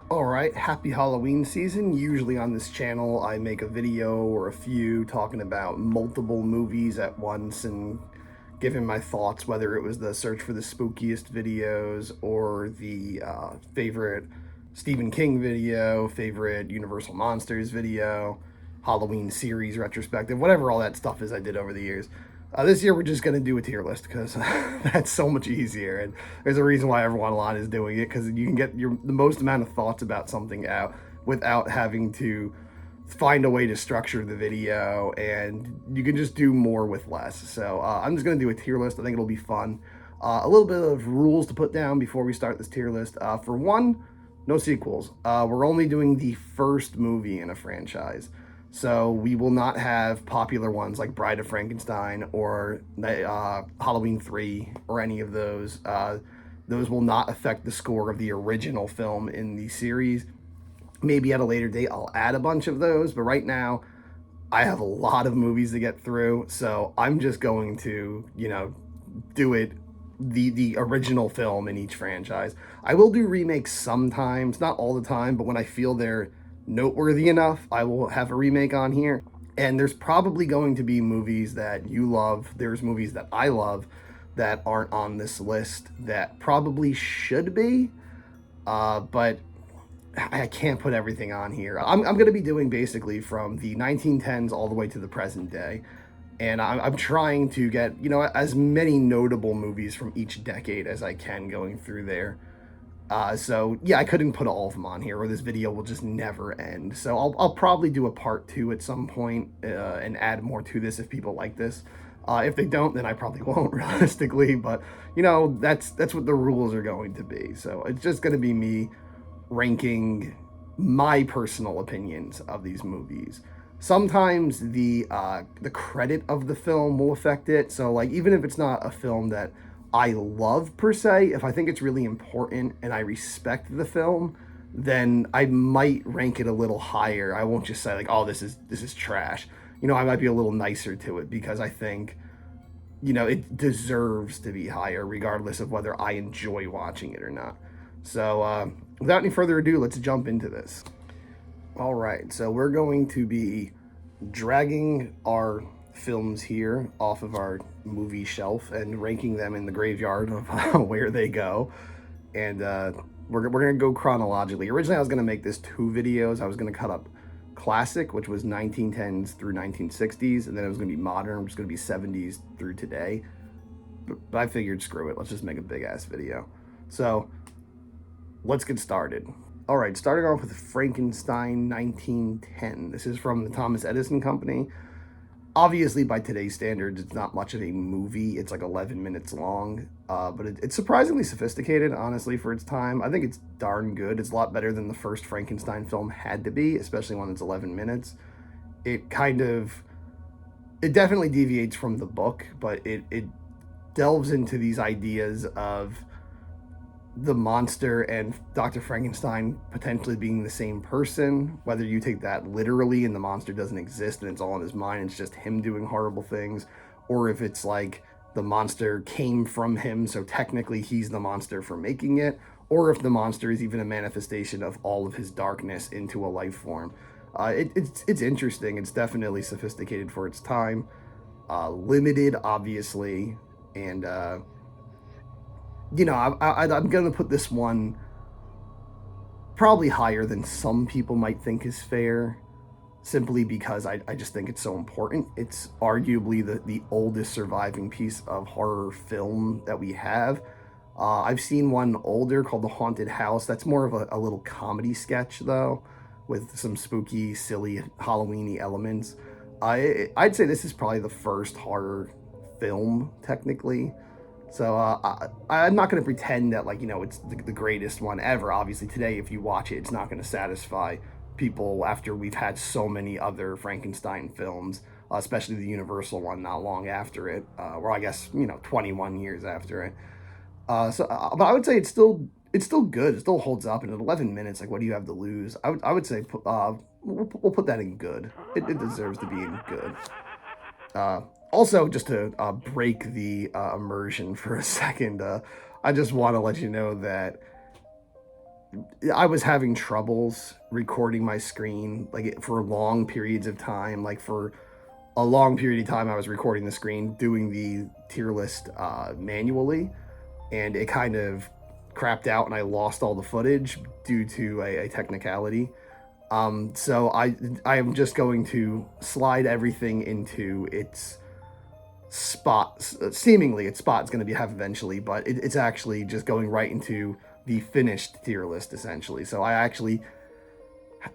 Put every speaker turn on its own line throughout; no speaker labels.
Alright, happy Halloween season. Usually on this channel I make a video or a few talking about multiple movies at once and giving my thoughts, whether it was the search for the spookiest videos or the favorite Stephen King video, favorite Universal Monsters video, Halloween series retrospective, whatever all that stuff is I did over the years. This year we're just going to do a tier list because that's so much easier, and there's a reason why everyone online is doing it, because you can get the most amount of thoughts about something out without having to find a way to structure the video, and you can just do more with less. So I'm just going to do a tier list. I think it'll be fun. A little bit of rules to put down before we start this tier list. For one, no sequels. We're only doing the first movie in a franchise. So we will not have popular ones like Bride of Frankenstein or Halloween 3 or any of those. Those will not affect the score of the original film in the series. Maybe at a later date I'll add a bunch of those, but right now I have a lot of movies to get through, so I'm just going to, do it the original film in each franchise. I will do remakes sometimes, not all the time, but when I feel they're noteworthy enough, I will have a remake on here. And there's probably going to be movies that you love. There's movies that I love that aren't on this list that probably should be, but I can't put everything on here. I'm going to be doing basically from the 1910s all the way to the present day. And I'm trying to get, as many notable movies from each decade as I can going through there. So yeah, I couldn't put all of them on here, or this video will just never end. So I'll probably do a part 2 at some point and add more to this if people like this. If they don't, then I probably won't realistically. But that's what the rules are going to be. So it's just going to be me ranking my personal opinions of these movies. Sometimes the credit of the film will affect it. So like, even if it's not a film that I love per se, if I think it's really important and I respect the film, then I might rank it a little higher. I won't just say like, oh, this is trash. I might be a little nicer to it because I think it deserves to be higher, regardless of whether I enjoy watching it or not. So, without any further ado, let's jump into this. All right, so we're going to be dragging our films here off of our movie shelf and ranking them in the graveyard of where they go. And we're going to go chronologically. Originally, I was going to make this 2 videos. I was going to cut up classic, which was 1910s through 1960s, and then it was going to be modern, which is going to be 70s through today. But I figured, screw it, let's just make a big ass video. So let's get started. All right, starting off with Frankenstein 1910. This is from the Thomas Edison Company. Obviously, by today's standards, it's not much of a movie. It's like 11 minutes long, but it's surprisingly sophisticated, honestly, for its time. I think it's darn good. It's a lot better than the first Frankenstein film had to be, especially when it's 11 minutes. It definitely deviates from the book, but it delves into these ideas of the monster and Dr. Frankenstein potentially being the same person, whether you take that literally and the monster doesn't exist and it's all in his mind, it's just him doing horrible things, or if it's like the monster came from him, so technically he's the monster for making it, or if the monster is even a manifestation of all of his darkness into a life form. It's interesting. It's definitely sophisticated for its time, limited, obviously, and I'm gonna put this one probably higher than some people might think is fair, simply because I just think it's so important. It's arguably the oldest surviving piece of horror film that we have. I've seen one older called The Haunted House. That's more of a little comedy sketch, though, with some spooky, silly, Halloween-y elements. I'd say this is probably the first horror film, technically. So I'm not going to pretend that it's the greatest one ever. Obviously, today if you watch it, it's not going to satisfy people after we've had so many other Frankenstein films, especially the Universal one not long after it, or I guess 21 years after it. But I would say it's still good. It still holds up. And at 11 minutes, like, what do you have to lose? I would say we'll put that in good. It deserves to be in good. Also, just to break the immersion for a second, I just want to let you know that I was having troubles recording my screen like for long periods of time. Like for a long period of time, I was recording the screen, doing the tier list manually, and it kind of crapped out, and I lost all the footage due to a technicality. So I am just going to slide everything into its spot. Seemingly, its spot is going to be have eventually, but it's actually just going right into the finished tier list essentially. So I actually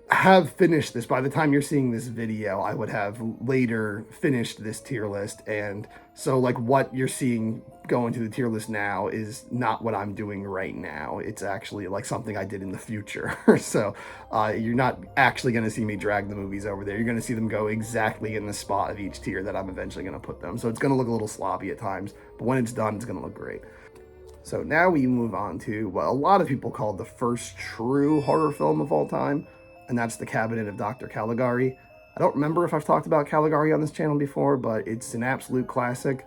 have finished this. By the time you're seeing this video, I would have later finished this tier list. And so like what you're seeing go into the tier list now is not what I'm doing right now. It's actually like something I did in the future. So you're not actually going to see me drag the movies over there. You're going to see them go exactly in the spot of each tier that I'm eventually going to put them. So it's going to look a little sloppy at times, but when it's done, it's going to look great. So now we move on to what a lot of people call the first true horror film of all time, and that's The Cabinet of Dr. Caligari. I don't remember if I've talked about Caligari on this channel before, but it's an absolute classic.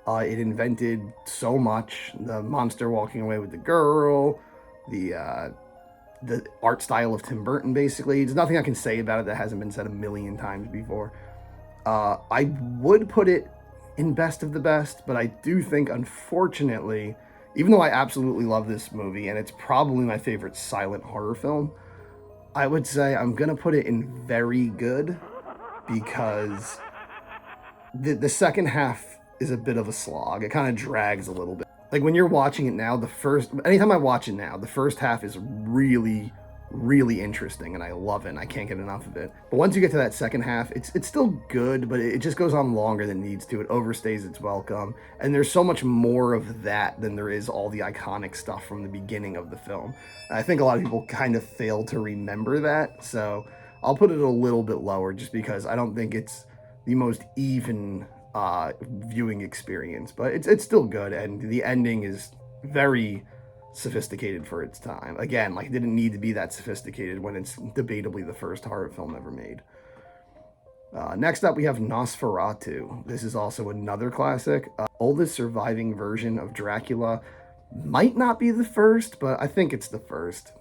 It invented so much. The monster walking away with the girl, the art style of Tim Burton, basically. There's nothing I can say about it that hasn't been said a million times before. I would put it in best of the best, but I do think, unfortunately, even though I absolutely love this movie, and it's probably my favorite silent horror film, I would say I'm going to put it in very good, because the second half is a bit of a slog. It kind of drags a little bit. Like when you're watching it now, anytime I watch it now, the first half is really, really interesting, and I love it, and I can't get enough of it. But once you get to that second half, it's still good, but it just goes on longer than it needs to. It overstays its welcome, and there's so much more of that than there is all the iconic stuff from the beginning of the film. And I think a lot of people kind of fail to remember that, so I'll put it a little bit lower just because I don't think it's the most even viewing experience, but it's still good, and the ending is very sophisticated for its time. Again, like, it didn't need to be that sophisticated when it's debatably the first horror film ever made. Next up, we have Nosferatu. This is also another classic. Oldest surviving version of Dracula. Might not be the first, but I think it's the first.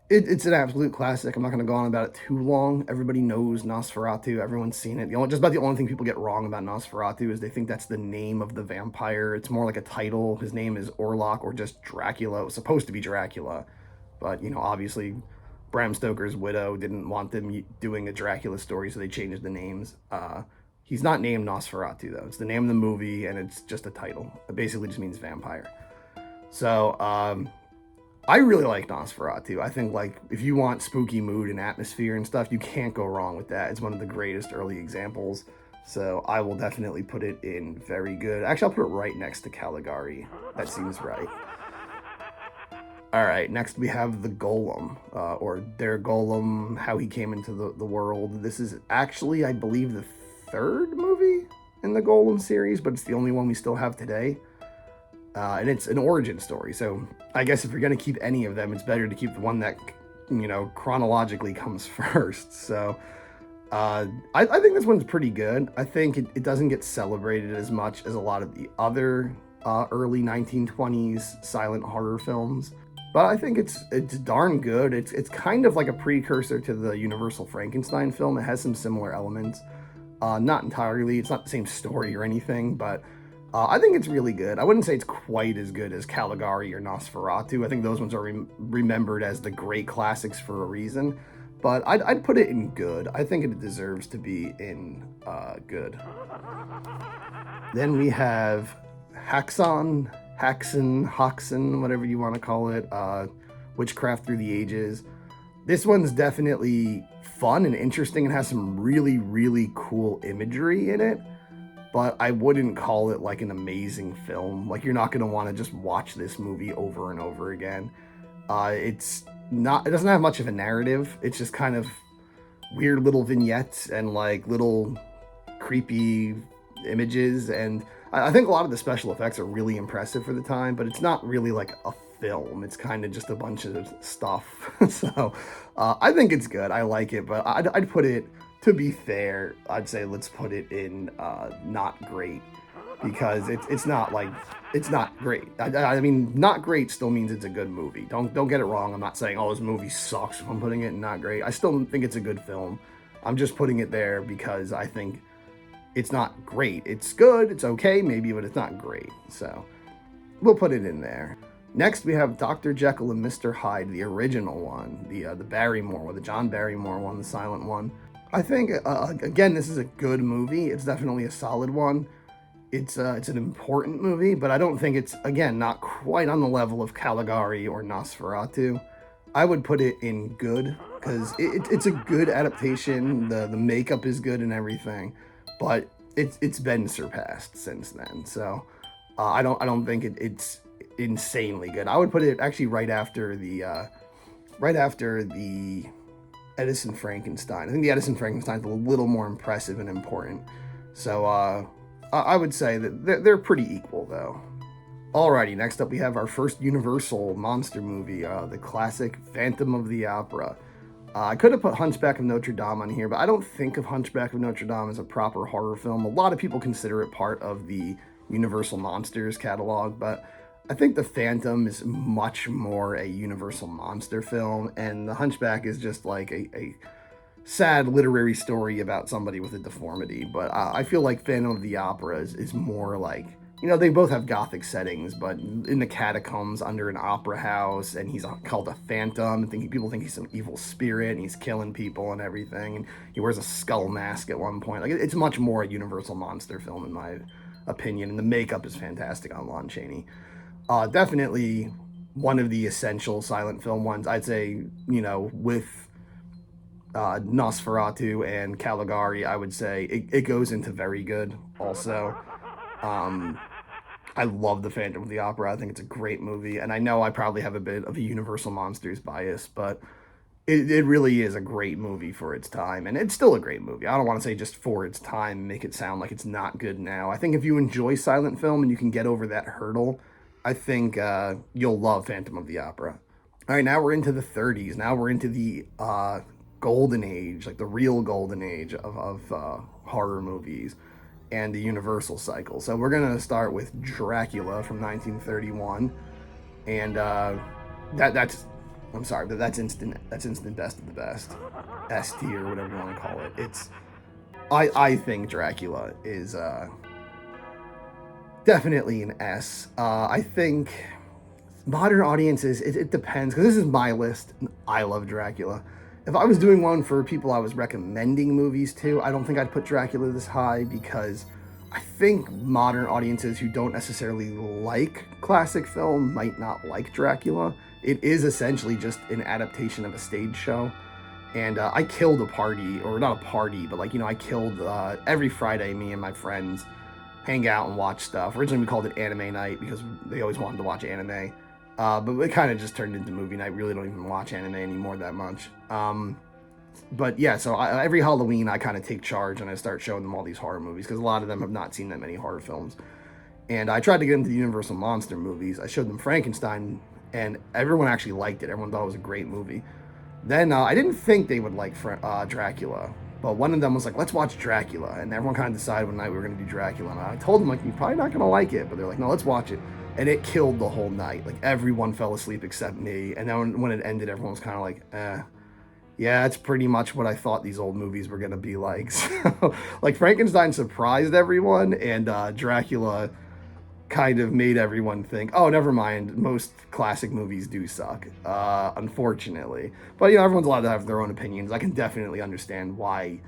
It's an absolute classic. I'm not going to go on about it too long. Everybody knows Nosferatu. Everyone's seen it. Just about the only thing people get wrong about Nosferatu is they think that's the name of the vampire. It's more like a title. His name is Orlok, or just Dracula. It was supposed to be Dracula. But, obviously Bram Stoker's widow didn't want them doing a Dracula story, so they changed the names. He's not named Nosferatu, though. It's the name of the movie, and it's just a title. It basically just means vampire. So, I really like Nosferatu. I think, like, if you want spooky mood and atmosphere and stuff, you can't go wrong with that. It's one of the greatest early examples. So I will definitely put it in very good. Actually, I'll put it right next to Caligari. That seems right. All right, next we have The Golem, or Der Golem, how he came into the world. This is actually, I believe, the third movie in the Golem series, but it's the only one we still have today. And it's an origin story, so I guess if you're going to keep any of them, it's better to keep the one that, chronologically comes first. So I think this one's pretty good. I think it doesn't get celebrated as much as a lot of the other early 1920s silent horror films, but I think it's darn good. It's kind of like a precursor to the Universal Frankenstein film. It has some similar elements. Not entirely. It's not the same story or anything, but I think it's really good. I wouldn't say it's quite as good as Caligari or Nosferatu. I think those ones are remembered as the great classics for a reason. But I'd put it in good. I think it deserves to be in good. Then we have Haxan, whatever you want to call it. Witchcraft Through the Ages. This one's definitely fun and interesting and has some really, really cool imagery in it. But I wouldn't call it like an amazing film. Like, you're not going to want to just watch this movie over and over again. It doesn't have much of a narrative. It's just kind of weird little vignettes and like little creepy images. And I think a lot of the special effects are really impressive for the time, but it's not really like a film. It's kind of just a bunch of stuff. So I think it's good. I like it, but I'd put it, to be fair, I'd say let's put it in not great. because it's not like it's not great. I mean, not great still means it's a good movie. Don't get it wrong. I'm not saying, oh, this movie sucks if I'm putting it in not great. I still think it's a good film. I'm just putting it there because I think it's not great. It's good. It's okay, maybe, but it's not great. So we'll put it in there. Next, we have Dr. Jekyll and Mr. Hyde, the original one, the Barrymore one, the John Barrymore one, the silent one. I think again, this is a good movie. It's definitely a solid one. It's an important movie, but I don't think it's, again, not quite on the level of Caligari or Nosferatu. I would put it in good because it's a good adaptation. The makeup is good and everything, but it's been surpassed since then. So I don't think it's insanely good. I would put it actually right after the Edison Frankenstein. I think the Edison Frankenstein's a little more impressive and important. So I would say that they're pretty equal, though. Alrighty, next up we have our first Universal monster movie, the classic Phantom of the Opera. I could have put Hunchback of Notre Dame on here, but I don't think of Hunchback of Notre Dame as a proper horror film. A lot of people consider it part of the Universal Monsters catalog, but I think The Phantom is much more a Universal monster film, and The Hunchback is just like a sad literary story about somebody with a deformity. But I feel like Phantom of the Opera is more like, you know, they both have gothic settings, but in the catacombs under an opera house, and he's called a phantom. People think he's some evil spirit, and he's killing people and everything, and he wears a skull mask at one point. Like, it's much more a Universal monster film, in my opinion, and the makeup is fantastic on Lon Chaney. Definitely one of the essential silent film ones. I'd say, you know, with Nosferatu and Caligari, I would say it goes into very good also. I love The Phantom of the Opera. I think it's a great movie, and I know I probably have a bit of a Universal Monsters bias, but it really is a great movie for its time, and it's still a great movie. I don't want to say just for its time, make it sound like it's not good now. I think if you enjoy silent film and you can get over that hurdle, I think you'll love Phantom of the Opera. All right, now we're into the 30s. Now we're into the golden age, like the real golden age of horror movies and the Universal cycle. So we're gonna start with Dracula from 1931, and that's I'm sorry, but that's instant best of the best, ST or whatever you want to call it. I think Dracula is definitely an S. I think modern audiences, it depends, because this is my list. I love Dracula. If I was doing one for people I was recommending movies to, I don't think I'd put Dracula this high, because I think modern audiences who don't necessarily like classic film might not like Dracula. It is essentially just an adaptation of a stage show. And I killed a party, or not a party, but like, you know, I killed every Friday, me and my friends hang out and watch stuff. Originally we called it anime night because they always wanted to watch anime. But it kind of just turned into movie night. Really don't even watch anime anymore that much. But yeah, so every Halloween I kind of take charge and I start showing them all these horror movies, because a lot of them have not seen that many horror films. And I tried to get into the Universal monster movies. I showed them Frankenstein, and everyone actually liked it. Everyone thought it was a great movie. Then I didn't think they would like Dracula, but one of them was like, let's watch Dracula. And everyone kind of decided one night we were going to do Dracula. And I told them, like, you're probably not going to like it. But they're like, no, let's watch it. And it killed the whole night. Like, everyone fell asleep except me. And then when it ended, everyone was kind of like, yeah, it's pretty much what I thought these old movies were going to be like. So, like, Frankenstein surprised everyone, and Dracula kind of made everyone think, oh, never mind, most classic movies do suck, unfortunately. But, you know, everyone's allowed to have their own opinions. I can definitely understand why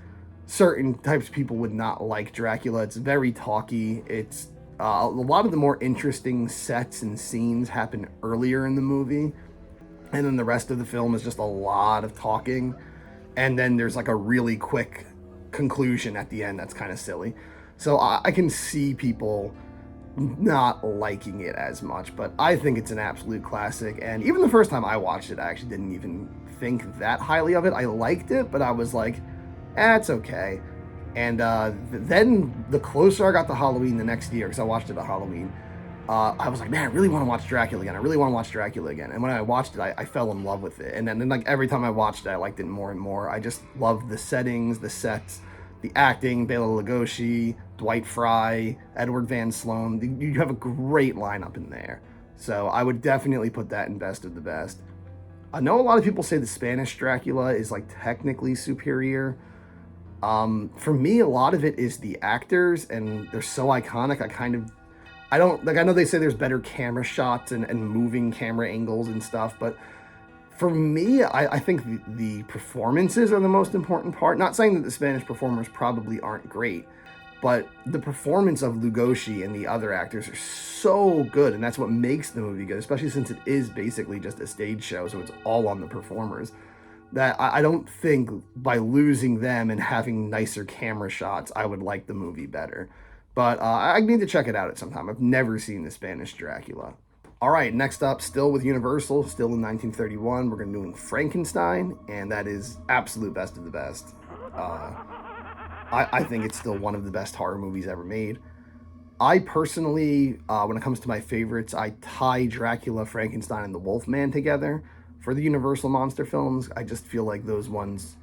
certain types of people would not like Dracula. It's very talky. It's a lot of the more interesting sets and scenes happen earlier in the movie, and then the rest of the film is just a lot of talking, and then there's like a really quick conclusion at the end that's kind of silly. So I can see people not liking it as much, but I think it's an absolute classic. And even the first time I watched it, I actually didn't even think that highly of it. I liked it, but I was like, it's okay. And then the closer I got to Halloween the next year, because I watched it at Halloween, I was like, man, I really want to watch Dracula again. I really want to watch Dracula again. And when I watched it, I fell in love with it. And then like every time I watched it, I liked it more and more. I just loved the settings, the sets, the acting, Bela Lugosi, Dwight Frye, Edward Van Sloan. You have a great lineup in there. So I would definitely put that in best of the best. I know a lot of people say the Spanish Dracula is like technically superior. For me, a lot of it is the actors, and they're so iconic. I don't like. I know they say there's better camera shots and moving camera angles and stuff, but for me, I think the performances are the most important part. Not saying that the Spanish performers probably aren't great, but the performance of Lugosi and the other actors are so good, and that's what makes the movie good, especially since it is basically just a stage show, so it's all on the performers. That I don't think by losing them and having nicer camera shots, I would like the movie better. But I need to check it out at some time. I've never seen the Spanish Dracula. All right, next up, still with Universal, still in 1931, we're going to do Frankenstein, and that is absolute best of the best. I think it's still one of the best horror movies ever made. I personally, when it comes to my favorites, I tie Dracula, Frankenstein, and the Wolfman together for the Universal monster films. I just feel like those ones,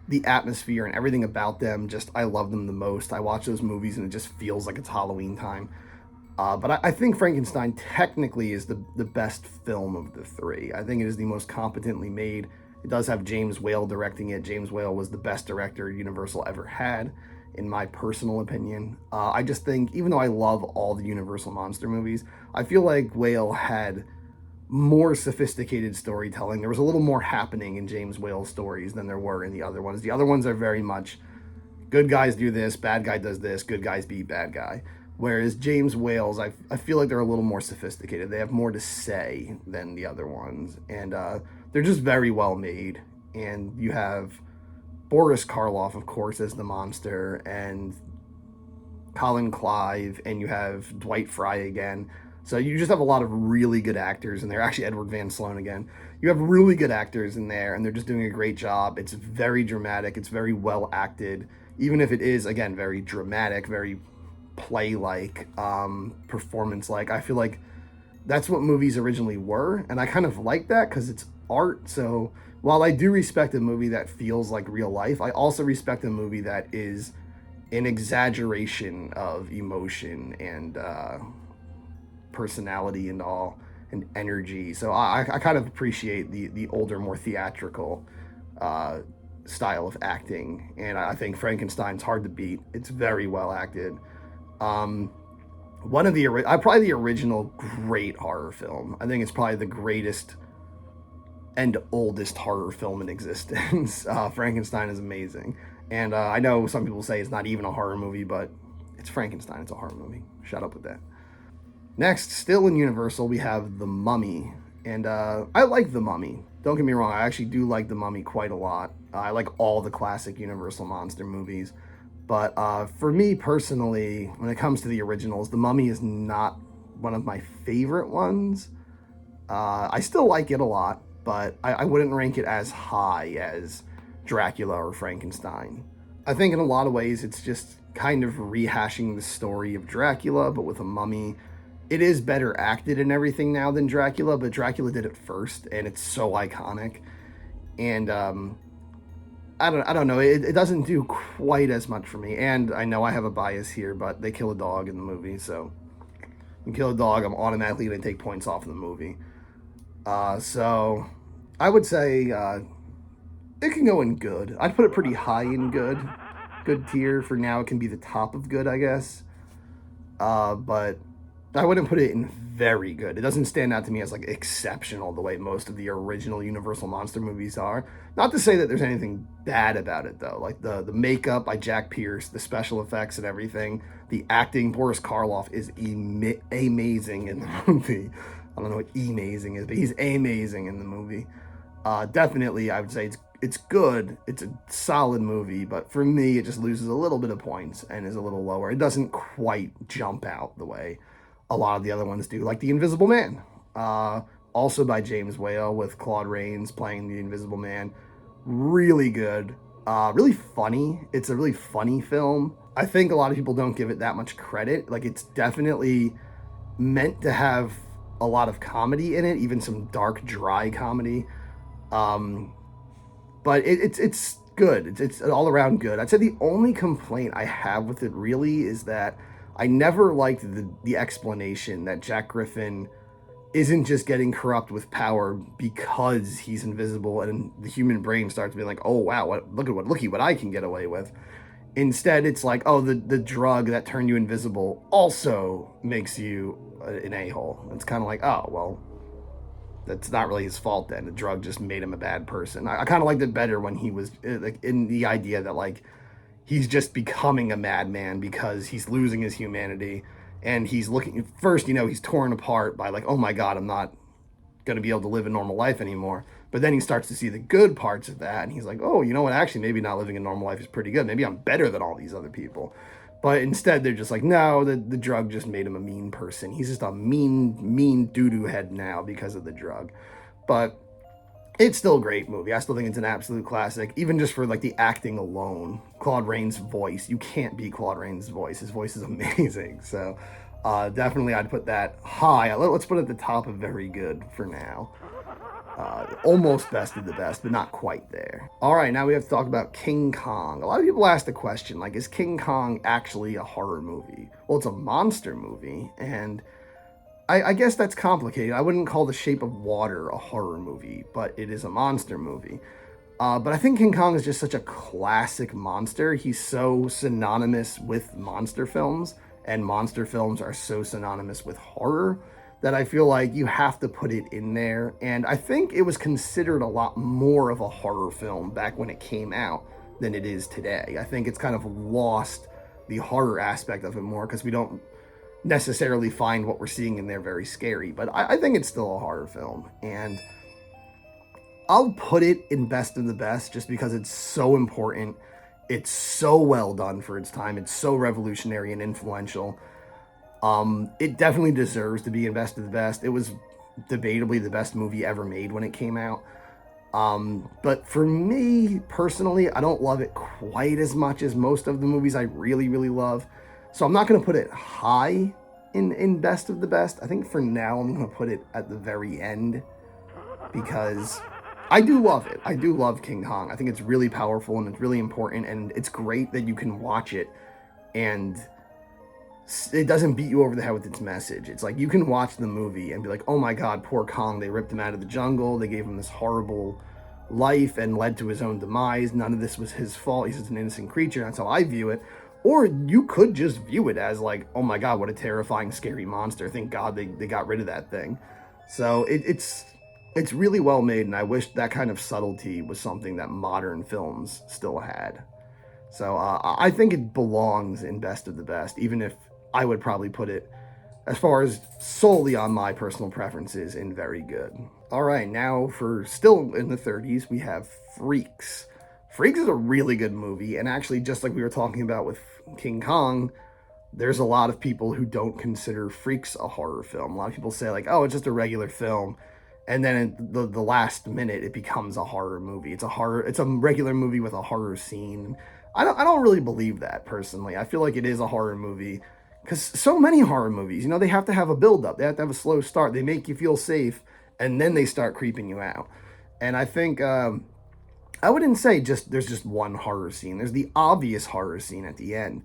the atmosphere and everything about them, just I love them the most. I watch those movies and it just feels like it's Halloween time. But I think Frankenstein technically is the best film of the three. I think it is the most competently made. It does have James Whale directing it. James Whale was the best director Universal ever had, in my personal opinion. I just think, even though I love all the Universal monster movies, I feel like Whale had more sophisticated storytelling. There was a little more happening in James Whale's stories than there were in the other ones. The other ones are very much good guys do this, bad guy does this, good guys beat bad guy. Whereas James Whale's, I feel like they're a little more sophisticated. They have more to say than the other ones. And they're just very well made. And you have Boris Karloff, of course, as the monster, and Colin Clive, and you have Dwight Frye again. So you just have a lot of really good actors in there. Actually, Edward Van Sloan again. You have really good actors in there, and they're just doing a great job. It's very dramatic. It's very well acted. Even if it is, again, very dramatic, very play-like, performance-like. I feel like that's what movies originally were, and I kind of like that because it's art. So while I do respect a movie that feels like real life, I also respect a movie that is an exaggeration of emotion and personality and all, and energy. So I kind of appreciate the older, more theatrical style of acting, and I think Frankenstein's hard to beat. It's very well acted. One of the probably the original great horror film. I think it's probably the greatest and oldest horror film in existence. Frankenstein is amazing, and I know some people say it's not even a horror movie, but it's Frankenstein. It's a horror movie. Shut up with that. Next, still in Universal, we have The Mummy, and I like The Mummy. Don't get me wrong, I actually do like The Mummy quite a lot. I like all the classic Universal monster movies. But for me personally, when it comes to the originals, The Mummy is not one of my favorite ones. I still like it a lot, but I wouldn't rank it as high as Dracula or Frankenstein. I think in a lot of ways it's just kind of rehashing the story of Dracula, but with a mummy. It is better acted and everything now than Dracula, but Dracula did it first, and it's so iconic. And I don't know. It doesn't do quite as much for me. And I know I have a bias here, but they kill a dog in the movie, so you kill a dog, I'm automatically going to take points off of the movie. So I would say it can go in good. I'd put it pretty high in good. Good tier. For now, it can be the top of good, I guess. But I wouldn't put it in very good. It doesn't stand out to me as like exceptional the way most of the original Universal monster movies are. Not to say that there's anything bad about it though. Like the makeup by Jack Pierce, the special effects and everything, the acting. Boris Karloff is amazing in the movie. I don't know what amazing is, but he's amazing in the movie. Definitely, I would say it's good. It's a solid movie, but for me, it just loses a little bit of points and is a little lower. It doesn't quite jump out the way a lot of the other ones do, like The Invisible Man, also by James Whale, with Claude Rains playing the Invisible Man. Really good, really funny. It's a really funny film. I think a lot of people don't give it that much credit. Like, it's definitely meant to have a lot of comedy in it, even some dark, dry comedy. But it's good. It's all around good. I'd say the only complaint I have with it really is that I never liked the explanation that Jack Griffin isn't just getting corrupt with power because he's invisible, and the human brain starts being like, oh wow, looky what I can get away with. Instead, it's like, oh, the drug that turned you invisible also makes you an a-hole. It's kind of like, oh well, that's not really his fault then. The drug just made him a bad person. I kind of liked it better when he was like in the idea that like he's just becoming a madman because he's losing his humanity, and he's looking first, he's torn apart by like, oh my god, I'm not going to be able to live a normal life anymore. But then he starts to see the good parts of that, and he's like, oh, you know what, actually maybe not living a normal life is pretty good. Maybe I'm better than all these other people. But instead they're just like, no, the drug just made him a mean person. He's just a mean doo-doo head now because of the drug. But it's still a great movie. I still think it's an absolute classic, even just for like the acting alone. Claude Rains' voice, you can't beat Claude Rains' voice. His voice is amazing. So definitely I'd put that high. Let's put it at the top of very good for now. Almost best of the best, but not quite there. All right, now we have to talk about King Kong. A lot of people ask the question, like, is King Kong actually a horror movie? Well, it's a monster movie, and I guess that's complicated. I wouldn't call The Shape of Water a horror movie, but it is a monster movie. But I think King Kong is just such a classic monster. He's so synonymous with monster films, and monster films are so synonymous with horror, that I feel like you have to put it in there. And I think it was considered a lot more of a horror film back when it came out than it is today. I think it's kind of lost the horror aspect of it more because we don't necessarily find what we're seeing in there very scary. But I think it's still a horror film. And I'll put it in best of the best just because it's so important. It's so well done for its time. It's so revolutionary and influential. It definitely deserves to be in best of the best. It was debatably the best movie ever made when it came out. But for me personally, I don't love it quite as much as most of the movies I really, really love. So I'm not going to put it high in best of the best. I think for now I'm going to put it at the very end because I do love it. I do love King Kong. I think it's really powerful and it's really important, and it's great that you can watch it and it doesn't beat you over the head with its message. It's like you can watch the movie and be like, oh my god, poor Kong, they ripped him out of the jungle, they gave him this horrible life and led to his own demise. None of this was his fault. He's just an innocent creature. That's how I view it. Or you could just view it as like, oh my god, what a terrifying, scary monster. Thank god they got rid of that thing. So it's really well made, and I wish that kind of subtlety was something that modern films still had. So I think it belongs in best of the best, even if I would probably put it, as far as solely on my personal preferences, in very good. All right, now for still in the 30s, we have Freaks. Freaks is a really good movie, and actually, just like we were talking about with King Kong, there's a lot of people who don't consider Freaks a horror film. A lot of people say like, oh, it's just a regular film, and then in the last minute, it becomes a horror movie. It's a regular movie with a horror scene. I don't really believe that personally. I feel like it is a horror movie. Because so many horror movies, they have to have a build-up. They have to have a slow start. They make you feel safe, and then they start creeping you out. And I think, I wouldn't say there's just one horror scene. There's the obvious horror scene at the end.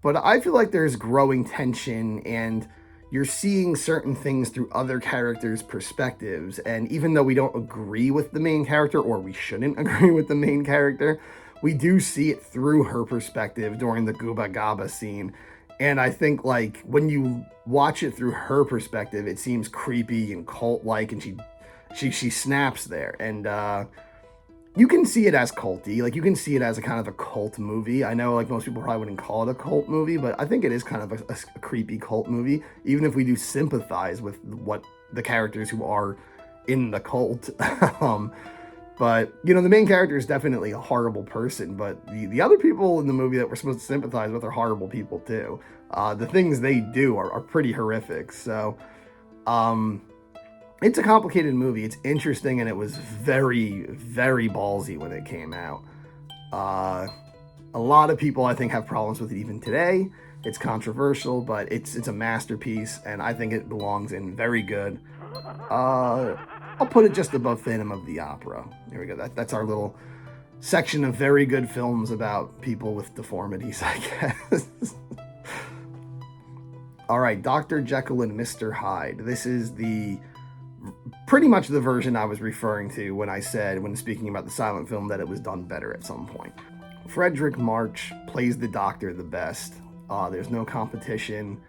But I feel like there's growing tension, and you're seeing certain things through other characters' perspectives. And even though we don't agree with the main character, or we shouldn't agree with the main character, we do see it through her perspective during the Gooba Gaba scene. And I think, like, when you watch it through her perspective, it seems creepy and cult-like, and she snaps there. And you can see it as culty. Like, you can see it as a kind of a cult movie. I know, like, most people probably wouldn't call it a cult movie, but I think it is kind of a creepy cult movie, even if we do sympathize with what the characters who are in the cult. But, the main character is definitely a horrible person, but the other people in the movie that we're supposed to sympathize with are horrible people, too. The things they do are pretty horrific, so it's a complicated movie. It's interesting, and it was very, very ballsy when it came out. A lot of people, I think, have problems with it even today. It's controversial, but it's a masterpiece, and I think it belongs in very good. I'll put it just above Phantom of the Opera. There we go. That's our little section of very good films about people with deformities, I guess. All right, Dr. Jekyll and Mr. Hyde. This is pretty much the version I was referring to when I said, when speaking about the silent film, that it was done better at some point. Fredric March plays the Doctor the best. There's no competition.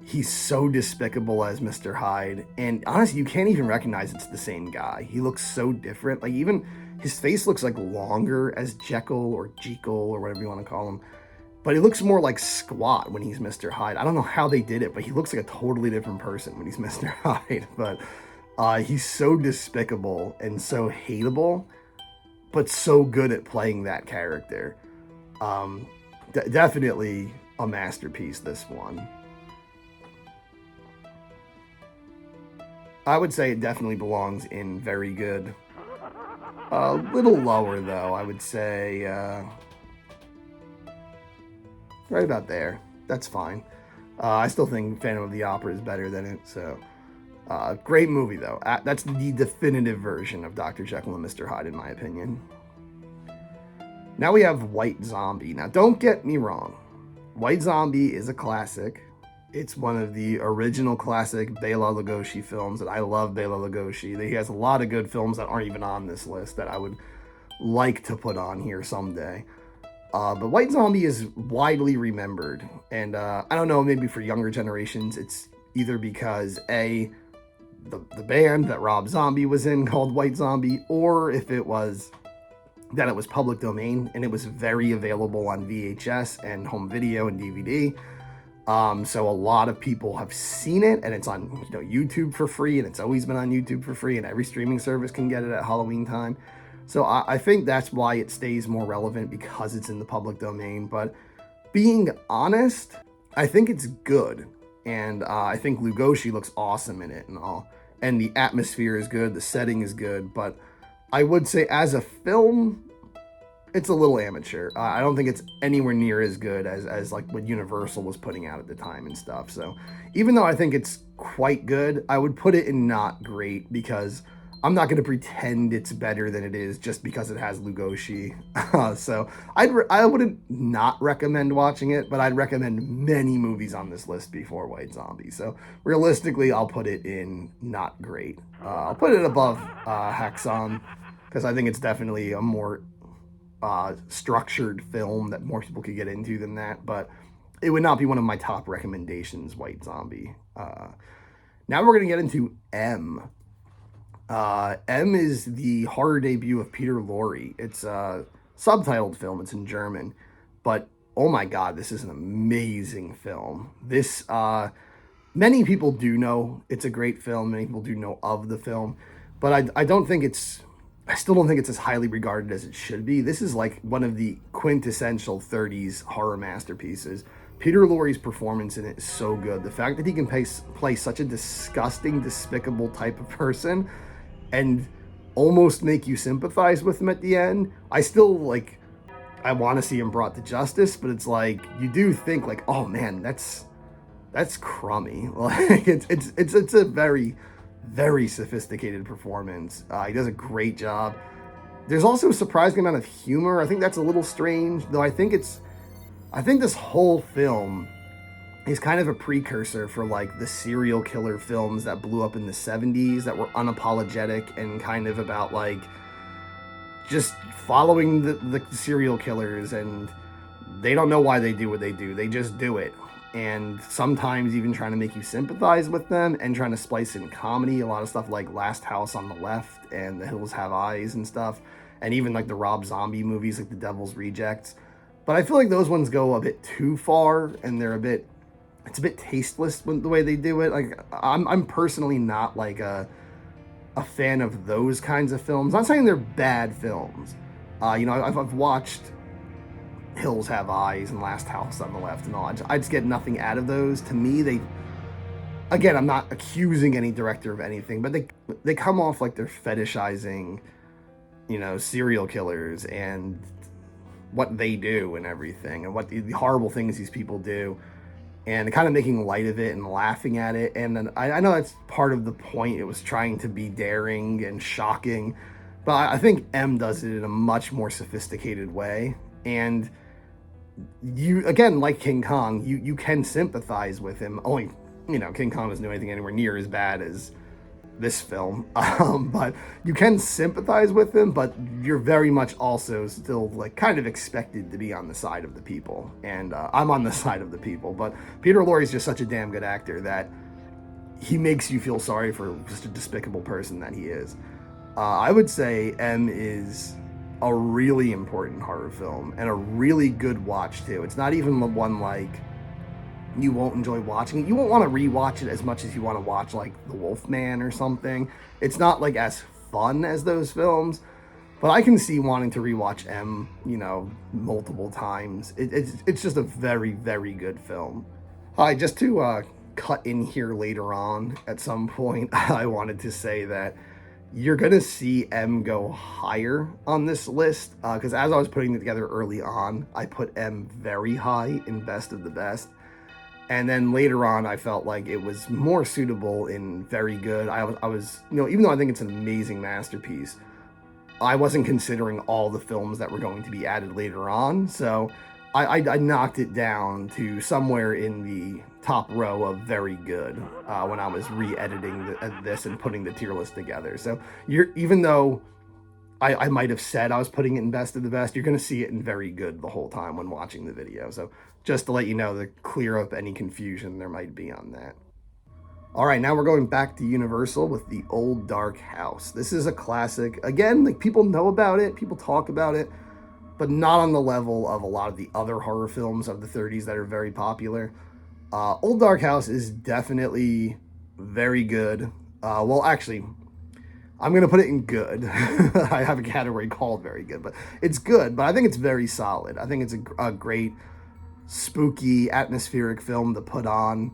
He's so despicable as Mr. Hyde, and honestly, you can't even recognize it's the same guy. He looks so different. Like, even his face looks like longer as Jekyll or Jekyll or whatever you want to call him. But he looks more like squat when he's Mr. Hyde. I don't know how they did it, but he looks like a totally different person when he's Mr. Hyde. But he's so despicable and so hateable, but so good at playing that character. Definitely a masterpiece, this one. I would say it definitely belongs in very good. A little lower, though, I would say. Right about there. That's fine. I still think Phantom of the Opera is better than it, so... great movie, though. That's the definitive version of Dr. Jekyll and Mr. Hyde, in my opinion. Now we have White Zombie. Now, don't get me wrong. White Zombie is a classic. It's one of the original classic Bela Lugosi films, and I love Bela Lugosi. He has a lot of good films that aren't even on this list that I would like to put on here someday. But White Zombie is widely remembered, and I don't know, maybe for younger generations, it's either because the band that Rob Zombie was in called White Zombie, or if it was that it was public domain and it was very available on VHS and home video and DVD. So a lot of people have seen it, and it's on YouTube for free, and it's always been on YouTube for free, and every streaming service can get it at Halloween time. So I think that's why it stays more relevant, because it's in the public domain. But being honest, I think it's good, and I think Lugosi looks awesome in it and all, and the atmosphere is good, the setting is good, but I would say as a film, it's a little amateur. I don't think it's anywhere near as good as like what Universal was putting out at the time and stuff. So even though I think it's quite good, I would put it in not great, because I'm not going to pretend it's better than it is just because it has Lugosi. So I wouldn't not recommend watching it, but I'd recommend many movies on this list before White Zombie. So realistically, I'll put it in not great. I'll put it above Häxan, because I think it's definitely a more structured film that more people could get into than that, but it would not be one of my top recommendations, White Zombie. Now we're going to get into M. M is the horror debut of Peter Lorre. It's a subtitled film. It's in German, but oh my god, this is an amazing film. This, many people do know it's a great film. Many people do know of the film, but I still don't think it's as highly regarded as it should be. This is like one of the quintessential 30s horror masterpieces. Peter Lorre's performance in it is so good. The fact that he can play such a disgusting, despicable type of person and almost make you sympathize with him at the end. I still, I want to see him brought to justice, but it's like, you do think like, oh man, that's crummy. Like, it's a very, very sophisticated performance. He does a great job. There's also a surprising amount of humor. I think that's a little strange, though. I think this whole film is kind of a precursor for like the serial killer films that blew up in the 70s that were unapologetic and kind of about like just following the serial killers, and they don't know why they do what they do. They just do it. And sometimes even trying to make you sympathize with them and trying to splice in comedy. A lot of stuff like Last House on the Left and The Hills Have Eyes and stuff. And even like the Rob Zombie movies like The Devil's Rejects. But I feel like those ones go a bit too far, and it's a bit tasteless with the way they do it. Like, I'm personally not like a fan of those kinds of films. I'm not saying they're bad films. I've watched Hills Have Eyes and Last House on the Left and all. I just get nothing out of those. To me, again, I'm not accusing any director of anything, but they come off like they're fetishizing, serial killers and what they do and everything, and what the horrible things these people do, and kind of making light of it and laughing at it. And then I know that's part of the point. It was trying to be daring and shocking, But I think M does it in a much more sophisticated way. And you, again, like King Kong, you can sympathize with him. Only, King Kong doesn't do anything anywhere near as bad as this film. But you can sympathize with him, but you're very much also still like kind of expected to be on the side of the people. And I'm on the side of the people. But Peter Lorre's just such a damn good actor that he makes you feel sorry for just a despicable person that he is. I would say M is a really important horror film and a really good watch too. It's not even the one like you won't enjoy watching it. You won't want to rewatch it as much as you want to watch like The Wolfman or something. It's not like as fun as those films, but I can see wanting to rewatch M, multiple times. It's just a very, very good film. Hi, just to cut in here later on at some point, I wanted to say that you're gonna see M go higher on this list because as I was putting it together early on, I put M very high in best of the best. And then later on, I felt like it was more suitable in very good. I was, even though I think it's an amazing masterpiece, I wasn't considering all the films that were going to be added later on. So I knocked it down to somewhere in the top row of very good when I was re-editing this and putting the tier list together. So even though I might have said I was putting it in best of the best, you're going to see it in very good the whole time when watching the video. So just to let you know, to clear up any confusion there might be on that. All right, now we're going back to Universal with The Old Dark House. This is a classic. Again, like people know about it, people talk about it, but not on the level of a lot of the other horror films of the 30s that are very popular. Old Dark House is definitely very good. Well, actually, I'm going to put it in good. I have a category called very good, but it's good, but I think it's very solid. I think it's a great, spooky, atmospheric film to put on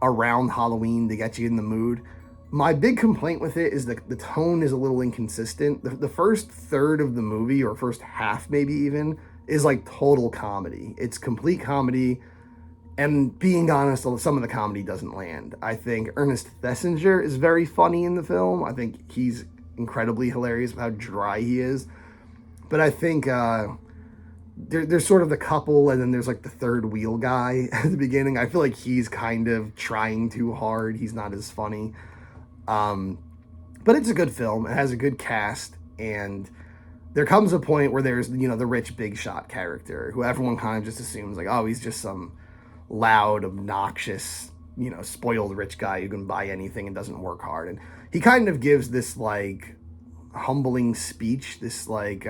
around Halloween to get you in the mood. My big complaint with it is that the tone is a little inconsistent. The first third of the movie, or first half maybe even, is like total comedy. It's complete comedy, and being honest, some of the comedy doesn't land. I think Ernest Thesiger is very funny in the film. I think he's incredibly hilarious with how dry he is. But I think there's sort of the couple, and then there's like the third wheel guy at the beginning. I feel like he's kind of trying too hard. He's not as funny. But it's a good film. It has a good cast, and there comes a point where there's, the rich big shot character who everyone kind of just assumes like, oh, he's just some loud, obnoxious, spoiled rich guy who can buy anything and doesn't work hard. And he kind of gives this like humbling speech, this like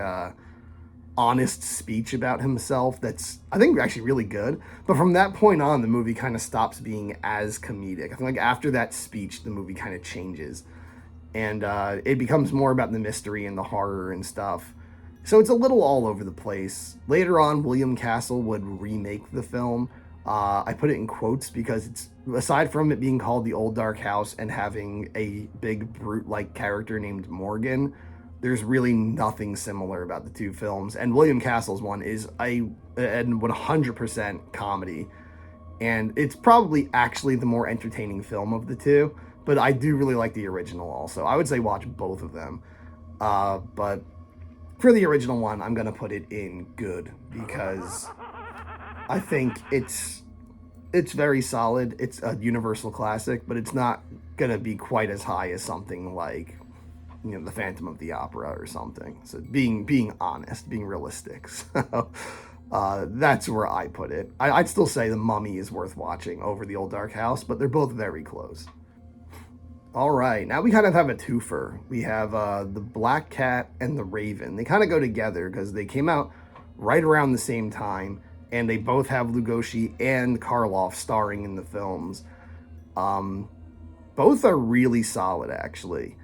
honest speech about himself that's, I think, actually really good. But from that point on, the movie kind of stops being as comedic. I think like after that speech, the movie kind of changes, and it becomes more about the mystery and the horror and stuff. So it's a little all over the place. Later on, William Castle would remake the film. I put it in quotes because it's, aside from it being called The Old Dark House and having a big brute-like character named Morgan, there's really nothing similar about the two films. And William Castle's one is a 100% comedy. And it's probably actually the more entertaining film of the two. But I do really like the original also. I would say watch both of them. But for the original one, I'm going to put it in good because I think it's very solid. It's a Universal classic, but it's not going to be quite as high as something like, The Phantom of the Opera or something. So being honest, being realistic. So that's where I put it. I'd still say The Mummy is worth watching over The Old Dark House, but they're both very close. All right, now we kind of have a twofer. We have The Black Cat and The Raven. They kind of go together because they came out right around the same time, and they both have Lugosi and Karloff starring in the films. Both are really solid, actually.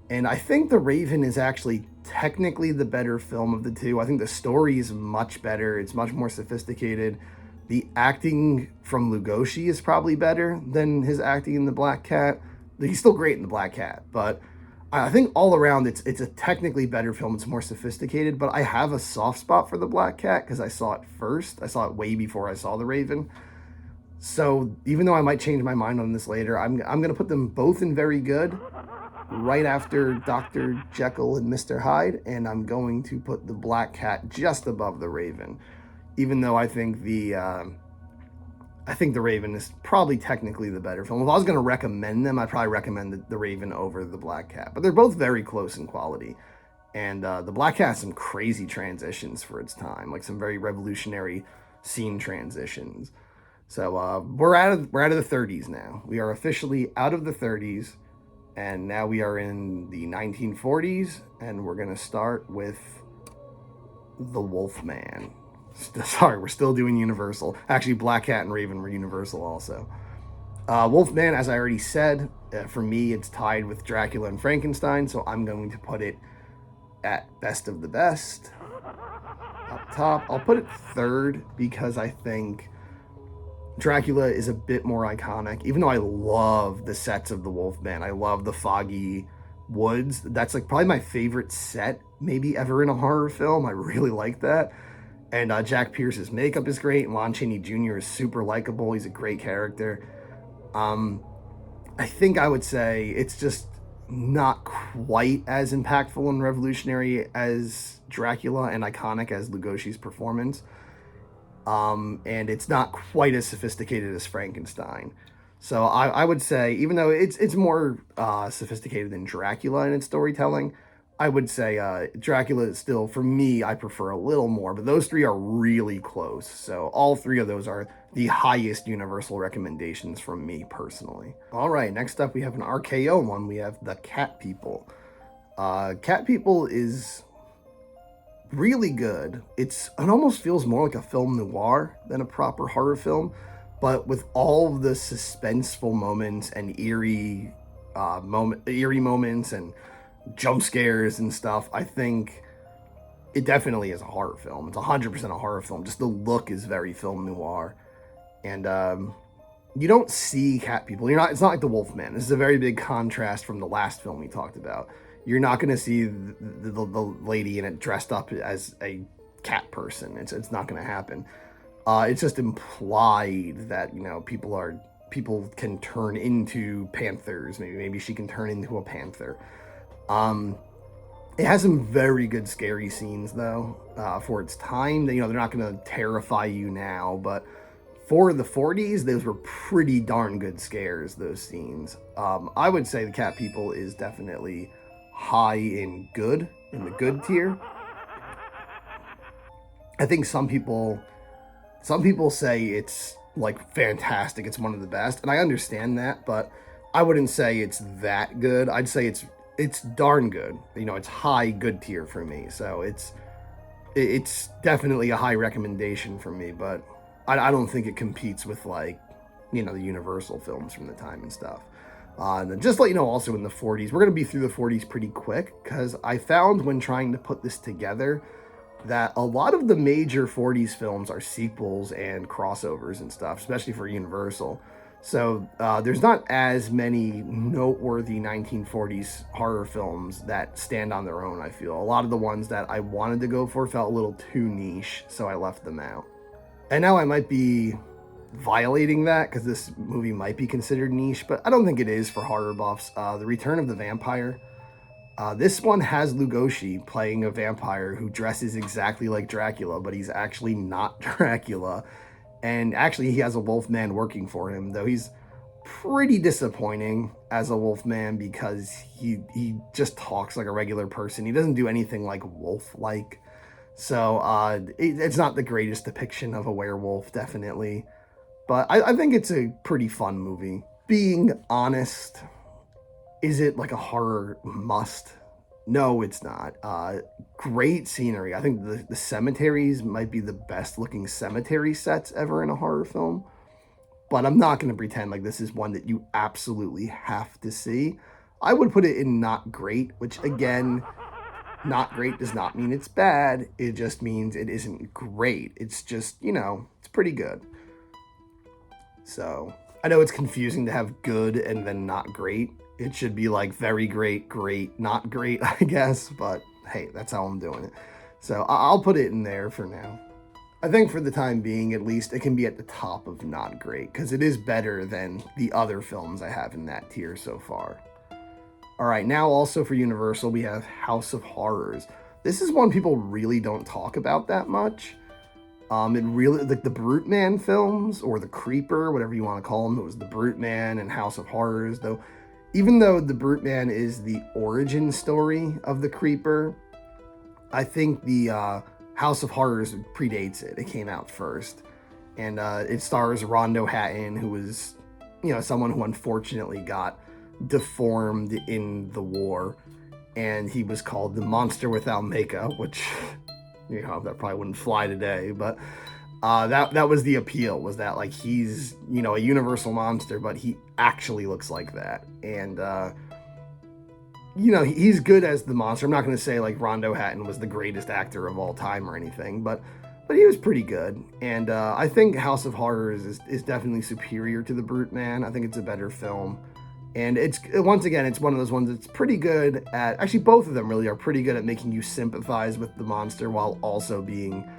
And I think The Raven is actually technically the better film of the two. I think the story is much better. It's much more sophisticated. The acting from Lugosi is probably better than his acting in The Black Cat. He's still great in The Black Cat, but I think all around it's a technically better film. It's more sophisticated, but I have a soft spot for The Black Cat because I saw it first. I saw it way before I saw The Raven. So even though I might change my mind on this later, I'm going to put them both in very good. right after Dr. Jekyll and Mr. Hyde, and I'm going to put the Black Cat just above the Raven, even though I think the Raven is probably technically the better film. If I was going to recommend them, I'd probably recommend the Raven over the Black Cat, but they're both very close in quality. And the Black Cat has some crazy transitions for its time, like some very revolutionary scene transitions. So we're out of the 30s now. We are officially out of the 30s, and now we are in the 1940s, and we're gonna start with the Wolfman. Sorry, we're still doing Universal. Actually, Black Cat and Raven were Universal also. Wolfman, as I already said, for me, it's tied with Dracula and Frankenstein, so I'm going to put it at best of the best. Up top, I'll put it third because I think Dracula is a bit more iconic, even though I love the sets of the Wolfman. I love the foggy woods. That's like probably my favorite set maybe ever in a horror film. I really like that. And Jack Pierce's makeup is great. Lon Chaney Jr. is super likable. He's a great character. I think I would say it's just not quite as impactful and revolutionary as Dracula and iconic as Lugosi's performance. And it's not quite as sophisticated as Frankenstein. So I would say, even though it's more sophisticated than Dracula in its storytelling, I would say Dracula is still, for me, I prefer a little more, but those three are really close. So all three of those are the highest Universal recommendations from me personally. All right, next up we have an RKO one. We have The Cat People. Cat People is really good. It almost feels more like a film noir than a proper horror film, but with all of the suspenseful moments and eerie moments and jump scares and stuff, I think it definitely is a horror film. It's 100% a horror film. Just the look is very film noir. And you don't see cat people. It's not like The Wolfman. This is a very big contrast from the last film we talked about. You're not going to see the lady in it dressed up as a cat person. It's not going to happen. It's just implied that, people can turn into panthers. Maybe she can turn into a panther. It has some very good scary scenes though, for its time. They're not going to terrify you now, but for the 40s, those were pretty darn good scares, those scenes. I would say The Cat People is definitely high in the good tier. I think some people say it's like fantastic, it's one of the best, and I understand that, but I wouldn't say it's that good. I'd say it's darn good. It's high good tier for me. So it's definitely a high recommendation for me, but I don't think it competes with the Universal films from the time and stuff. And just to let you know, also in the 40s, we're going to be through the 40s pretty quick, because I found when trying to put this together that a lot of the major 40s films are sequels and crossovers and stuff, especially for Universal. So there's not as many noteworthy 1940s horror films that stand on their own, I feel. A lot of the ones that I wanted to go for felt a little too niche, so I left them out. And now I might be violating that, because this movie might be considered niche, but I don't think it is for horror buffs. The Return of the Vampire. This one has Lugosi playing a vampire who dresses exactly like Dracula, but he's actually not Dracula. And actually, he has a Wolfman working for him, though he's pretty disappointing as a Wolfman because he just talks like a regular person. He doesn't do anything like wolf-like. So it's not the greatest depiction of a werewolf, definitely. But I think it's a pretty fun movie. Being honest, is it like a horror must? No, it's not. Great scenery. I think the cemeteries might be the best looking cemetery sets ever in a horror film. But I'm not going to pretend like this is one that you absolutely have to see. I would put it in not great, which again, not great does not mean it's bad. It just means it isn't great. It's just, it's pretty good. So I know it's confusing to have good and then not great. It should be like very great, great, not great, I guess. But hey, that's how I'm doing it. So I'll put it in there for now. I think for the time being, at least, it can be at the top of not great, because it is better than the other films I have in that tier so far. All right, now also for Universal, we have House of Horrors. This is one people really don't talk about that much. It really, like the Brute Man films, or the Creeper, whatever you want to call them. It was the Brute Man and House of Horrors, though. Even though the Brute Man is the origin story of the Creeper, I think the House of Horrors predates it. It came out first, and it stars Rondo Hatton, who was, someone who unfortunately got deformed in the war, and he was called the Monster Without Makeup, which that probably wouldn't fly today, but that was the appeal, was that like he's a universal monster, but he actually looks like that, and he's good as the monster. I'm not going to say like Rondo Hatton was the greatest actor of all time or anything, but he was pretty good, and I think House of Horrors is definitely superior to The Brute Man. I think it's a better film. And it's, once again, it's one of those ones that's pretty good at, actually both of them really are pretty good at making you sympathize with the monster while also being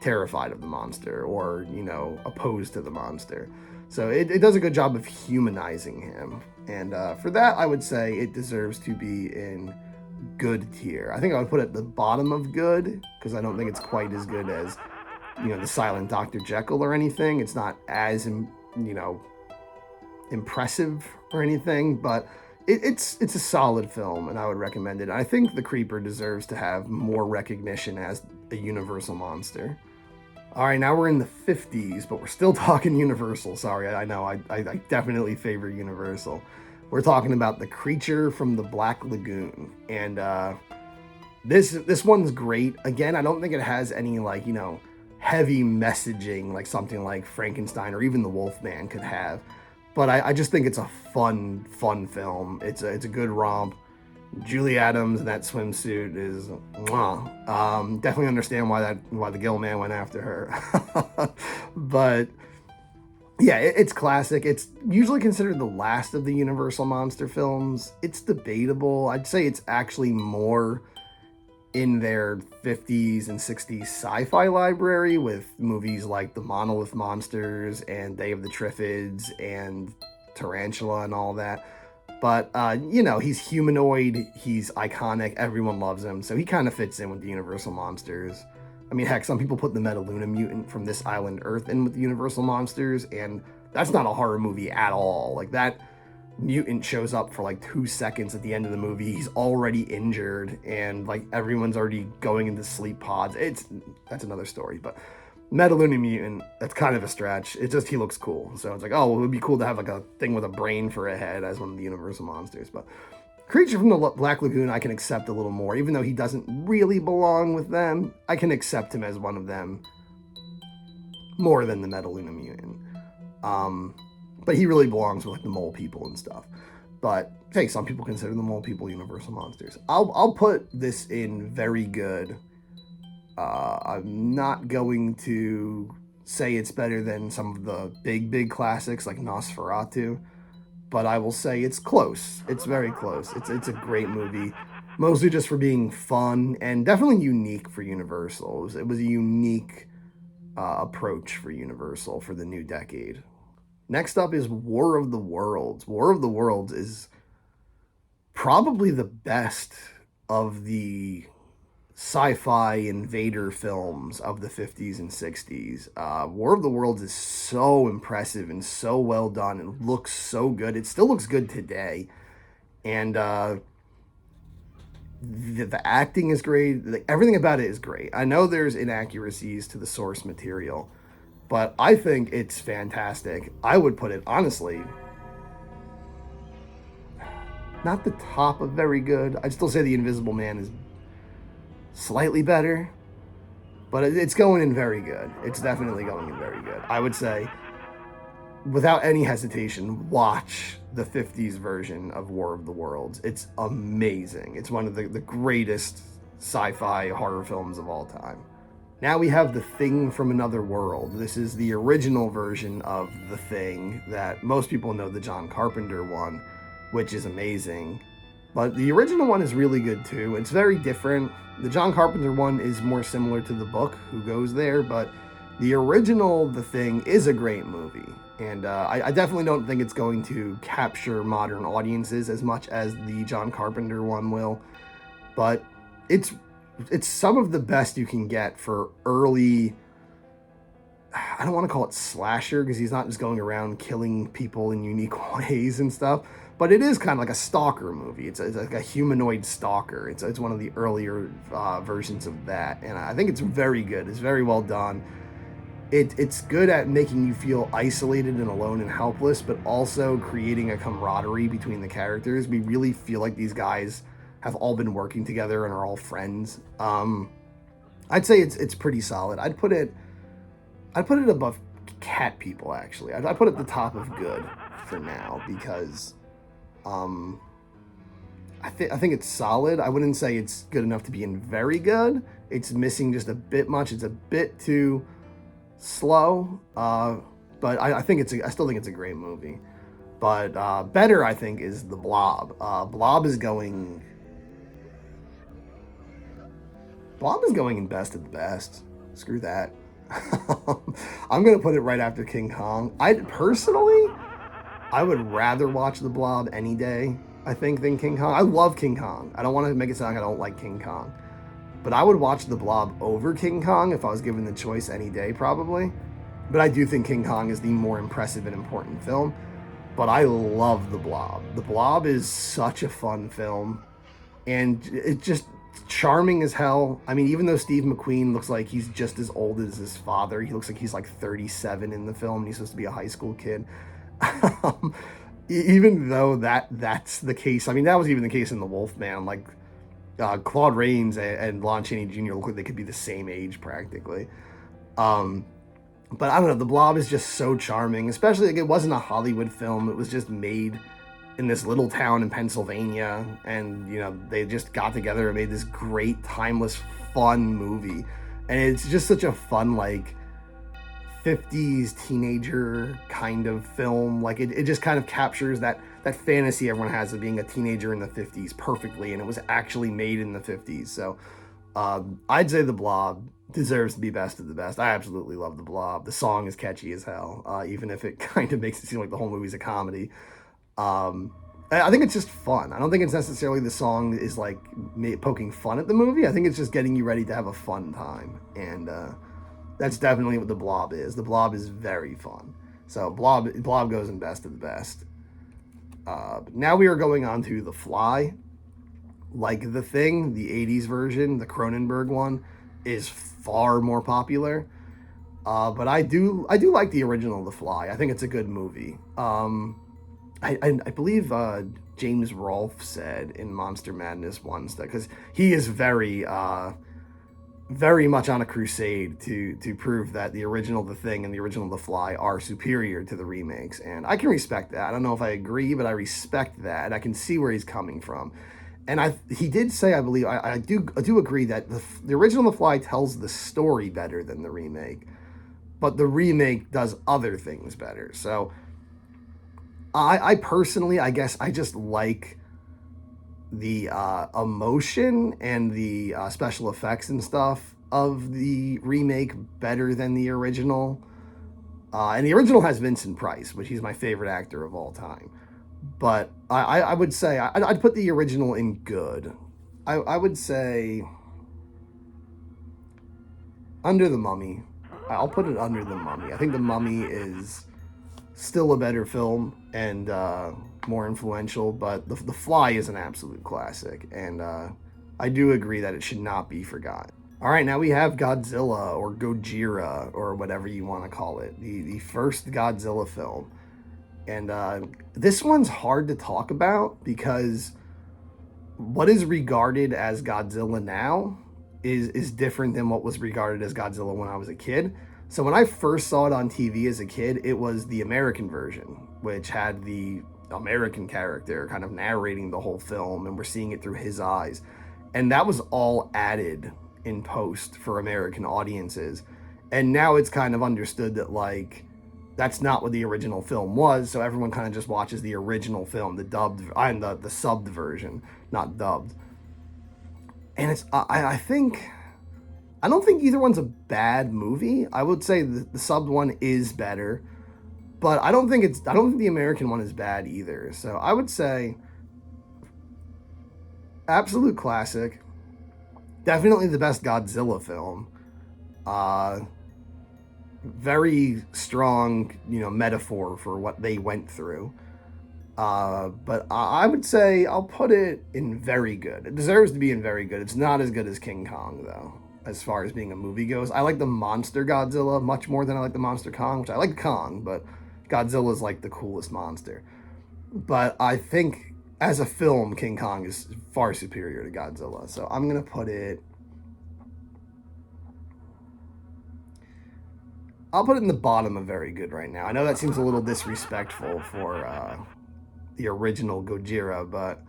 terrified of the monster, or, opposed to the monster. So it does a good job of humanizing him. And for that, I would say it deserves to be in good tier. I think I would put it at the bottom of good, because I don't think it's quite as good as, the Silent Dr. Jekyll or anything. It's not as, impressive or anything, but it's a solid film, and I would recommend it. I think The Creeper deserves to have more recognition as a Universal monster. All right, now we're in the 50s, but we're still talking Universal. Sorry, I know, I definitely favor Universal. We're talking about The Creature from the Black Lagoon, and this one's great. Again, I don't think it has any heavy messaging like something like Frankenstein or even The Wolfman could have. But I just think it's a fun film. It's a good romp. Julie Adams in that swimsuit is mwah. Definitely understand why the Gill Man went after her. But yeah, it's classic. It's usually considered the last of the Universal monster films. It's debatable. I'd say it's actually more in their 50s and 60s sci-fi library, with movies like The Monolith Monsters and Day of the Triffids and Tarantula and all that. But, he's humanoid, he's iconic, everyone loves him, so he kind of fits in with the Universal monsters. I mean, heck, some people put the Metaluna mutant from This Island Earth in with the Universal monsters, and that's not a horror movie at all. Like, that mutant shows up for like 2 seconds at the end of the movie. He's already injured, and like everyone's already going into sleep pods. That's another story, but Metaluna mutant, that's kind of a stretch. It's just he looks cool, so it's like, oh, well, it would be cool to have like a thing with a brain for a head as one of the Universal monsters. But Creature from the Black Lagoon, I can accept a little more, even though he doesn't really belong with them. I can accept him as one of them more than the Metaluna mutant. But he really belongs with like the mole people and stuff. But hey, some people consider the mole people Universal monsters. I'll put this in very good. I'm not going to say it's better than some of the big classics like Nosferatu, but I will say it's close. It's very close. It's a great movie, mostly just for being fun and definitely unique for Universal. It was a unique approach for Universal for the new decade. Next up is War of the Worlds. War of the Worlds is probably the best of the sci-fi invader films of the 50s and 60s. War of the Worlds is so impressive and so well done. It looks so good. It still looks good today. And the acting is great. Everything about it is great. I know there's inaccuracies to the source material, but I think it's fantastic. I would put it, honestly, not the top of very good. I'd still say The Invisible Man is slightly better, but it's going in very good. It's definitely going in very good. I would say, without any hesitation, watch the 50s version of War of the Worlds. It's amazing. It's one of the greatest sci-fi horror films of all time. Now we have The Thing from Another World. This is the original version of The Thing that most people know, the John Carpenter one, which is amazing. But the original one is really good too. It's very different. The John Carpenter one is more similar to the book, Who Goes There, but The original The Thing is a great movie, and I definitely don't think it's going to capture modern audiences as much as the John Carpenter one will, but it's it's some of the best you can get for early. I don't want to call it slasher because he's not just going around killing people in unique ways and stuff, but it is kind of like a stalker movie. It's like a humanoid stalker. It's one of the earlier versions of that, and I think it's very good. It's very well done. It's good at making you feel isolated and alone and helpless, but also creating a camaraderie between the characters. We really feel like these guys have all been working together and are all friends. I'd say it's pretty solid. I'd put it above Cat People actually. I'd put it at the top of good for now because um, I think it's solid. I wouldn't say it's good enough to be in very good. It's missing just a bit much. It's a bit too slow, but I think I still think it's a great movie. But better, I think, is The Blob. Blob is going in best of the best. Screw that. I'm gonna put it right after King Kong. I would rather watch The Blob any day, I think, than King Kong. I love King Kong. I don't want to make it sound like I don't like King Kong, but I would watch The Blob over King Kong if I was given the choice any day, probably. But I do think King Kong is the more impressive and important film. But I love The Blob. The Blob is such a fun film, and it's just charming as hell. I mean, even though Steve McQueen looks like he's just as old as his father, he looks like he's like 37 in the film, and he's supposed to be a high school kid. Even though that's the case, I mean, that was even the case in The Wolfman. Like Claude Rains and Lon Chaney Jr. look like they could be the same age practically. Um, but I don't know, The Blob is just so charming, especially like it wasn't a Hollywood film. It was just made in this little town in Pennsylvania, and they just got together and made this great, timeless, fun movie. And it's just such a fun, like, 50s teenager kind of film. Like it just kind of captures that fantasy everyone has of being a teenager in the 50s perfectly, and it was actually made in the 50s. So I'd say The Blob deserves to be best of the best. I absolutely love The Blob. The song is catchy as hell, even if it kind of makes it seem like the whole movie's a comedy. I think it's just fun. I don't think it's necessarily the song is like poking fun at the movie. I think it's just getting you ready to have a fun time, and that's definitely what The Blob is. The Blob is very fun. So Blob goes in best of the best. Now we are going on to The Fly. Like The Thing, the 80s version, the Cronenberg one, is far more popular. But I do like the original The Fly. I think it's a good movie. I believe James Rolfe said in Monster Madness once that, because he is very much on a crusade to prove that the original The Thing and the original The Fly are superior to the remakes, and I can respect that. I don't know if I agree, but I respect that, and I can see where he's coming from. And he did say, I believe, I do agree that the original The Fly tells the story better than the remake, but the remake does other things better. So I personally, I guess I just like the emotion and the special effects and stuff of the remake better than the original. And the original has Vincent Price, which he's my favorite actor of all time. But I would say I'd put the original in good. I would say Under the Mummy. I'll put it under The Mummy. I think The Mummy is still a better film and more influential, but the Fly is an absolute classic, and I do agree that it should not be forgotten. All right, now we have Godzilla, or Gojira, or whatever you want to call it, the first Godzilla film. And this one's hard to talk about because what is regarded as Godzilla now is different than what was regarded as Godzilla when I was a kid. So when I first saw it on TV as a kid, it was the American version, which had the American character kind of narrating the whole film, and we're seeing it through his eyes. And that was all added in post for American audiences. And now it's kind of understood that, like, that's not what the original film was, so everyone kind of just watches the original film, the dubbed, and the subbed version, not dubbed. And I think I don't think either one's a bad movie. I would say the subbed one is better, but I don't think the American one is bad either. So I would say absolute classic. Definitely the best Godzilla film. Uh, Very strong, metaphor for what they went through. But I would say I'll put it in very good. It deserves to be in very good. It's not as good as King Kong, though, as far as being a movie goes. I like the monster Godzilla much more than I like the monster Kong, which I like Kong, but Godzilla's like the coolest monster. But I think as a film, King Kong is far superior to Godzilla. So I'm going to put it. I'll put it in the bottom of very good right now. I know that seems a little disrespectful for the original Gojira, but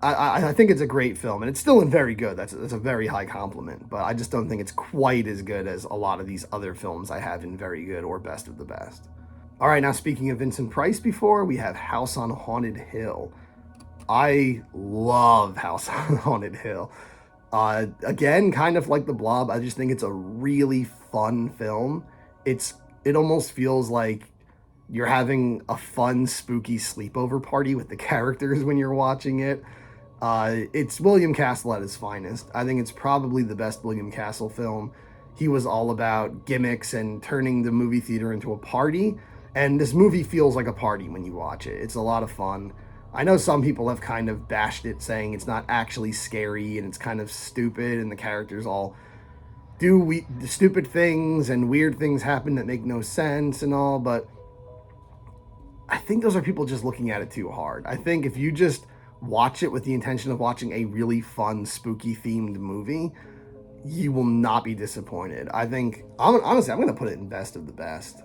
I think it's a great film, and it's still in very good. That's a very high compliment, but I just don't think it's quite as good as a lot of these other films I have in very good or best of the best. All right, now speaking of Vincent Price before, we have House on Haunted Hill. I love House on Haunted Hill. Again, kind of like The Blob, I just think it's a really fun film. It almost feels like you're having a fun, spooky sleepover party with the characters when you're watching it. It's William Castle at his finest. I think it's probably the best William Castle film. He was all about gimmicks and turning the movie theater into a party. And this movie feels like a party when you watch it. It's a lot of fun. I know some people have kind of bashed it, saying it's not actually scary and it's kind of stupid, and the characters all do stupid things and weird things happen that make no sense and all, but I think those are people just looking at it too hard. I think if you just watch it with the intention of watching a really fun, spooky themed movie, you will not be disappointed. Honestly, I'm going to put it in best of the best.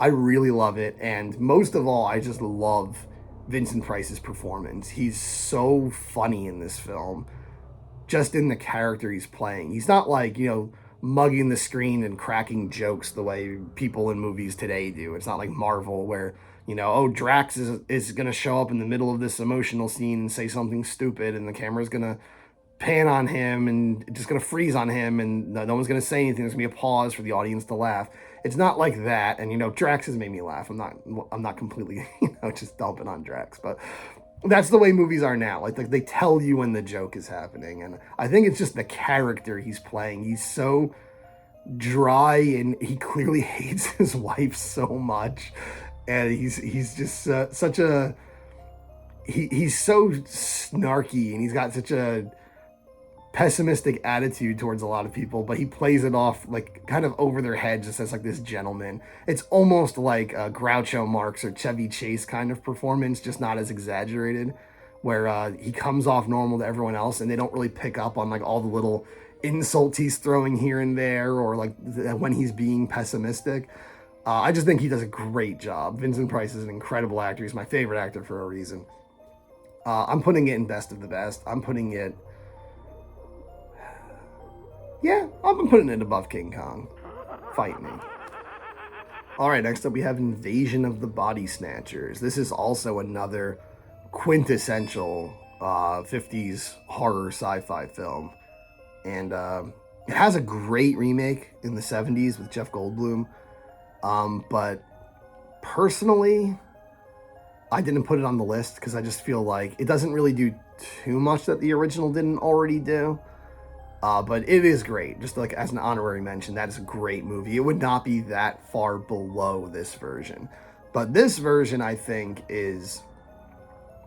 I really love it, and most of all, I just love Vincent Price's performance. He's so funny in this film, just in the character he's playing. He's not like, mugging the screen and cracking jokes the way people in movies today do. It's not like Marvel where, oh, Drax is going to show up in the middle of this emotional scene and say something stupid, and the camera's going to pan on him and just going to freeze on him, and no one's going to say anything. There's going to be a pause for the audience to laugh. It's not like that. And, Drax has made me laugh. I'm not completely, just dumping on Drax, but that's the way movies are now. Like they tell you when the joke is happening. And I think it's just the character he's playing. He's so dry, and he clearly hates his wife so much. And he's just such a, he's so snarky, and he's got such a pessimistic attitude towards a lot of people, but he plays it off like kind of over their head, just as like this gentleman. It's almost like a Groucho Marx or Chevy Chase kind of performance, just not as exaggerated, where he comes off normal to everyone else, and they don't really pick up on like all the little insults he's throwing here and there, or like when he's being pessimistic. I just think he does a great job. Vincent Price is an incredible actor. He's my favorite actor for a reason. I'm putting it in best of the best. I'm putting it, yeah, I'm putting it above King Kong. Fight me. All right, next up we have Invasion of the Body Snatchers. This is also another quintessential 50s horror sci-fi film. And it has a great remake in the 70s with Jeff Goldblum. But personally, I didn't put it on the list because I just feel like it doesn't really do too much that the original didn't already do. But it is great. Just like as an honorary mention, that is a great movie. It would not be that far below this version. But this version, I think, is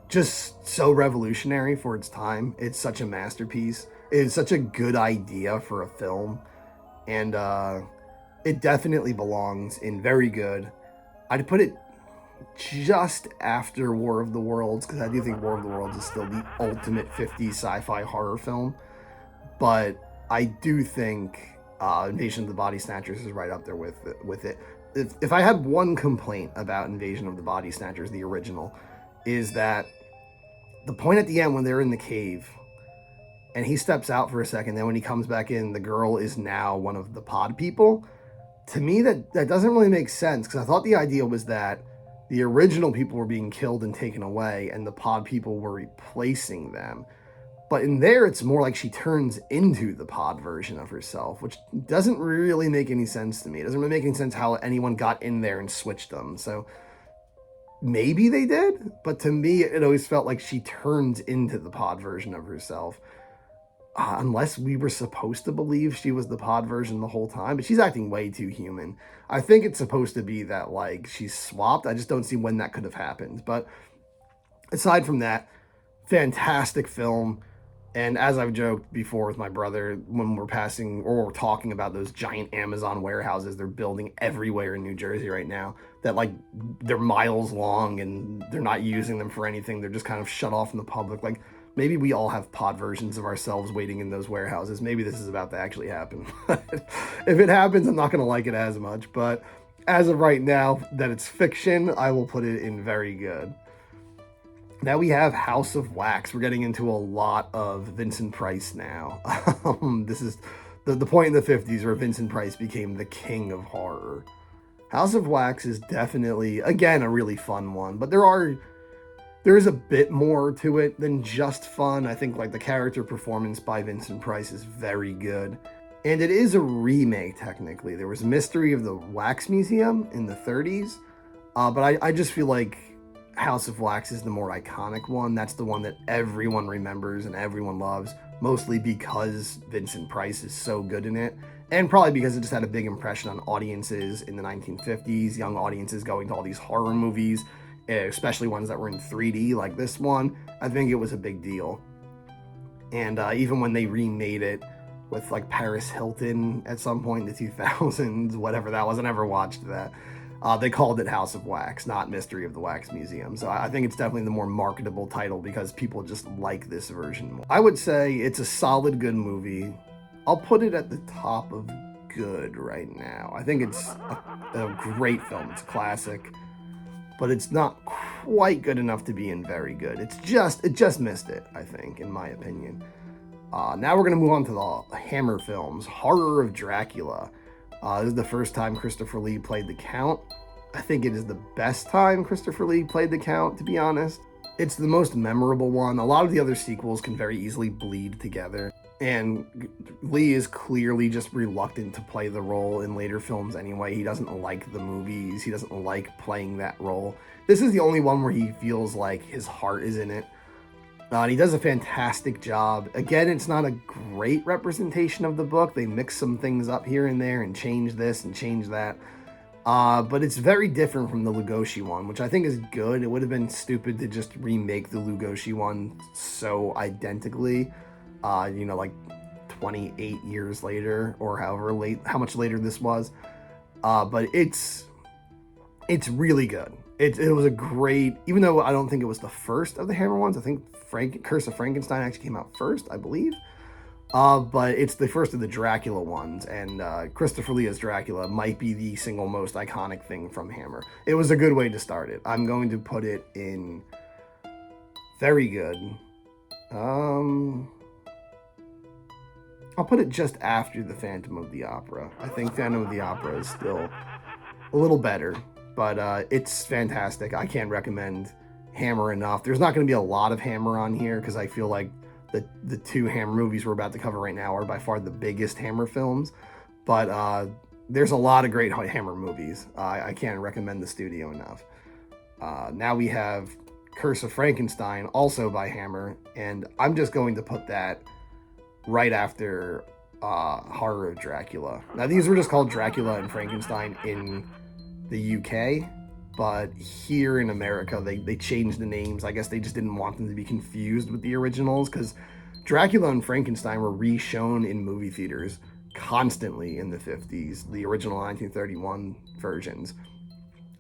just so revolutionary for its time. It's such a masterpiece. It's such a good idea for a film. And it definitely belongs in very good. I'd put it just after War of the Worlds, because I do think War of the Worlds is still the ultimate 50s sci-fi horror film. But I do think Invasion of the Body Snatchers is right up there with it. If I had one complaint about Invasion of the Body Snatchers, the original, is that the point at the end when they're in the cave and he steps out for a second, then when he comes back in, the girl is now one of the pod people. To me, that doesn't really make sense, because I thought the idea was that the original people were being killed and taken away, and the pod people were replacing them. But in there, it's more like she turns into the pod version of herself, which doesn't really make any sense to me. It doesn't really make any sense how anyone got in there and switched them. So maybe they did, but to me, it always felt like she turns into the pod version of herself. Unless we were supposed to believe she was the pod version the whole time, but she's acting way too human. I think it's supposed to be that, like, she's swapped. I just don't see when that could have happened. But aside from that, fantastic film. And as I've joked before with my brother, when we're passing or we're talking about those giant Amazon warehouses they're building everywhere in New Jersey right now, that like they're miles long and they're not using them for anything. They're just kind of shut off from the public. Like, maybe we all have pod versions of ourselves waiting in those warehouses. Maybe this is about to actually happen. If it happens, I'm not going to like it as much. But as of right now, that it's fiction, I will put it in very good. Now we have House of Wax. We're getting into a lot of Vincent Price now. This is the point in the 50s where Vincent Price became the king of horror. House of Wax is definitely, again, a really fun one, but there is a bit more to it than just fun. I think like the character performance by Vincent Price is very good. And it is a remake, technically. There was Mystery of the Wax Museum in the 30s, but I just feel like House of Wax is the more iconic one. That's the one that everyone remembers and everyone loves, mostly because Vincent Price is so good in it, and probably because it just had a big impression on audiences in the 1950s, young audiences going to all these horror movies, especially ones that were in 3D like this one. I think it was a big deal. And even when they remade it with like Paris Hilton at some point in the 2000s, whatever that was, I never watched that. They called it House of Wax, not Mystery of the Wax Museum. So I think it's definitely the more marketable title because people just like this version more. I would say it's a solid, good movie. I'll put it at the top of good right now. I think it's a great film. It's a classic, but it's not quite good enough to be in very good. It just missed it, I think, in my opinion. Now we're going to move on to the Hammer films. Horror of Dracula. This is the first time Christopher Lee played the Count. I think it is the best time Christopher Lee played the Count, to be honest. It's the most memorable one. A lot of the other sequels can very easily bleed together. And Lee is clearly just reluctant to play the role in later films anyway. He doesn't like the movies. He doesn't like playing that role. This is the only one where he feels like his heart is in it. And he does a fantastic job. Again, it's not a great representation of the book. They mix some things up here and there and change this and change that. But it's very different from the Lugosi one, which I think is good. It would have been stupid to just remake the Lugosi one so identically, like 28 years later or how much later this was. But it's really good. It was a great, even though I don't think it was the first of the Hammer ones. I think Curse of Frankenstein actually came out first, I believe. But it's the first of the Dracula ones, and Christopher Lee as Dracula might be the single most iconic thing from Hammer. It was a good way to start it. I'm going to put it in very good. I'll put it just after the Phantom of the Opera. I think Phantom of the Opera is still a little better, but it's fantastic. I can't recommend Hammer enough. There's not going to be a lot of Hammer on here because I feel like the two Hammer movies we're about to cover right now are by far the biggest Hammer films, but there's a lot of great Hammer movies. I can't recommend the studio enough. Now we have Curse of Frankenstein, also by Hammer, and I'm just going to put that right after Horror of Dracula. Now these were just called Dracula and Frankenstein in the UK, but here in America they changed the names. I guess they just didn't want them to be confused with the originals, because Dracula and Frankenstein were re-shown in movie theaters constantly in the 50s, the original 1931 versions.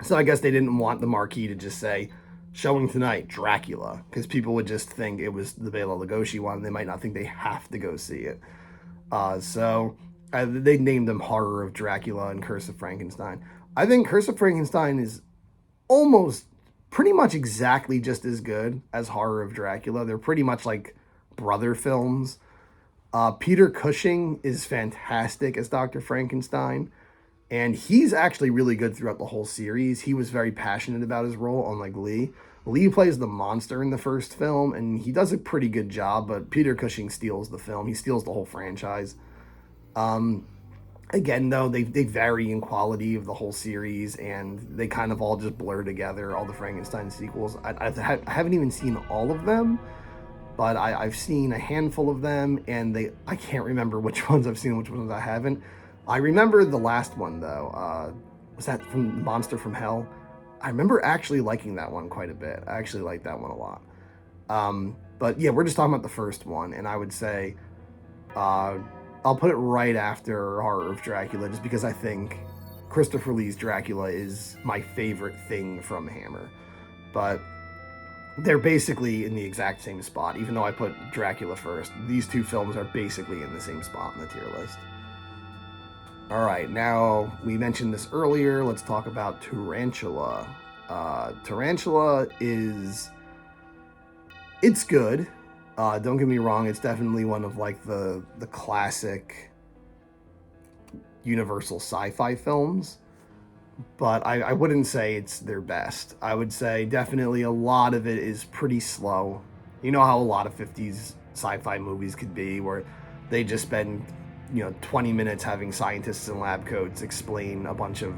So I guess they didn't want the marquee to just say showing tonight Dracula, because people would just think it was the Bela Lugosi one. They might not think they have to go see it. So they named them Horror of Dracula and Curse of Frankenstein. I think Curse of Frankenstein is almost pretty much exactly just as good as Horror of Dracula. They're pretty much like brother films. Peter Cushing is fantastic as Dr. Frankenstein, and he's actually really good throughout the whole series. He was very passionate about his role, unlike Lee. Lee plays the monster in the first film, and he does a pretty good job, but Peter Cushing steals the film. He steals the whole franchise. Um, Again, though, they vary in quality of the whole series, and they kind of all just blur together, all the Frankenstein sequels. I haven't even seen all of them, but I've seen a handful of them, and I can't remember which ones I've seen, which ones I haven't. I remember the last one, though. Was that from Monster from Hell? I remember actually liking that one quite a bit. I actually liked that one a lot. But yeah, we're just talking about the first one, and I would say I'll put it right after Horror of Dracula, just because I think Christopher Lee's Dracula is my favorite thing from Hammer. But they're basically in the exact same spot. Even though I put Dracula first, these two films are basically in the same spot in the tier list. All right, now we mentioned this earlier. Let's talk about Tarantula. Tarantula it's good. Don't get me wrong, it's definitely one of like the classic Universal sci-fi films, but I wouldn't say it's their best. I would say definitely a lot of it is pretty slow. You know how a lot of 50s sci-fi movies could be, where they just spend 20 minutes having scientists in lab coats explain a bunch of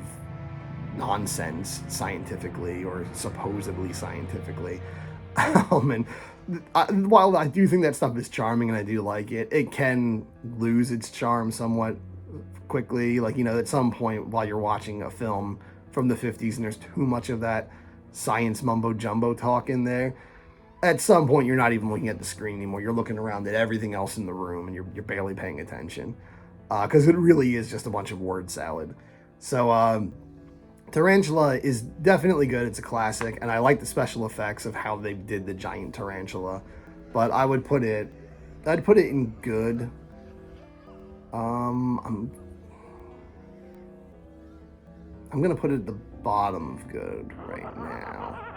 nonsense scientifically or supposedly scientifically. And while I do think that stuff is charming and I do like it, it can lose its charm somewhat quickly. Like, at some point while you're watching a film from the 50s and there's too much of that science mumbo jumbo talk in there, at some point you're not even looking at the screen anymore. You're looking around at everything else in the room and you're barely paying attention, because it really is just a bunch of word salad. So Tarantula is definitely good. It's a classic, and I like the special effects of how they did the giant tarantula. But I'd put it in good. I'm gonna put it at the bottom of good right now.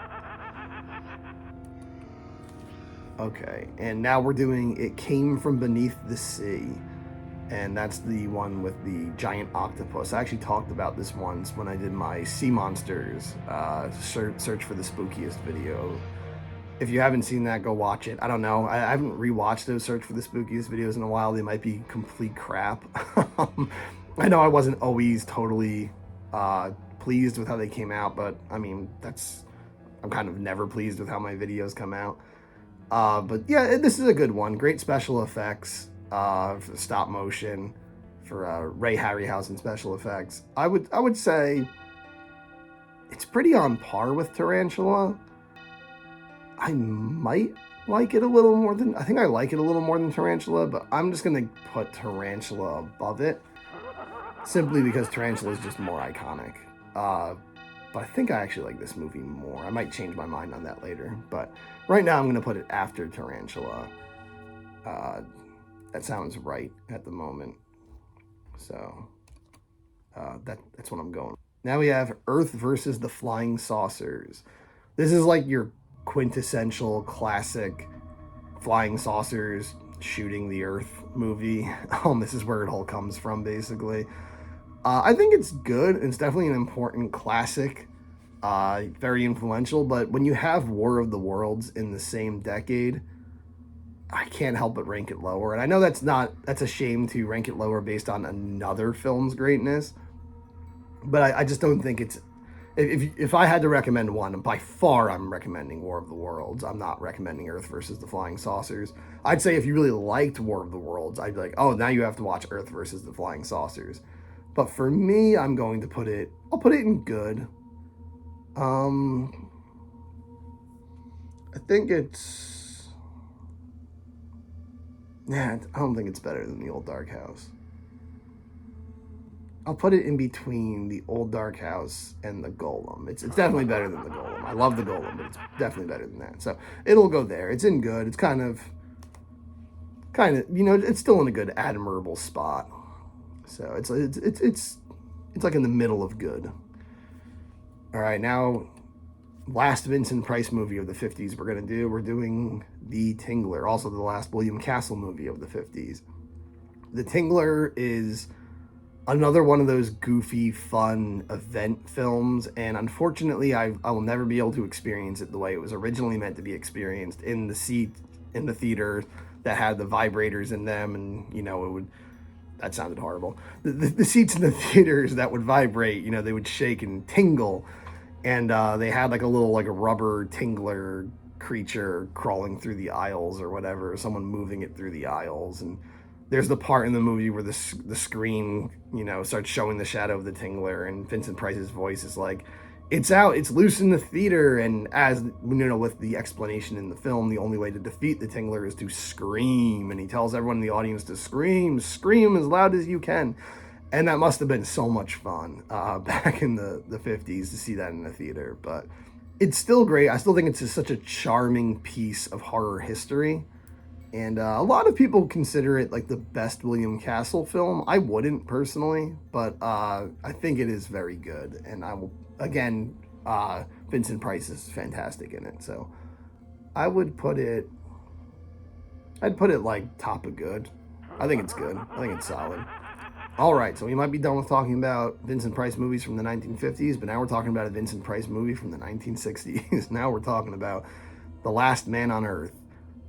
Okay, and now we're doing It Came from Beneath the Sea. And that's the one with the giant octopus. I actually talked about this once when I did my Sea Monsters search for the spookiest video. If you haven't seen that, go watch it. I don't know. I haven't rewatched those search for the spookiest videos in a while. They might be complete crap. I know I wasn't always totally pleased with how they came out, but I mean, I'm kind of never pleased with how my videos come out. But yeah, this is a good one. Great special effects. For stop motion, for Ray Harryhausen special effects. I would say it's pretty on par with Tarantula. I might like it a little more than, I think I like it a little more than Tarantula, but I'm just gonna put Tarantula above it, simply because Tarantula is just more iconic. But I think I actually like this movie more. I might change my mind on that later, but right now I'm gonna put it after Tarantula. That sounds right at the moment. So that's what I'm going. Now we have Earth versus the Flying Saucers. This is like your quintessential classic flying saucers shooting the Earth movie. This is where it all comes from, basically. I think it's good. It's definitely an important classic, very influential. But when you have War of the Worlds in the same decade, I can't help but rank it lower. And I know that's a shame to rank it lower based on another film's greatness. But I just don't think it's, if I had to recommend one, by far I'm recommending War of the Worlds. I'm not recommending Earth versus the Flying Saucers. I'd say if you really liked War of the Worlds, I'd be like, oh, now you have to watch Earth versus the Flying Saucers. But for me, I'll put it in good. I think it's, yeah, I don't think it's better than The Old Dark House. I'll put it in between The Old Dark House and The Golem. It's definitely better than The Golem. I love The Golem, but it's definitely better than that. So it'll go there. It's in good. It's kind of, it's still in a good, admirable spot. So it's like in the middle of good. All right, now last Vincent Price movie of the 50s we're doing The Tingler, also the last William Castle movie of the 50s. The Tingler is Another one of those goofy, fun event films, and unfortunately, I will never be able to experience it the way it was originally meant to be experienced in the seat in the theater that had the vibrators in them, and it would. That sounded horrible. The seats in the theaters that would vibrate, they would shake and tingle, and they had like a little like a rubber tingler creature crawling through the aisles or whatever, someone moving it through the aisles. And there's the part in the movie where the screen starts showing the shadow of the tingler, and Vincent Price's voice is like, it's out, it's loose in the theater. And as with the explanation in the film, the only way to defeat the tingler is to scream, and he tells everyone in the audience to scream as loud as you can. And that must have been so much fun back in the 50s to see that in the theater. But it's still great. I still think it's such a charming piece of horror history. And a lot of people consider it like the best William Castle film. I wouldn't personally, but I think it is very good. And I will, again, Vincent Price is fantastic in it. So I would put it, I'd put it like top of good. I think it's good. I think it's solid. All right, so we might be done with talking about Vincent Price movies from the 1950s, but now we're talking about a Vincent Price movie from the 1960s. Now we're talking about The Last Man on Earth,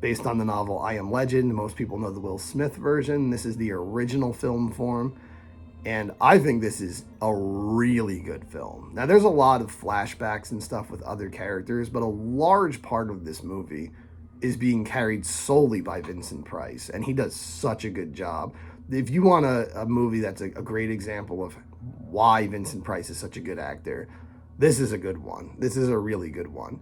based on the novel I Am Legend. Most people know the Will Smith version. This is the original film form, and I think this is a really good film. Now, there's a lot of flashbacks and stuff with other characters, but a large part of this movie is being carried solely by Vincent Price, and he does such a good job. If you want a movie that's a great example of why Vincent Price is such a good actor, this is a good one. This is a really good one.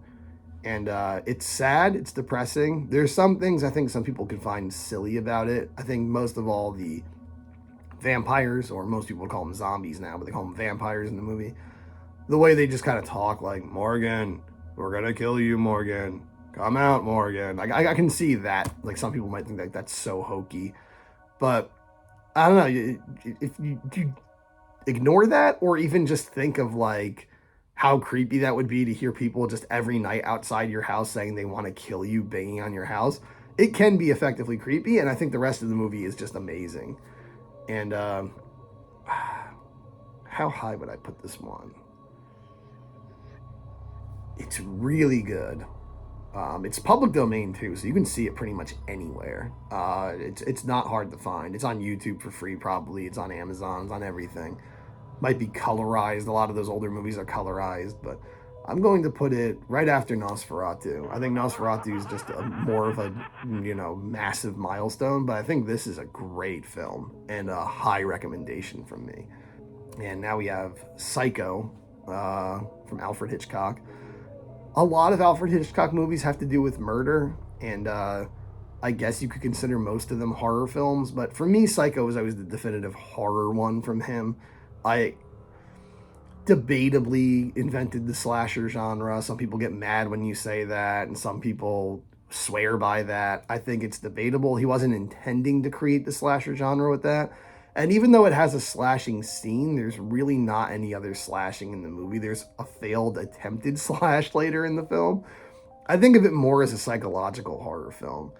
And it's sad, it's depressing. There's some things I think some people can find silly about it. I think most of all the vampires, or most people call them zombies now, but they call them vampires in the movie. The way they just kind of talk like, Morgan, we're going to kill you, Morgan. Come out, Morgan. I can see that. Like, some people might think that that's so hokey. But I don't know, if you ignore that, or even just think of like how creepy that would be to hear people just every night outside your house saying they want to kill you, banging on your house. It can be effectively creepy, and I think the rest of the movie is just amazing. And how high would I put this one? It's really good. It's public domain too, so you can see it pretty much anywhere. It's not hard to find. It's on YouTube for free, probably. It's on Amazon. It's on everything. Might be colorized. A lot of those older movies are colorized, but I'm going to put it right after Nosferatu. I think Nosferatu is just more of a massive milestone, but I think this is a great film and a high recommendation from me. And now we have Psycho from Alfred Hitchcock. A lot of Alfred Hitchcock movies have to do with murder, and I guess you could consider most of them horror films, but for me, Psycho is always the definitive horror one from him. I debatably invented the slasher genre. Some people get mad when you say that, and some people swear by that. I think it's debatable. He wasn't intending to create the slasher genre with that. And even though it has a slashing scene, there's really not any other slashing in the movie. There's a failed attempted slash later in the film. I think of it more as a psychological horror film.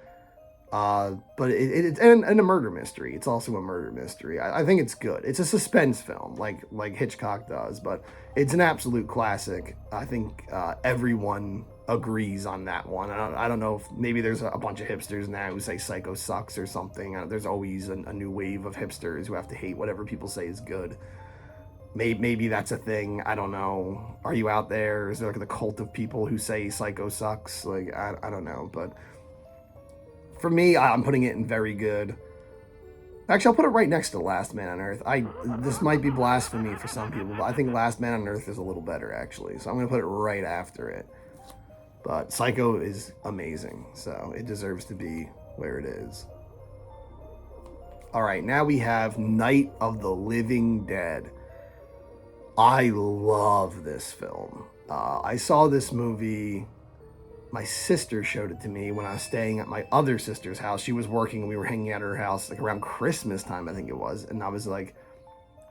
But it's and a murder mystery. It's also a murder mystery. I think it's good. It's a suspense film, like Hitchcock does, but it's an absolute classic. I think everyone agrees on that one. I don't know if maybe there's a bunch of hipsters now who say Psycho sucks or something. There's always a new wave of hipsters who have to hate whatever people say is good. Maybe that's a thing. I don't know. Are you out there? Is there like the cult of people who say Psycho sucks? Like, I don't know, but for me, I'm putting it in very good. Actually, I'll put it right next to Last Man on Earth. This might be blasphemy for some people, but I think Last Man on Earth is a little better, actually. So I'm going to put it right after it. But Psycho is amazing, so it deserves to be where it is. All right, now we have Night of the Living Dead. I love this film. I saw this movie. My sister showed it to me when I was staying at my other sister's house. She was working and we were hanging out at her house like around Christmas time, I think it was. And I was like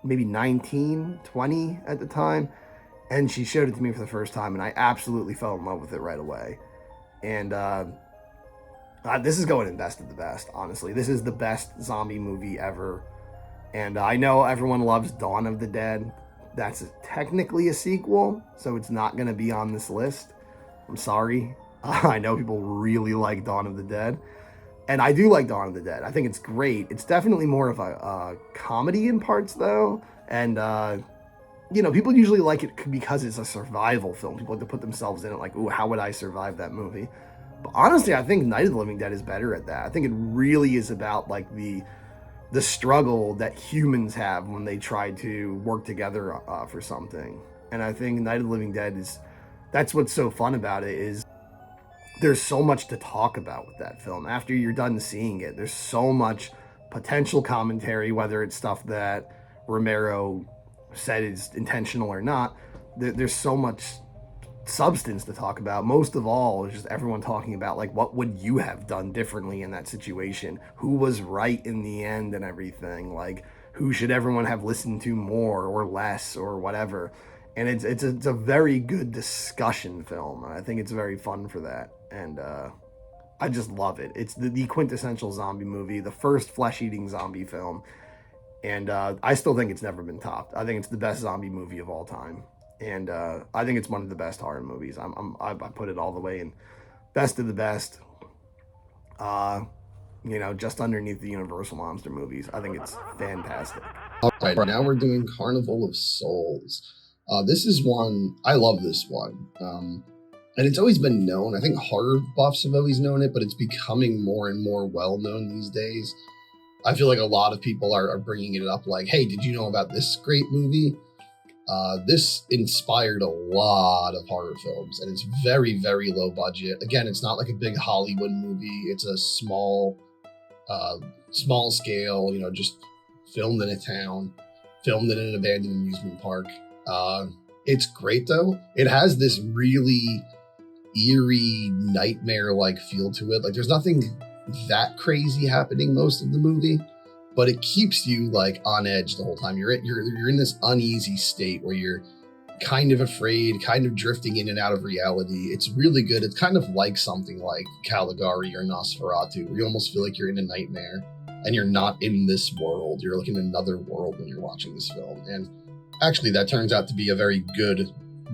maybe 19, 20 at the time. And she showed it to me for the first time, and I absolutely fell in love with it right away. And this is going in best of the best, honestly. This is the best zombie movie ever. And I know everyone loves Dawn of the Dead. That's technically a sequel, so it's not going to be on this list. I'm sorry. I know people really like Dawn of the Dead. And I do like Dawn of the Dead. I think it's great. It's definitely more of a comedy in parts, though. And, people usually like it because it's a survival film. People like to put themselves in it, like, ooh, how would I survive that movie? But honestly, I think Night of the Living Dead is better at that. I think it really is about, like, the struggle that humans have when they try to work together for something. And I think Night of the Living Dead that's what's so fun about it, is there's so much to talk about with that film. After you're done seeing it, there's so much potential commentary, whether it's stuff that Romero said is intentional or not. There's so much substance to talk about. Most of all is just everyone talking about, like, what would you have done differently in that situation, who was right in the end, and everything, like who should everyone have listened to more or less or whatever. And it's a very good discussion film. I think it's very fun for that. And I just love it. It's the quintessential zombie movie, the first flesh-eating zombie film. And I still think it's never been topped. I think it's the best zombie movie of all time. And I think it's one of the best horror movies. I put it all the way in best of the best. Just underneath the Universal monster movies. I think it's fantastic.
All right, now we're doing Carnival of Souls. This is one, I love this one. And it's always been known. I think horror buffs have always known it, but it's becoming more and more well known these days. I feel like a lot of people are bringing it up like, hey, did you know about this great movie? This inspired a lot of horror films, and it's very, very low budget. Again, it's not like a big Hollywood movie. It's a small scale, just filmed in a town, filmed in an abandoned amusement park. It's great, though. It has this really eerie nightmare-like feel to it. Like, there's nothing that crazy happening most of the movie, but it keeps you like on edge the whole time. You're in this uneasy state where you're kind of afraid, kind of drifting in and out of reality. It's really good. It's kind of like something like Caligari or Nosferatu, where you almost feel like you're in a nightmare and you're not in this world. You're like in another world when you're watching this film. And actually, that turns out to be a very good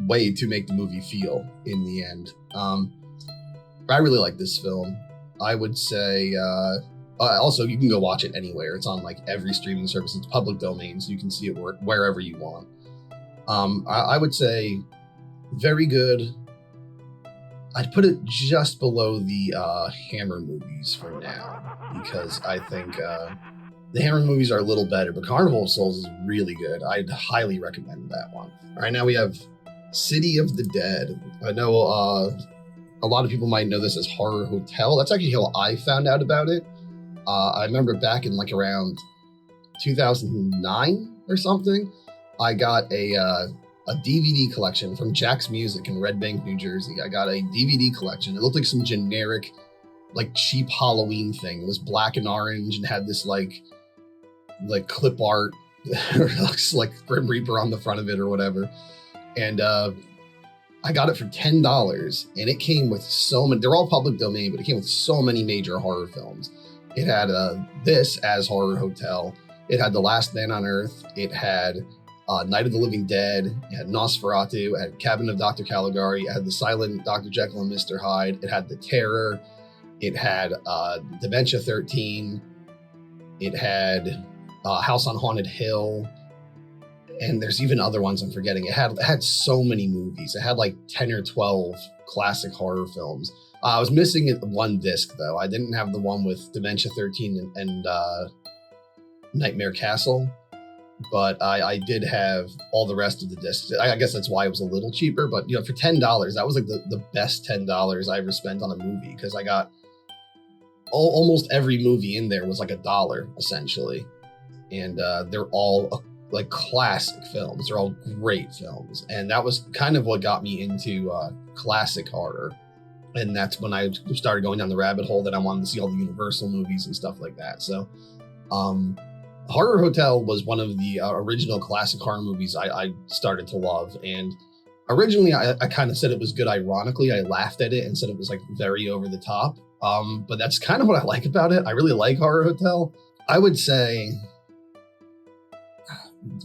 way to make the movie feel in the end. I really like this film. I would say, also, you can go watch it anywhere. It's on like every streaming service. It's public domain, so you can see it wherever you want. I would say very good. I'd put it just below the Hammer movies for now, because I think the Hammer movies are a little better, but Carnival of Souls is really good. I'd highly recommend that one. All right, now we have City of the Dead. I know a lot of people might know this as Horror Hotel. That's actually how I found out about it. I remember back in like around 2009 or something, I got a DVD collection from Jack's Music in Red Bank, New Jersey. I got a DVD collection. It looked like some generic, like cheap Halloween thing. It was black and orange and had this like clip art, like Grim Reaper on the front of it or whatever. And I got it for $10, and it came with so many. They're all public domain, but it came with so many major horror films. It had this as Horror Hotel. It had The Last Man on Earth. It had Night of the Living Dead. It had Nosferatu. It had Cabin of Dr. Caligari. It had the silent Dr. Jekyll and Mr. Hyde. It had The Terror. It had Dementia 13. It had House on Haunted Hill. And there's even other ones I'm forgetting. It had so many movies. It had like 10 or 12 classic horror films. I was missing one disc, though. I didn't have the one with Dementia 13 and Nightmare Castle, but I did have all the rest of the discs. I guess that's why it was a little cheaper, but for $10, that was like the best $10 I ever spent on a movie, because I got almost every movie in there was like $1, essentially. And they're all like classic films. They're all great films. And that was kind of what got me into classic horror. And that's when I started going down the rabbit hole that I wanted to see all the Universal movies and stuff like that. So Horror Hotel was one of the original classic horror movies I started to love. And originally I kind of said it was good. Ironically, I laughed at it and said it was like very over the top. But that's kind of what I like about it. I really like Horror Hotel. I would say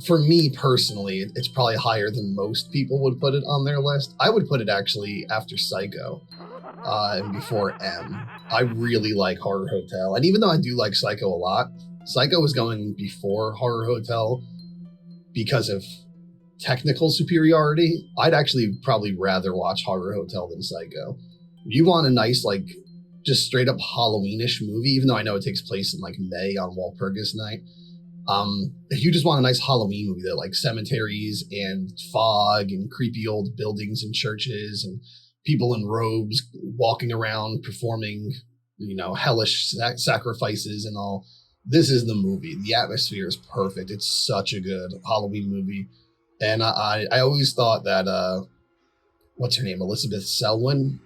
for me personally, it's probably higher than most people would put it on their list. I would put it actually after Psycho and before M. I really like Horror Hotel. And even though I do like Psycho a lot, Psycho was going before Horror Hotel because of technical superiority. I'd actually probably rather watch Horror Hotel than Psycho. You want a nice, like, just straight up Halloweenish movie, even though I know it takes place in like May on Walpurgis night. If you just want a nice Halloween movie that like cemeteries and fog and creepy old buildings and churches and people in robes walking around performing, hellish sacrifices and all, this is the movie. The atmosphere is perfect. It's such a good Halloween movie. And I always thought that, what's her name? Elizabeth Selwyn.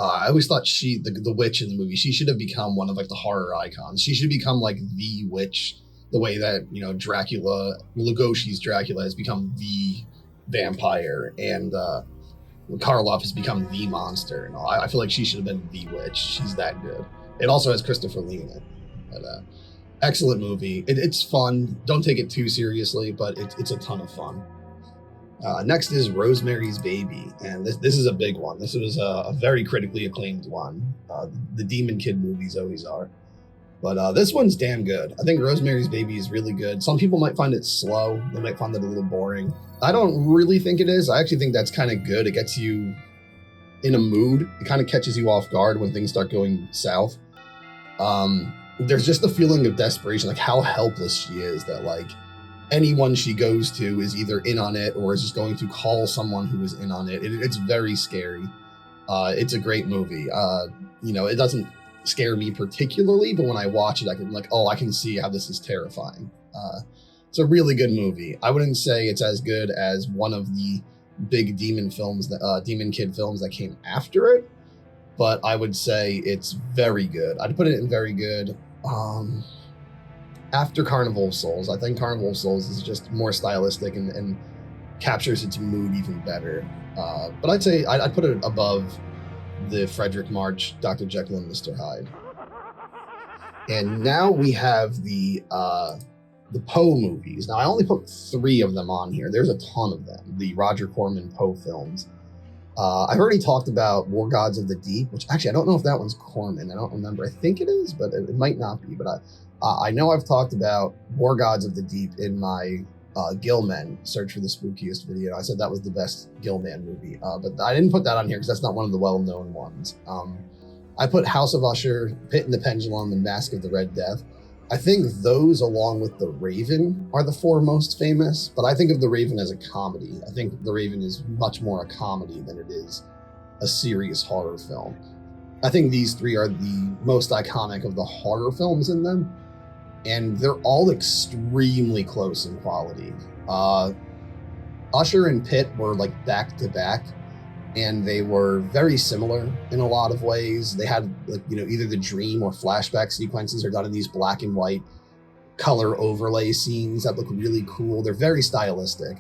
I always thought the witch in the movie, she should have become one of like the horror icons. She should become like the witch, the way that, Dracula, Lugosi's Dracula has become the vampire, and Karloff has become the monster. And all. I feel like she should have been the witch. She's that good. It also has Christopher Lee in it. But, excellent movie. It's fun. Don't take it too seriously, but it's a ton of fun. Next is Rosemary's Baby, and this is a big one. This was a very critically acclaimed one. The Demon Kid movies always are. But this one's damn good. I think Rosemary's Baby is really good. Some people might find it slow. They might find it a little boring. I don't really think it is. I actually think that's kind of good. It gets you in a mood. It kind of catches you off guard when things start going south. There's just the feeling of desperation, like how helpless she is, that like anyone she goes to is either in on it or is just going to call someone who is in on it. It's very scary. It's a great movie. It doesn't scare me particularly, but when I watch it, I can see how this is terrifying. It's a really good movie. I wouldn't say it's as good as one of the big Demon Kid films that came after it, but I would say it's very good. I'd put it in very good. After Carnival of Souls. I think Carnival of Souls is just more stylistic and captures its mood even better. But I'd say I'd put it above the Frederick March, Dr. Jekyll and Mr. Hyde. And now we have the Poe movies. Now I only put 3 of them on here. There's a ton of them. The Roger Corman Poe films. I've already talked about War Gods of the Deep, which actually I don't know if that one's Corman. I don't remember. I think it is, but it might not be. But I know I've talked about War Gods of the Deep in my Gillman Search for the Spookiest video. I said that was the best Gillman movie, but I didn't put that on here because that's not one of the well-known ones. I put House of Usher, Pit and the Pendulum, and Mask of the Red Death. I think those, along with The Raven, are the 4 most famous, but I think of The Raven as a comedy. I think The Raven is much more a comedy than it is a serious horror film. I think these 3 are the most iconic of the horror films in them, and they're all extremely close in quality. Usher and Pit were like back to back, and they were very similar in a lot of ways. They had either the dream or flashback sequences are done in these black and white color overlay scenes that look really cool. They're very stylistic,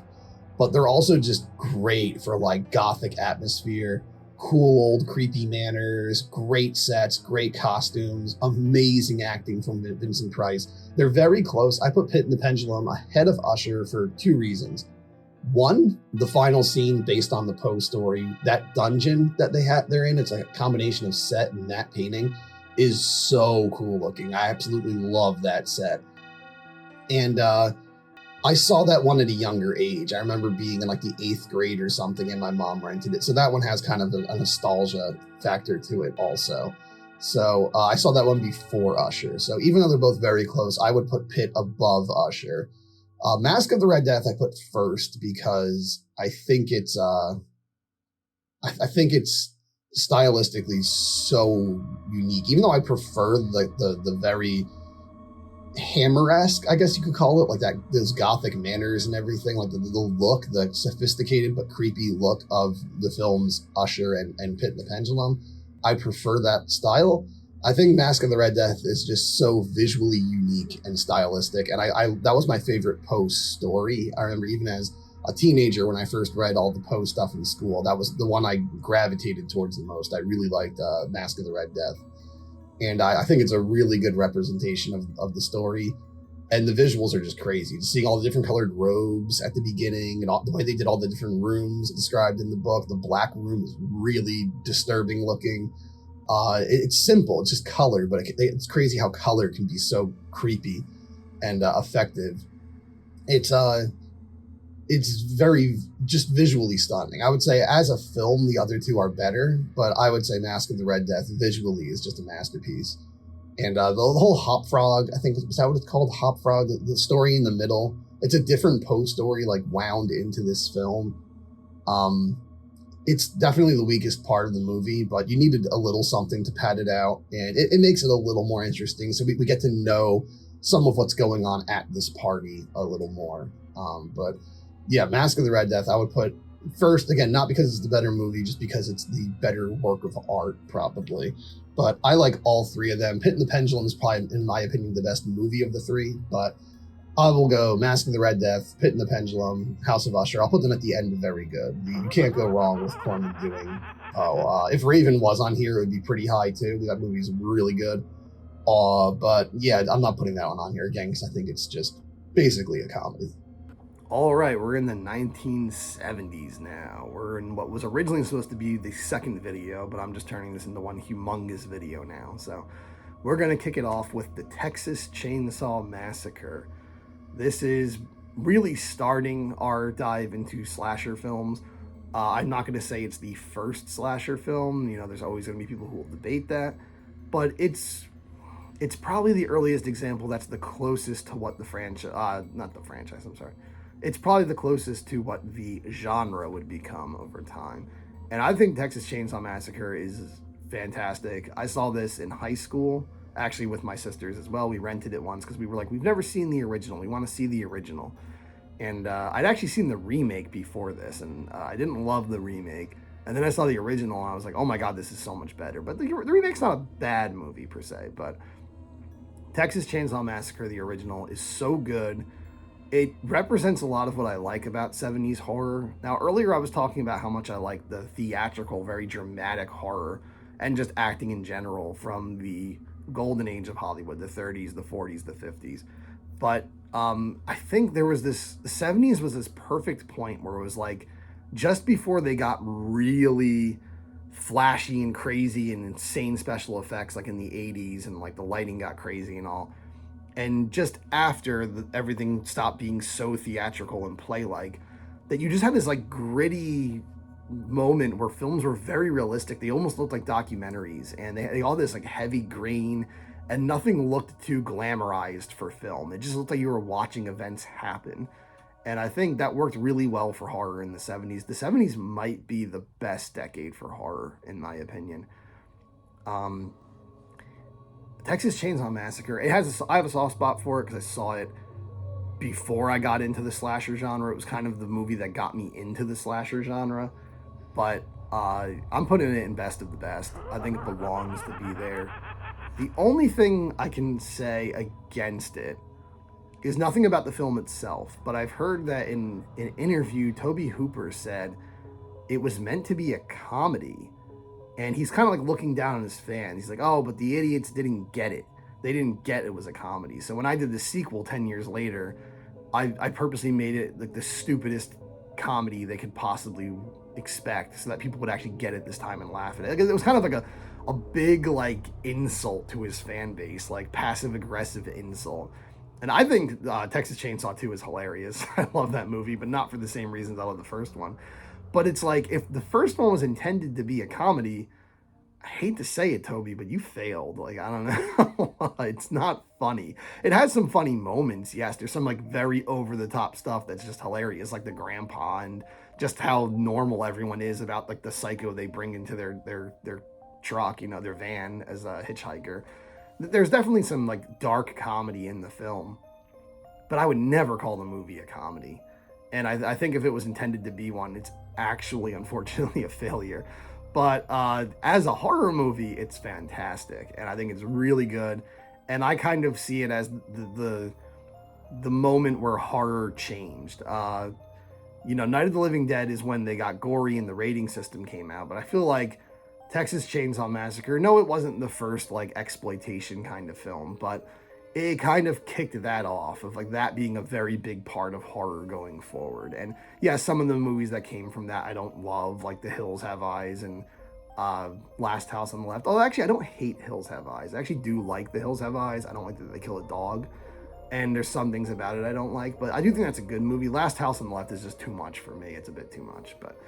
but they're also just great for like gothic atmosphere, cool old creepy manners, great sets, great costumes, amazing acting from Vincent Price. They're very close. I put Pit and the Pendulum ahead of Usher for 2 reasons. One, the final scene based on the Poe story, that dungeon that they're in, it's like a combination of set and matte painting, is so cool looking. I absolutely love that set. And I saw that one at a younger age. I remember being in like the 8th grade or something, and my mom rented it. So that one has kind of a nostalgia factor to it also. So I saw that one before Usher. So even though they're both very close, I would put Pit above Usher. Mask of the Red Death I put first because I think it's stylistically so unique. Even though I prefer the very Hammer-esque, I guess you could call it, like that, those gothic manners and everything, like the look, the sophisticated but creepy look of the films Usher and Pit and the Pendulum. I prefer that style. I think Mask of the Red Death is just so visually unique and stylistic, and I that was my favorite Poe story. I remember even as a teenager when I first read all the Poe stuff in school, that was the one I gravitated towards the most. I really liked Mask of the Red Death. And I think it's a really good representation of the story. And the visuals are just crazy. Just seeing all the different colored robes at the beginning and the way they did all the different rooms described in the book. The black room is really disturbing looking. It's simple. It's just color, but it's crazy how color can be so creepy and effective. It's very just visually stunning. I would say as a film, the other two are better, but I would say Mask of the Red Death visually is just a masterpiece. And the whole Hop Frog, I think, was that what it's called? Hop Frog, the story in the middle. It's a different Poe story, like wound into this film. It's definitely the weakest part of the movie, but you needed a little something to pad it out, and it makes it a little more interesting. So we get to know some of what's going on at this party a little more. But yeah, Mask of the Red Death, I would put first, again, not because it's the better movie, just because it's the better work of art, probably. But I like all three of them. Pit and the Pendulum is probably, in my opinion, the best movie of the three, but I will go Mask of the Red Death, Pit and the Pendulum, House of Usher. I'll put them at the end of very good. You can't go wrong with Corman doing Poe. If Raven was on here, it would be pretty high, too. That movie's really good. But yeah, I'm not putting that one on here again because I think it's just basically a comedy.
All right, we're in the 1970s now. We're in what was originally supposed to be the second video, but I'm just turning this into one humongous video now. So we're going to kick it off with the Texas Chainsaw Massacre. This is really starting our dive into slasher films. I'm not going to say it's the first slasher film. You know, there's always going to be people who will debate that. But it's probably the earliest example that's the closest to what the franchise, not the franchise, I'm sorry. It's probably the closest to what the genre would become over time. And I think Texas Chainsaw Massacre is fantastic. I saw this in high school, actually with my sisters as well. We rented it once because we were like, we've never seen the original. We want to see the original. And I'd actually seen the remake before this, and I didn't love the remake. And then I saw the original, and I was like, oh my God, this is so much better. But the remake's not a bad movie per se, but Texas Chainsaw Massacre, the original, is so good. It represents a lot of what I like about 70s horror. Now, earlier I was talking about how much I like the theatrical, very dramatic horror and just acting in general from the golden age of Hollywood, the 30s, the 40s, the 50s. But I think there was this, the 70s was this perfect point where it was like just before they got really flashy and crazy and insane special effects like in the 80s and like the lighting got crazy and all. And just after everything stopped being so theatrical and play-like, that you just had this like gritty moment where films were very realistic. They almost looked like documentaries, and they had all this like heavy grain, and nothing looked too glamorized for film. It just looked like you were watching events happen. And I think that worked really well for horror in the 70s. The 70s might be the best decade for horror, in my opinion. Texas Chainsaw Massacre, I have a soft spot for it because I saw it before I got into the slasher genre. It was kind of the movie that got me into the slasher genre. But I'm putting it in best of the best. I think it belongs to be there. The only thing I can say against it is nothing about the film itself, but I've heard that in an interview, Tobe Hooper said it was meant to be a comedy. And he's kind of like looking down on his fans. He's like, oh, but the idiots didn't get it. They didn't get it was a comedy. So when I did the sequel 10 years later, I purposely made it like the stupidest comedy they could possibly expect so that people would actually get it this time and laugh at it. It was kind of like a big like insult to his fan base, like passive aggressive insult. And I think Texas Chainsaw 2 is hilarious. I love that movie, but not for the same reasons I love the first one. But it's like, if the first one was intended to be a comedy, I hate to say it, Toby, but you failed. Like, I don't know. It's not funny. It has some funny moments, yes. There's some, like, very over-the-top stuff that's just hilarious, like the grandpa and just how normal everyone is about, like, the psycho they bring into their truck, you know, their van as a hitchhiker. There's definitely some, like, dark comedy in the film. But I would never call the movie a comedy. And I think if it was intended to be one, it's actually, unfortunately, a failure. But as a horror movie, it's fantastic. And I think it's really good. And I kind of see it as the moment where horror changed. You know, Night of the Living Dead is when they got gory and the rating system came out. But I feel like Texas Chainsaw Massacre, no, it wasn't the first, like, exploitation kind of film. But it kind of kicked that off of like that being a very big part of horror going forward. And yeah, some of the movies that came from that I don't love, like The Hills Have Eyes and Last House on the Left. Oh, actually, I don't hate Hills Have Eyes. I actually do like The Hills Have Eyes. I don't like that they kill a dog. And there's some things about it I don't like, but I do think that's a good movie. Last House on the Left is just too much for me. It's a bit too much, but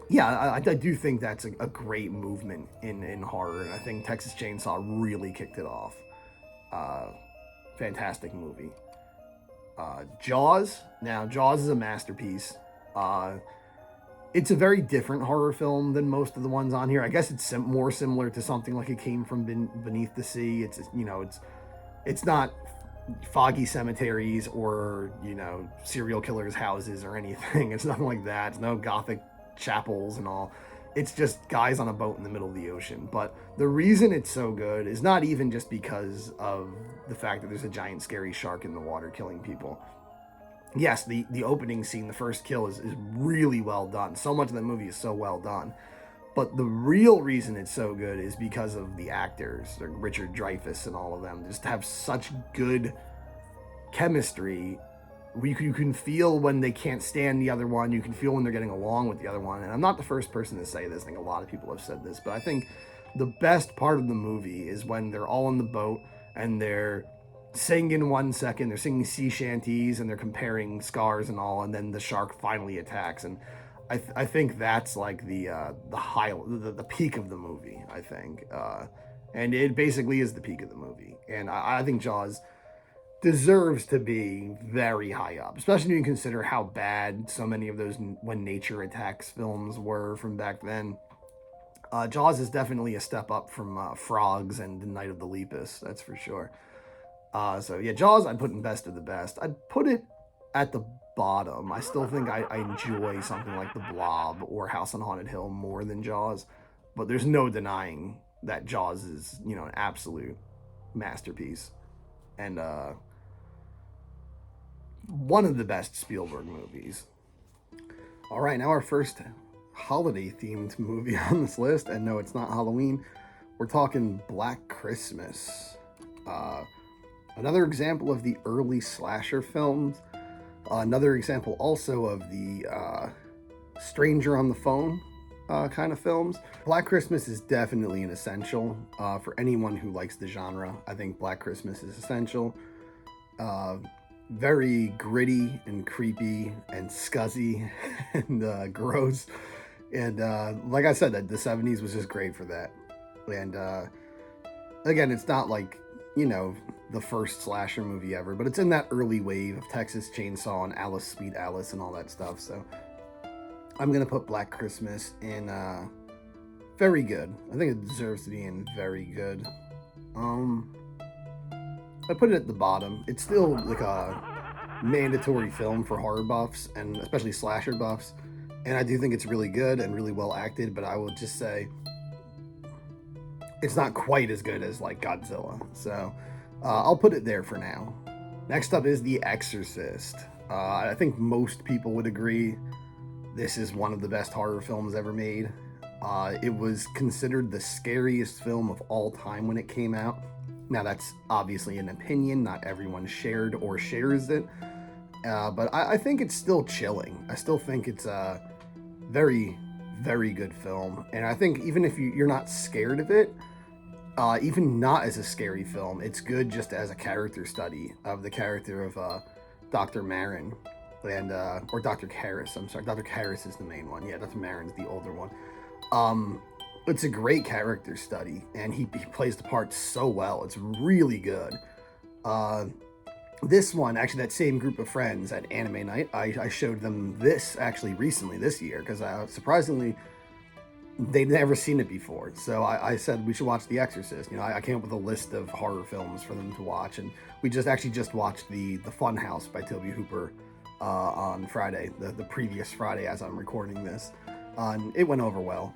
yeah, I do think that's a great movement in horror, and I think Texas Chainsaw really kicked it off. Fantastic movie. Jaws. Now, Jaws is a masterpiece. It's a very different horror film than most of the ones on here. I guess it's more similar to something like It Came from Beneath the Sea. It's not foggy cemeteries or serial killers' houses or anything. It's nothing like that. It's no gothic chapels and all. It's just guys on a boat in the middle of the ocean. But the reason it's so good is not even just because of the fact that there's a giant scary shark in the water killing people. Yes, the opening scene, the first kill is really well done. So much of the movie is so well done. But the real reason it's so good is because of the actors, like Richard Dreyfuss and all of them, just have such good chemistry. You can feel when they can't stand the other one. You can feel when they're getting along with the other one. And I'm not the first person to say this. I think a lot of people have said this. But I think the best part of the movie is when they're all in the boat and they're singing 1 second, they're singing sea shanties and they're comparing scars and all, and then the shark finally attacks. And I think that's like the peak of the movie, I think. And it basically is the peak of the movie. And I think Jaws deserves to be very high up, especially when you consider how bad so many of those When Nature Attacks films were from back then. Jaws is definitely a step up from Frogs and The Night of the Lepus, that's for sure. So yeah, Jaws I'd put in best of the best. I'd put it at the bottom. I still think I enjoy something like The Blob or House on Haunted Hill more than Jaws, but there's no denying that Jaws is, an absolute masterpiece. And one of the best Spielberg movies. All right, now our first holiday-themed movie on this list, and no, it's not Halloween. We're talking Black Christmas. Another example of the early slasher films. Another example also of the Stranger on the Phone kind of films. Black Christmas is definitely an essential for anyone who likes the genre. I think Black Christmas is essential. Very gritty and creepy and scuzzy and gross. And like I said, the 70s was just great for that. And again, it's not like, the first slasher movie ever, but it's in that early wave of Texas Chainsaw and Alice, Sweet Alice and all that stuff. So I'm going to put Black Christmas in very good. I think it deserves to be in very good. I put it at the bottom. It's still like a mandatory film for horror buffs and especially slasher buffs. And I do think it's really good and really well acted, but I will just say it's not quite as good as like Godzilla. So I'll put it there for now. Next up is The Exorcist. I think most people would agree this is one of the best horror films ever made. It was considered the scariest film of all time when it came out. Now that's obviously an opinion, not everyone shared or shares it. But I think it's still chilling. I still think it's a very, very good film. And I think even if you're not scared of it, even not as a scary film, it's good just as a character study of the character of Dr. Marin and or Dr. Karras. I'm sorry, Dr. Karras is the main one. Yeah, Dr. Marin's the older one. It's a great character study, and he plays the part so well. It's really good. This one, actually, that same group of friends at Anime Night, I showed them this actually recently this year because surprisingly they'd never seen it before. So I said we should watch The Exorcist. I came up with a list of horror films for them to watch, and we just watched the Funhouse by Tobe Hooper on Friday, the previous Friday as I'm recording this. It went over well.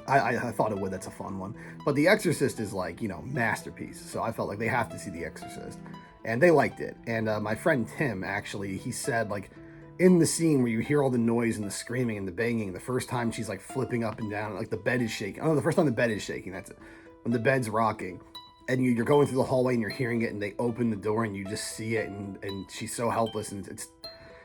I thought it would. That's a fun one. But The Exorcist is like, masterpiece. So I felt like they have to see The Exorcist. And they liked it. And my friend Tim, actually, he said, like, in the scene where you hear all the noise and the screaming and the banging, the first time she's, like, flipping up and down, like, the bed is shaking. Oh, the first time the bed is shaking, that's it. When the bed's rocking. and you're going through the hallway and you're hearing it, and they open the door and you just see it, and she's so helpless, and it's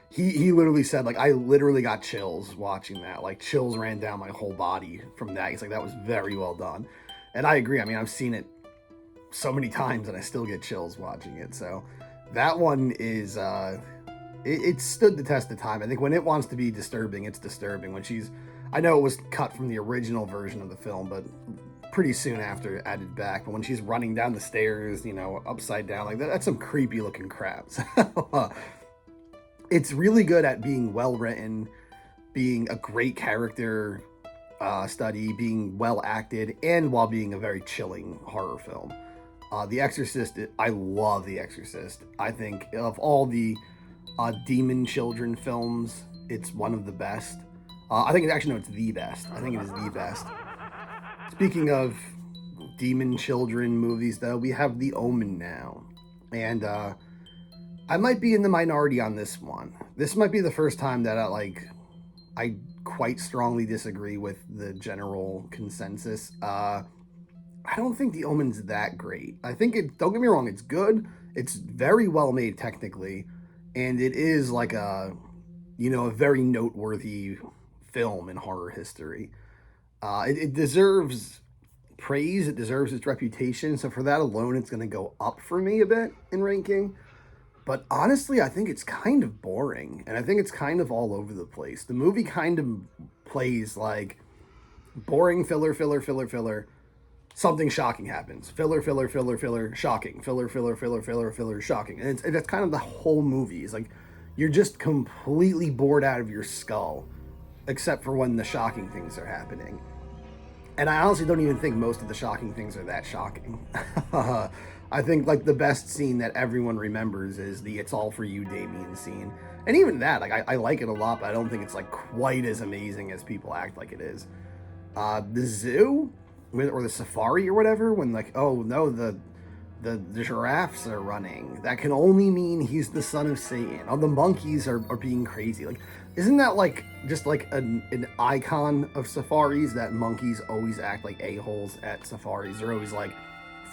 he literally said, like, I literally got chills watching that. Like, chills ran down my whole body from that. He's like, that was very well done. And I agree. I mean, I've seen it so many times and I still get chills watching it. So that one is it stood the test of time. I think when it wants to be disturbing, it's disturbing. When she's, I know it was cut from the original version of the film, but pretty soon after added back. But when she's running down the stairs, you know, upside down, like that's some creepy looking crap. So, it's really good at being well written, being a great character study, being well acted, and while being a very chilling horror film. The Exorcist, I love The Exorcist. I think of all the demon children films, it's one of the best. I think it's the best. I think it is the best. Speaking of demon children movies, though, we have The Omen now. And I might be in the minority on this one. This might be the first time that I quite strongly disagree with the general consensus. I don't think The Omen's that great. I think don't get me wrong, it's good. It's very well made technically, and it is like a very noteworthy film in horror history. It deserves praise. It deserves its reputation. So for that alone, it's going to go up for me a bit in ranking. But honestly, I think it's kind of boring, and I think it's kind of all over the place. The movie kind of plays like boring filler, filler, filler, filler. Something shocking happens. Filler, filler, filler, filler, shocking. Filler, filler, filler, filler, filler, shocking. And that's kind of the whole movie. It's like you're just completely bored out of your skull, except for when the shocking things are happening. And I honestly don't even think most of the shocking things are that shocking. I think like the best scene that everyone remembers is the "It's All For You" Damien scene. And even that, like I like it a lot, but I don't think it's like quite as amazing as people act like it is. The zoo or the safari or whatever, when like, oh no, the giraffes are running. That can only mean he's the son of Satan. Oh, the monkeys are being crazy. Like, isn't that like just like an icon of safaris, that monkeys always act like a-holes at safaris? They're always like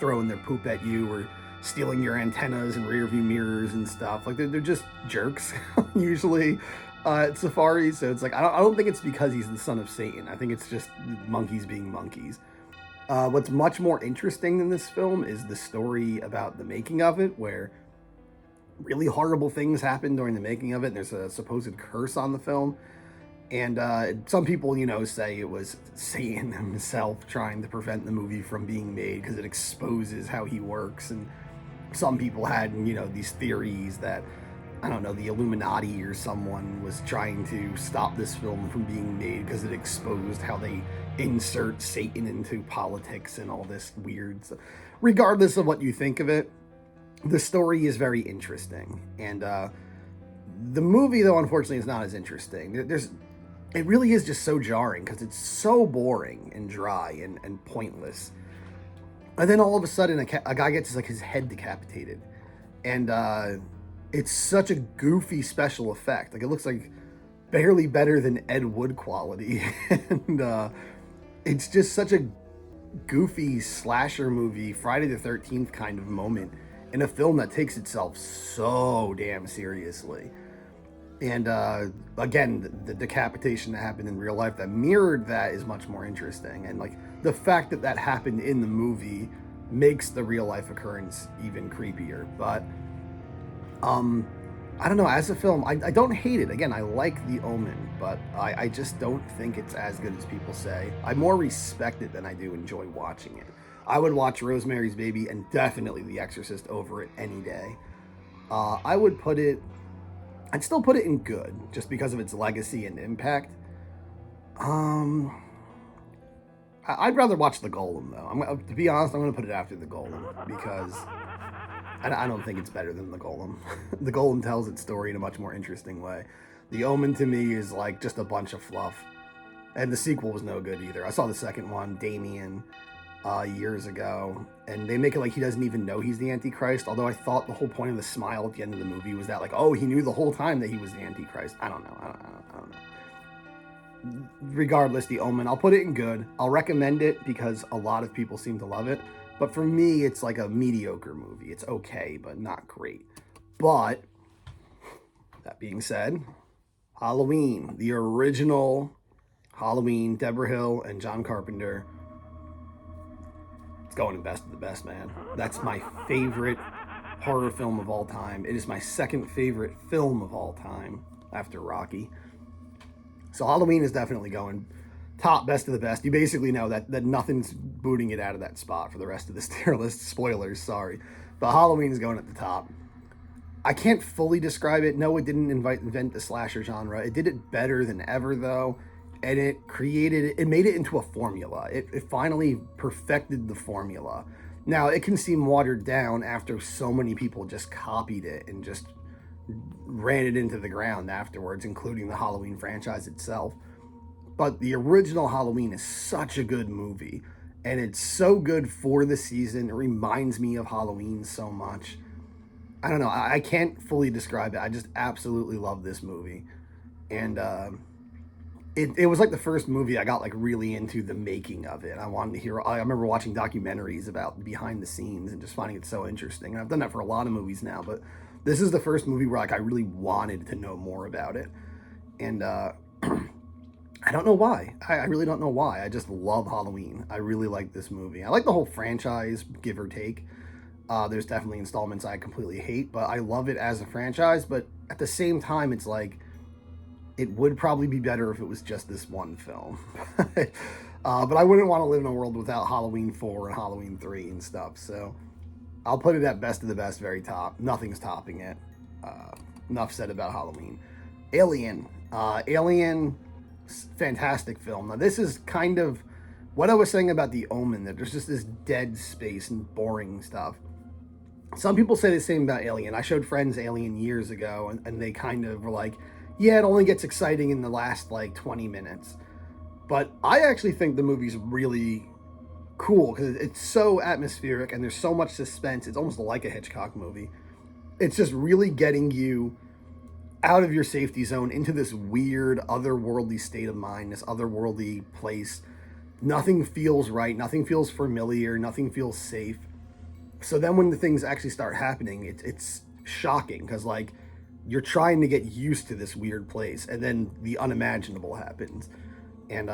throwing their poop at you or stealing your antennas and rear view mirrors and stuff. Like they're just jerks usually at safaris. So it's like, I don't think it's because he's the son of Satan. I think it's just monkeys being monkeys. What's much more interesting than this film is the story about the making of it, where really horrible things happen during the making of it. There's a supposed curse on the film. And some people, say it was Satan himself trying to prevent the movie from being made because it exposes how he works. And some people had, these theories that, I don't know, the Illuminati or someone was trying to stop this film from being made because it exposed how they insert Satan into politics and all this weird stuff. Regardless of what you think of it, the story is very interesting. And the movie, though, unfortunately, is not as interesting. It really is just so jarring because it's so boring and dry and pointless. And then all of a sudden, a guy gets his head decapitated. And it's such a goofy special effect. Like, it looks like barely better than Ed Wood quality. And it's just such a goofy slasher movie, Friday the 13th kind of moment in a film that takes itself so damn seriously. And again, the decapitation that happened in real life that mirrored that is much more interesting. And like the fact that happened in the movie makes the real life occurrence even creepier. But I don't know, as a film, I don't hate it. Again, I like The Omen, but I just don't think it's as good as people say. I more respect it than I do enjoy watching it. I would watch Rosemary's Baby and definitely The Exorcist over it any day. I'd still put it in good, just because of its legacy and impact. I'd rather watch The Golem, though. To be honest, I'm going to put it after The Golem, because I don't think it's better than The Golem. The Golem tells its story in a much more interesting way. The Omen, to me, is like just a bunch of fluff. And the sequel was no good either. I saw the second one, Damien, years ago, and they make it like he doesn't even know he's the Antichrist, although I thought the whole point of the smile at the end of the movie was that, like, oh, he knew the whole time that he was the Antichrist. I don't know. Regardless, The Omen, I'll put it in good. I'll recommend it because a lot of people seem to love it, But for me, it's like a mediocre movie. It's okay, but not great. But that being said, Halloween, the original Halloween, Deborah Hill and John Carpenter, it's going in best of the best, man. That's my favorite horror film of all time. It is my second favorite film of all time after Rocky. So Halloween is definitely going top best of the best. You basically know that nothing's booting it out of that spot for the rest of this tier list. Spoilers, sorry. But Halloween is going at the top. I can't fully describe it. No, it didn't invent the slasher genre. It did it better than ever, though. And it made it into a formula. It finally perfected the formula. Now, it can seem watered down after so many people just copied it and just ran it into the ground afterwards, including the Halloween franchise itself. But the original Halloween is such a good movie, and it's so good for the season. It reminds me of Halloween so much. I don't know. I can't fully describe it. I just absolutely love this movie. And it was like the first movie I got like really into the making of it. I remember watching documentaries about behind the scenes and just finding it so interesting. And I've done that for a lot of movies now, but this is the first movie where like I really wanted to know more about it. And I don't know why. I really don't know why. I just love Halloween. I really like this movie. I like the whole franchise, give or take. There's definitely installments I completely hate, but I love it as a franchise. But at the same time, it's like, it would probably be better if it was just this one film. But I wouldn't want to live in a world without Halloween 4 and Halloween 3 and stuff. So I'll put it at best of the best, very top. Nothing's topping it. Enough said about Halloween. Alien. Alien, fantastic film. Now, this is kind of what I was saying about The Omen, that there's just this dead space and boring stuff. Some people say the same about Alien. I showed friends Alien years ago, and they kind of were like, yeah, it only gets exciting in the last like 20 minutes. But I actually think the movie's really cool because it's so atmospheric and there's so much suspense. It's almost like a Hitchcock movie. It's just really getting you out of your safety zone into this weird otherworldly state of mind, this otherworldly place. Nothing feels right. Nothing feels familiar. Nothing feels safe. So then when the things actually start happening, it's shocking because like you're trying to get used to this weird place and then the unimaginable happens. And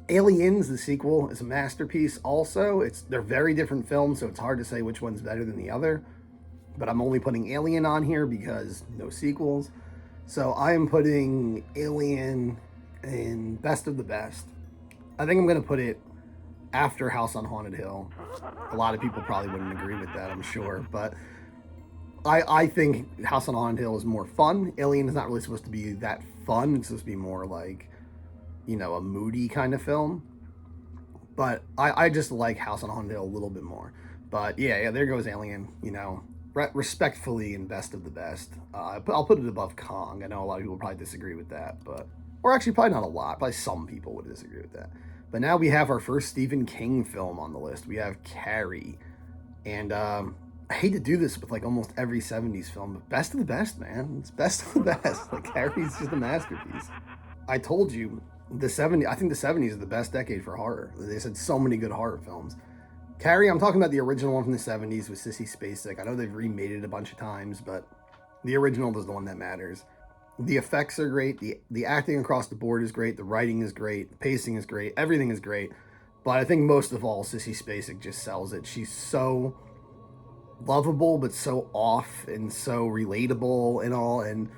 Aliens, the sequel, is a masterpiece also. They're very different films, so it's hard to say which one's better than the other. But I'm only putting Alien on here because no sequels. So I am putting Alien in best of the best. I think I'm going to put it after House on Haunted Hill. A lot of people probably wouldn't agree with that, I'm sure. But I think House on Haunted Hill is more fun. Alien is not really supposed to be that fun. It's supposed to be more like, a moody kind of film. But I just like House on Haunted Hill a little bit more. But yeah, there goes Alien, respectfully in best of the best. I'll put it above Kong. I know a lot of people probably disagree with that, or actually probably not a lot. Probably some people would disagree with that. But now we have our first Stephen King film on the list. We have Carrie. And I hate to do this with like almost every 70s film, but best of the best, man. It's best of the best. Like Carrie's just a masterpiece. I told you, I think the 70s is the best decade for horror. They said so many good horror films. Carrie, I'm talking about the original one from the 70s with Sissy Spacek. I know they've remade it a bunch of times, but the original is the one that matters. The effects are great. The acting across the board is great. The writing is great. The pacing is great. Everything is great. But I think most of all, Sissy Spacek just sells it. She's so lovable, but so off and so relatable and all. And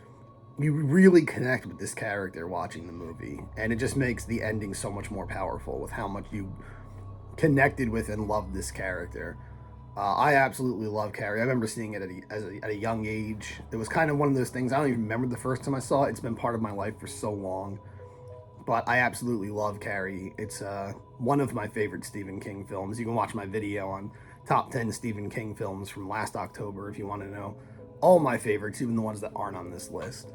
you really connect with this character watching the movie. And it just makes the ending so much more powerful with how much you connected with and loved this character. I absolutely love Carrie. I remember seeing it at a young age. It was kind of one of those things, I don't even remember the first time I saw it. It's been part of my life for so long. But I absolutely love Carrie. It's one of my favorite Stephen King films. You can watch my video on top 10 Stephen King films from last October if you want to know all my favorites, even the ones that aren't on this list.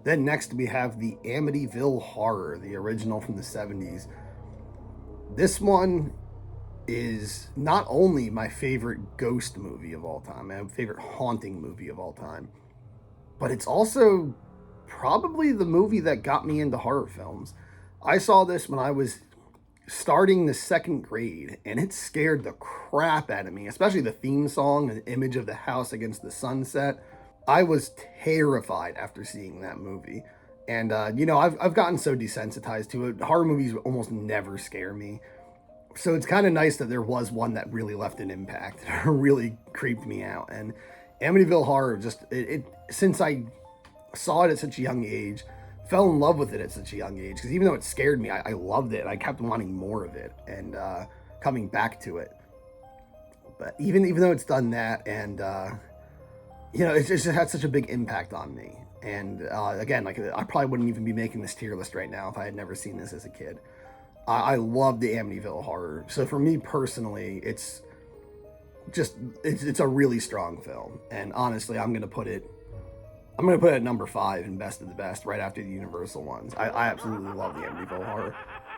Then next we have the Amityville Horror, the original from the 70s. This one is not only my favorite ghost movie of all time, my favorite haunting movie of all time, but it's also probably the movie that got me into horror films. I saw this when I was starting the second grade, and it scared the crap out of me, especially the theme song, the image of the house against the sunset. I was terrified after seeing that movie. And, I've gotten so desensitized to it. Horror movies almost never scare me. So it's kind of nice that there was one that really left an impact. It really creeped me out. And Amityville Horror, since I saw it at such a young age, fell in love with it at such a young age, because even though it scared me, I loved it. I kept wanting more of it and coming back to it. But even though it's done that, and it's just had such a big impact on me. And again, like, I probably wouldn't even be making this tier list right now if I had never seen this as a kid. I love the Amityville Horror. So for me personally, it's a really strong film. And honestly, I'm gonna put it at number 5 in best of the best, right after the Universal ones. I absolutely love the Amityville Horror.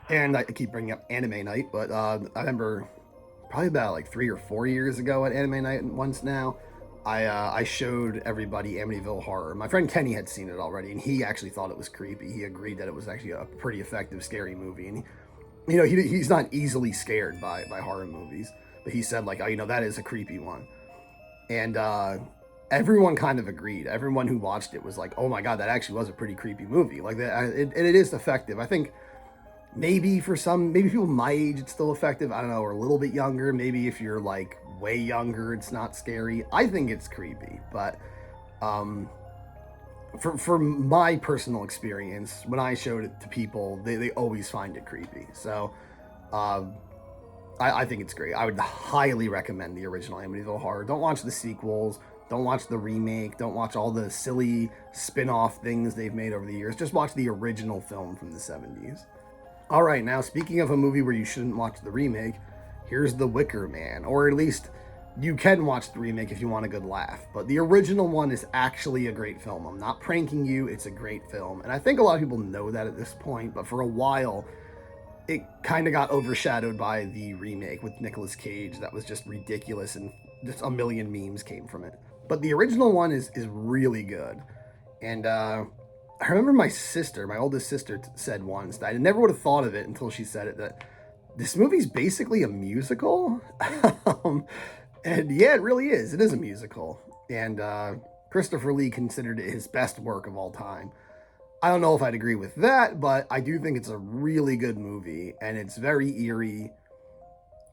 And I keep bringing up Anime Night, but I remember probably about like 3 or 4 years ago at Anime Night once now, I showed everybody Amityville Horror. My friend Kenny had seen it already, and he actually thought it was creepy. He agreed that it was actually a pretty effective, scary movie. And he's not easily scared by horror movies, but he said, like, oh, that is a creepy one. And everyone kind of agreed. Everyone who watched it was like, oh my god, that actually was a pretty creepy movie. Like, it is effective. I think maybe people my age it's still effective. I don't know, or a little bit younger. Maybe if you're like way younger, it's not scary. I think it's creepy, but for my personal experience, when I showed it to people, they always find it creepy. So I think it's great. I would highly recommend the original Amityville Horror. Don't watch the sequels. Don't watch the remake. Don't watch all the silly spin-off things they've made over the years. Just watch the original film from the 70s. All right, now speaking of a movie where you shouldn't watch the remake, here's The Wicker Man. Or at least you can watch the remake if you want a good laugh. But the original one is actually a great film. I'm not pranking you. It's a great film. And I think a lot of people know that at this point. But for a while, it kind of got overshadowed by the remake with Nicolas Cage. That was just ridiculous, and just a million memes came from it. But the original one is really good. And I remember my oldest sister, said once, that I never would have thought of it until she said it, that this movie's basically a musical. And yeah, it really is. It is a musical. And Christopher Lee considered it his best work of all time. I don't know if I'd agree with that, but I do think it's a really good movie. And it's very eerie,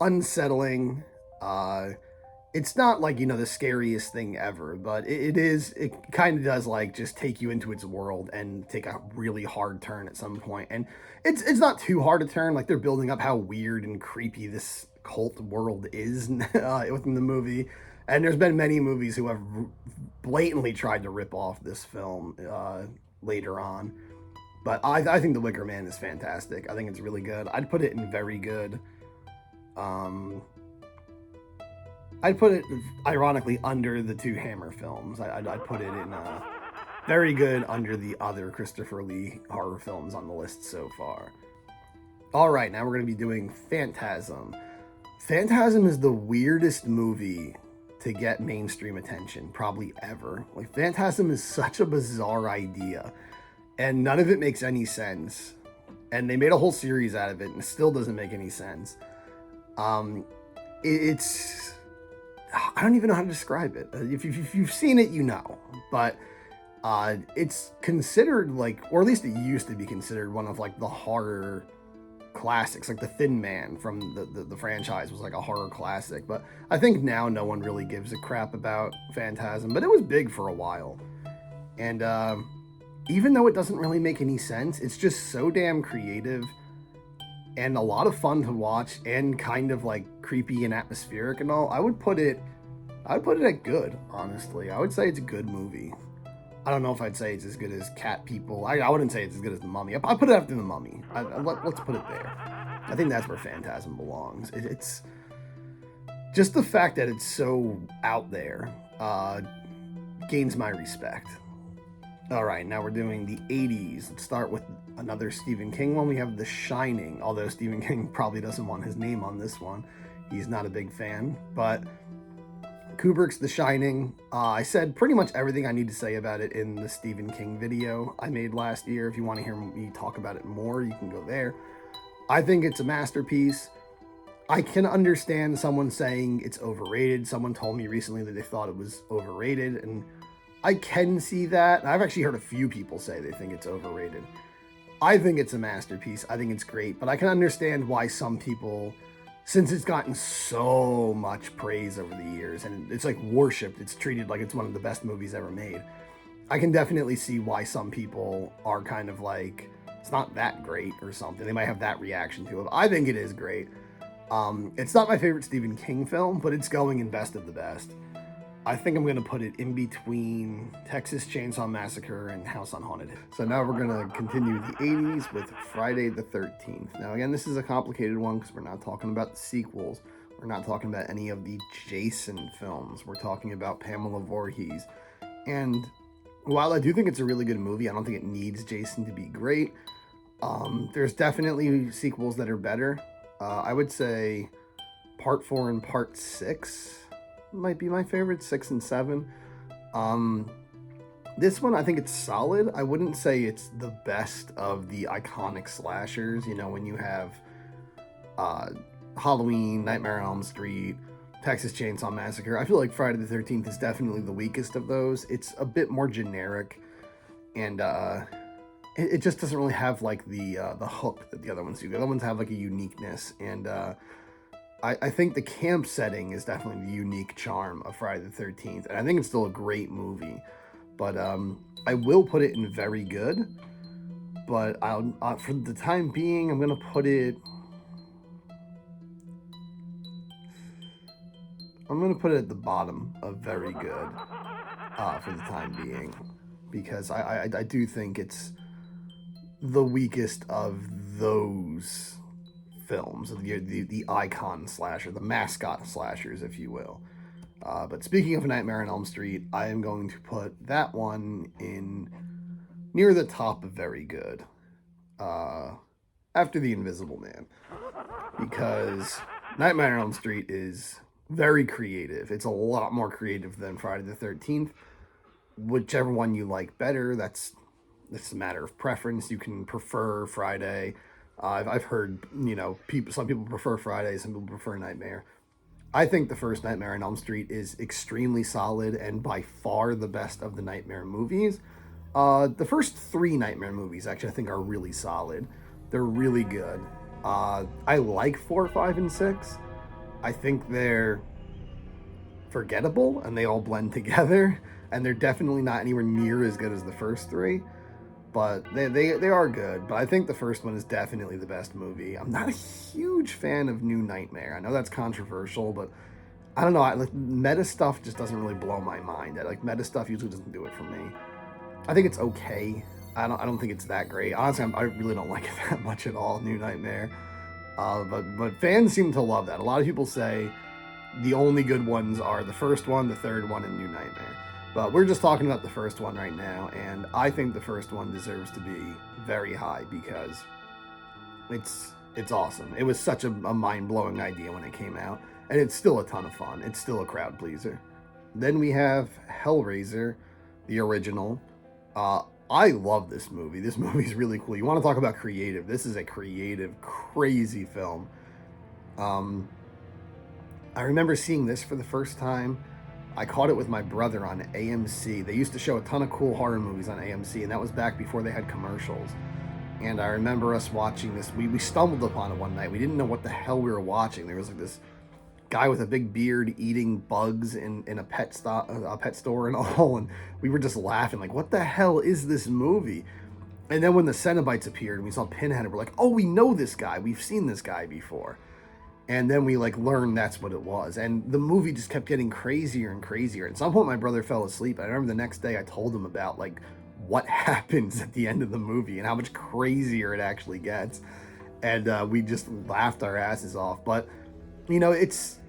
unsettling. It's not like, the scariest thing ever, but it kind of does, like, just take you into its world and take a really hard turn at some point. And it's not too hard to turn. Like, they're building up how weird and creepy this cult world is within the movie. And there's been many movies who have blatantly tried to rip off this film later on. But I think The Wicker Man is fantastic. I think it's really good. I'd put it in very good. I'd put it, ironically, under the two Hammer films. I'd put it in very good under the other Christopher Lee horror films on the list so far. All right, now we're going to be doing Phantasm. Phantasm is the weirdest movie to get mainstream attention, probably ever. Like, Phantasm is such a bizarre idea, and none of it makes any sense. And they made a whole series out of it, and it still doesn't make any sense. It's... I don't even know how to describe it. If you've seen it, you know. But it's considered, like, or at least it used to be considered one of, like, the horror classics. Like, The Thin Man from the franchise was, like, a horror classic. But I think now no one really gives a crap about Phantasm. But it was big for a while. And even though it doesn't really make any sense, it's just so damn creative and a lot of fun to watch, and kind of like creepy and atmospheric and all. I would put it at good, honestly. I would say it's a good movie. I don't know if I'd say it's as good as Cat People. I wouldn't say it's as good as The Mummy. I'd put it after The Mummy. Let's put it there. I think that's where Phantasm belongs. It's just the fact that it's so out there gains my respect. All right, now we're doing the 80s. Let's start with another Stephen King one. We have The Shining, although Stephen King probably doesn't want his name on this one. He's not a big fan, but Kubrick's The Shining. I said pretty much everything I need to say about it in the Stephen King video I made last year. If you want to hear me talk about it more, you can go there. I think it's a masterpiece. I can understand someone saying it's overrated. Someone told me recently that they thought it was overrated, and I can see that. I've actually heard a few people say they think it's overrated. I think it's a masterpiece. I think it's great, but I can understand why some people, since it's gotten so much praise over the years and it's like worshipped, it's treated like it's one of the best movies ever made. I can definitely see why some people are kind of like, it's not that great or something. They might have that reaction to it. I think it is great. It's not my favorite Stephen King film, but it's going in best of the best. I think I'm going to put it in between Texas Chainsaw Massacre and House on Haunted Hill. So now we're going to continue the 80s with Friday the 13th. Now, again, this is a complicated one because we're not talking about the sequels. We're not talking about any of the Jason films. We're talking about Pamela Voorhees. And while I do think it's a really good movie, I don't think it needs Jason to be great. There's definitely sequels that are better. I would say Part 4 and Part 6 might be my favorite, 6 and 7. This one, I think it's solid. I wouldn't say it's the best of the iconic slashers. You know, when you have Halloween, Nightmare on Elm Street, Texas Chainsaw Massacre, I feel like Friday the 13th is definitely the weakest of those. It's a bit more generic, and it just doesn't really have like the hook that the other ones do. The other ones have like a uniqueness, and I think the camp setting is definitely the unique charm of Friday the 13th, and I think it's still a great movie. But I will put it in very good. But I'll for the time being, I'm gonna put it. I'm gonna put it at the bottom of very good for the time being, because I do think it's the weakest of those films, the icon slasher, the mascot slashers, if you will. But speaking of Nightmare on Elm Street, I am going to put that one in near the top of very good, after The Invisible Man, because Nightmare on Elm Street is very creative. It's a lot more creative than Friday the 13th. Whichever one you like better, that's a matter of preference. You can prefer Friday. I've heard, you know, some people prefer Friday, some people prefer Nightmare. I think the first Nightmare on Elm Street is extremely solid and by far the best of the Nightmare movies. The first 3 Nightmare movies, actually, I think are really solid. They're really good. I like 4, 5, and 6. I think they're forgettable and they all blend together, and they're definitely not anywhere near as good as the first 3. But they are good. But I think the first one is definitely the best movie. I'm not a huge fan of New Nightmare. I know that's controversial, but I don't know. Like meta stuff just doesn't really blow my mind. Like meta stuff usually doesn't do it for me. I think it's okay. I don't think it's that great. Honestly, I really don't like it that much at all. New Nightmare. But fans seem to love that. A lot of people say the only good ones are the first one, the third one, and New Nightmare. But we're just talking about the first one right now, and I think the first one deserves to be very high because it's awesome. It was such a mind-blowing idea when it came out, and it's still a ton of fun. It's still a crowd pleaser. Then we have Hellraiser, the original. I love this movie. This movie's really cool. You want to talk about creative? This is a creative, crazy film. I remember seeing this for the first time. I caught it with my brother on AMC. They used to show a ton of cool horror movies on AMC, and that was back before they had commercials. And I remember us watching this. We stumbled upon it one night. We didn't know what the hell we were watching. There was like this guy with a big beard eating bugs in a pet store and all, and we were just laughing like, what the hell is this movie? And then when the Cenobites appeared and we saw Pinhead, we're like, oh, we know this guy. We've seen this guy before. And then we like learned that's what it was. And the movie just kept getting crazier and crazier. At some point, my brother fell asleep. I remember the next day I told him about like what happens at the end of the movie and how much crazier it actually gets. And we just laughed our asses off. But, you know, it's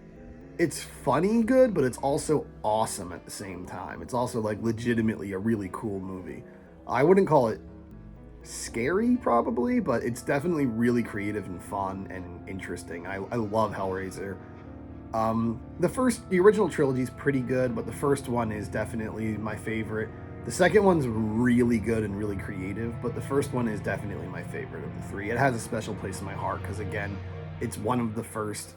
funny good, but it's also awesome at the same time. It's also like legitimately a really cool movie. I wouldn't call it scary probably, but it's definitely really creative and fun and interesting. I love Hellraiser. The original trilogy is pretty good, but the first one is definitely my favorite. The second one's really good and really creative, but the first one is definitely my favorite of the three. It has a special place in my heart because, again, it's one of the first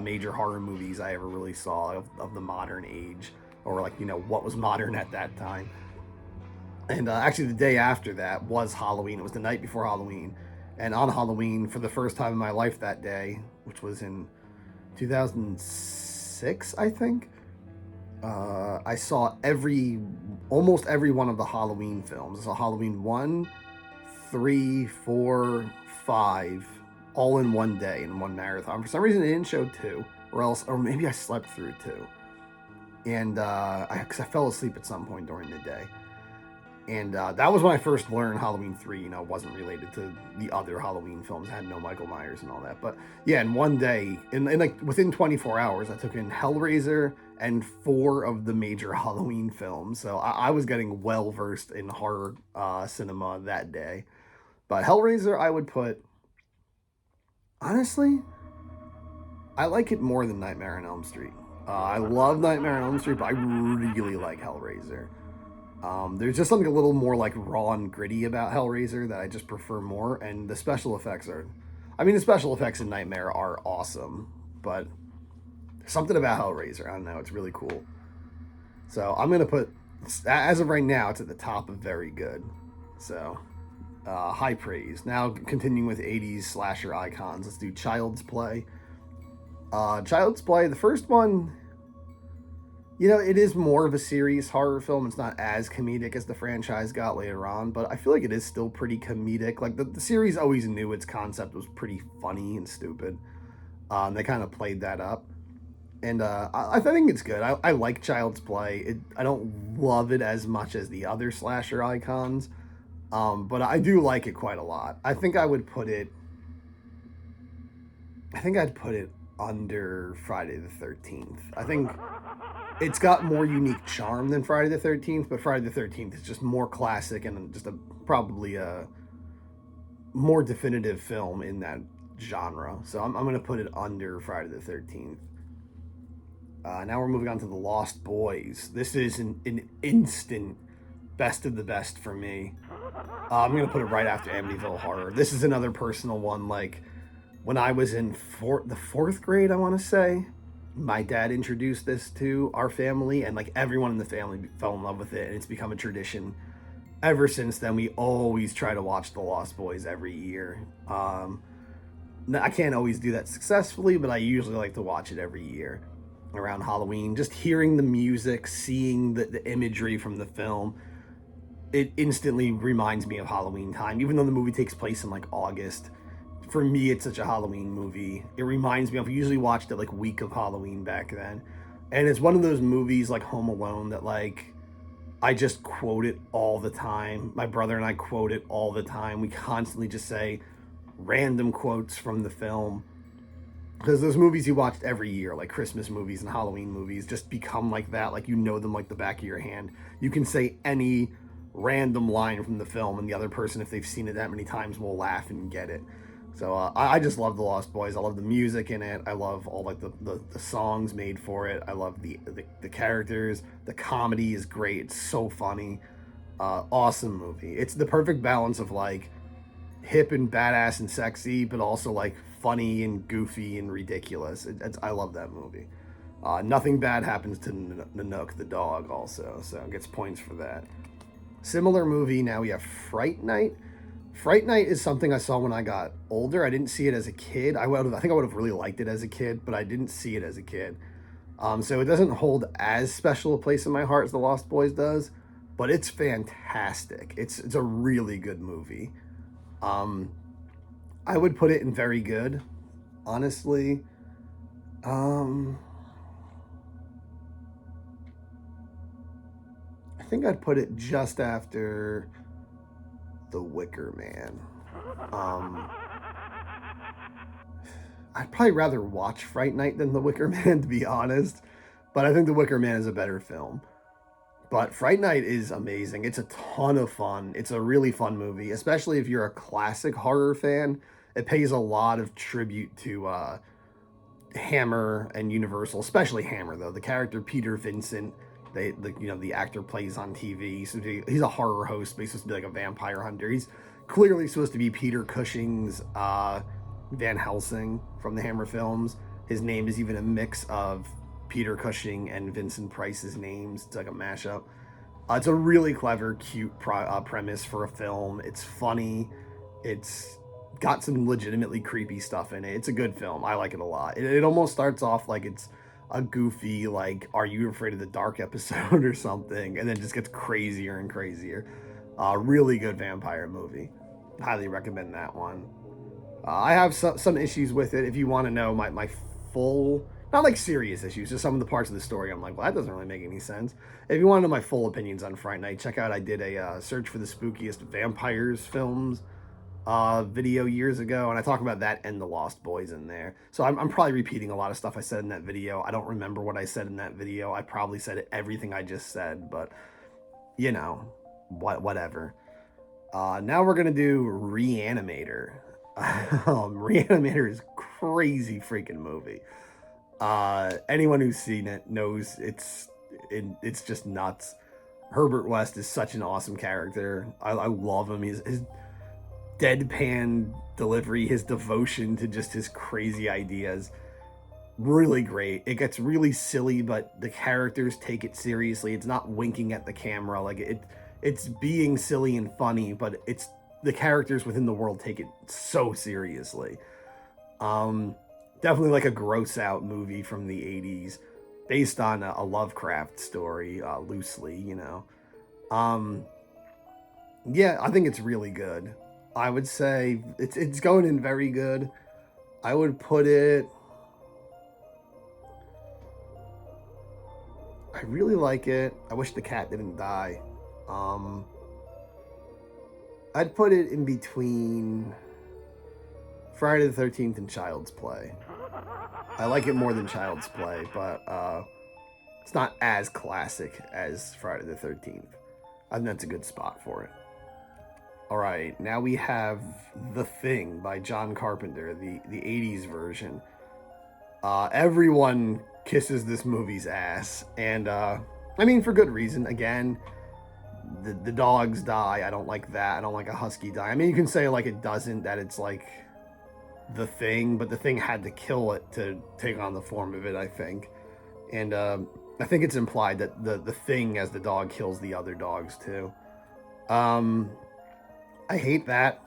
major horror movies I ever really saw of the modern age, or like, what was modern at that time. And actually, the day after that was Halloween. It was the night before Halloween. And on Halloween, for the first time in my life that day, which was in 2006, I think, I saw almost every one of the Halloween films. I saw Halloween 1, 3, 4, 5, all in one day in one marathon. For some reason, it didn't show 2, or maybe I slept through 2. And because I fell asleep at some point during the day. And that was when I first learned Halloween 3, wasn't related to the other Halloween films. It had no Michael Myers and all that. But yeah, in one day, in like within 24 hours, I took in Hellraiser and 4 of the major Halloween films. So I was getting well versed in horror cinema that day. But Hellraiser, I would put, honestly, I like it more than Nightmare on Elm Street. I love Nightmare on Elm Street, but I really like Hellraiser. There's just something a little more like raw and gritty about Hellraiser that I just prefer more, and the special effects the special effects in Nightmare are awesome, but something about Hellraiser, I don't know, it's really cool. So I'm gonna put, as of right now, it's at the top of very good. So high praise. Now continuing with 80s slasher icons, let's do Child's Play. Child's Play, the first one, it is more of a serious horror film. It's not as comedic as the franchise got later on, but I feel like it is still pretty comedic. Like, the series always knew its concept was pretty funny and stupid. They kind of played that up. And I think it's good. I like Child's Play. I don't love it as much as the other slasher icons, but I do like it quite a lot. I think I'd put it under Friday the 13th. I think it's got more unique charm than Friday the 13th, but Friday the 13th is just more classic and just probably a more definitive film in that genre. So I'm going to put it under Friday the 13th. Now we're moving on to The Lost Boys. This is an instant best of the best for me. I'm going to put it right after Amityville Horror. This is another personal one. Like, when I was in the 4th grade, I want to say, my dad introduced this to our family, and like everyone in the family fell in love with it, and it's become a tradition. Ever since then, we always try to watch The Lost Boys every year. I can't always do that successfully, but I usually like to watch it every year around Halloween. Just hearing the music, seeing the imagery from the film, it instantly reminds me of Halloween time, even though the movie takes place in like August. For me, it's such a Halloween movie. It reminds me of, we usually watched it like week of Halloween back then. And it's one of those movies like Home Alone that like, I just quote it all the time. My brother and I quote it all the time. We constantly just say random quotes from the film. Because those movies you watched every year, like Christmas movies and Halloween movies, just become like that. Like, you know them like the back of your hand. You can say any random line from the film, and the other person, if they've seen it that many times, will laugh and get it. So I just love The Lost Boys. I love the music in it. I love all like the songs made for it. I love the characters. The comedy is great. It's so funny. Awesome movie. It's the perfect balance of like hip and badass and sexy, but also like funny and goofy and ridiculous. I love that movie. Nothing bad happens to Nanook the dog also, so gets points for that. Similar movie, now we have Fright Night. Fright Night is something I saw when I got older. I didn't see it as a kid. I think I would have really liked it as a kid, but I didn't see it as a kid. So it doesn't hold as special a place in my heart as The Lost Boys does, but it's fantastic. It's a really good movie. I would put it in very good, honestly. I think I'd put it just after The Wicker Man. I'd probably rather watch Fright Night than The Wicker Man, to be honest, but I think The Wicker Man is a better film. But Fright Night is amazing. It's a ton of fun. It's a really fun movie, especially if you're a classic horror fan. It pays a lot of tribute to Hammer and Universal, especially Hammer, though. The character Peter Vincent, The actor plays on TV. He's a horror host, but he's supposed to be like a vampire hunter. He's clearly supposed to be Peter Cushing's Van Helsing from the Hammer films. His name is even a mix of Peter Cushing and Vincent Price's names. It's like a mashup. It's a really clever, cute premise for a film. It's funny. It's got some legitimately creepy stuff in it. It's a good film. I like it a lot. It almost starts off like it's a goofy, like, Are You Afraid of the Dark episode or something, and then just gets crazier and crazier. Really good vampire movie. Highly recommend that one. I have some issues with it. If you want to know my full, not like serious issues, just some of the parts of the story I'm like, well, that doesn't really make any sense. If you want to know my full opinions on Fright Night, check out, I did a search for the spookiest vampires films video years ago, and I talk about that and The Lost Boys in there. So I'm probably repeating a lot of stuff I said in that video. I don't remember what I said in that video. I probably said everything I just said, but you know, whatever. Now we're gonna do Reanimator. Reanimator is crazy freaking movie. Anyone who's seen it knows it's just nuts. Herbert West is such an awesome character. I love him. His deadpan delivery, his devotion to just his crazy ideas, really great. It gets really silly, but the characters take it seriously. It's not winking at the camera. Like it's being silly and funny, but it's the characters within the world take it so seriously. Definitely like a gross out movie from the 80s based on a Lovecraft story, loosely, you know. Yeah, I think it's really good. I would say it's going in very good. I would put it, I really like it. I wish the cat didn't die. I'd put it in between Friday the 13th and Child's Play. I like it more than Child's Play, but it's not as classic as Friday the 13th. I think that's a good spot for it. All right, now we have The Thing by John Carpenter, the 80s version. Everyone kisses this movie's ass, and I mean, for good reason. Again, the dogs die. I don't like that. I don't like a husky die. I mean, you can say like it doesn't, that it's like the Thing, but the Thing had to kill it to take on the form of it, I think. And I think it's implied that the Thing as the dog kills the other dogs too. I hate that.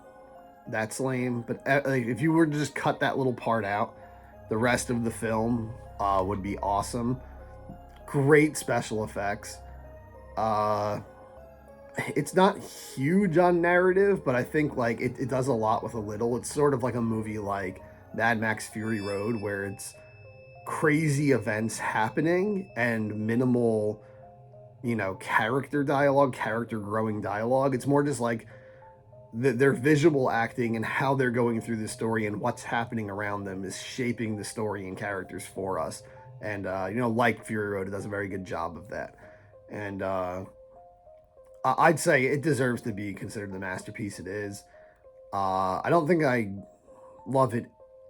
That's lame. But like, if you were to just cut that little part out, the rest of the film would be awesome. Great special effects. It's not huge on narrative, but I think like it does a lot with a little. It's sort of like a movie like Mad Max Fury Road, where it's crazy events happening and minimal, you know, character dialogue, character growing dialogue. It's more just like their visual acting and how they're going through the story and what's happening around them is shaping the story and characters for us. And, you know, like Fury Road, it does a very good job of that. And I'd say it deserves to be considered the masterpiece it is. I don't think I love it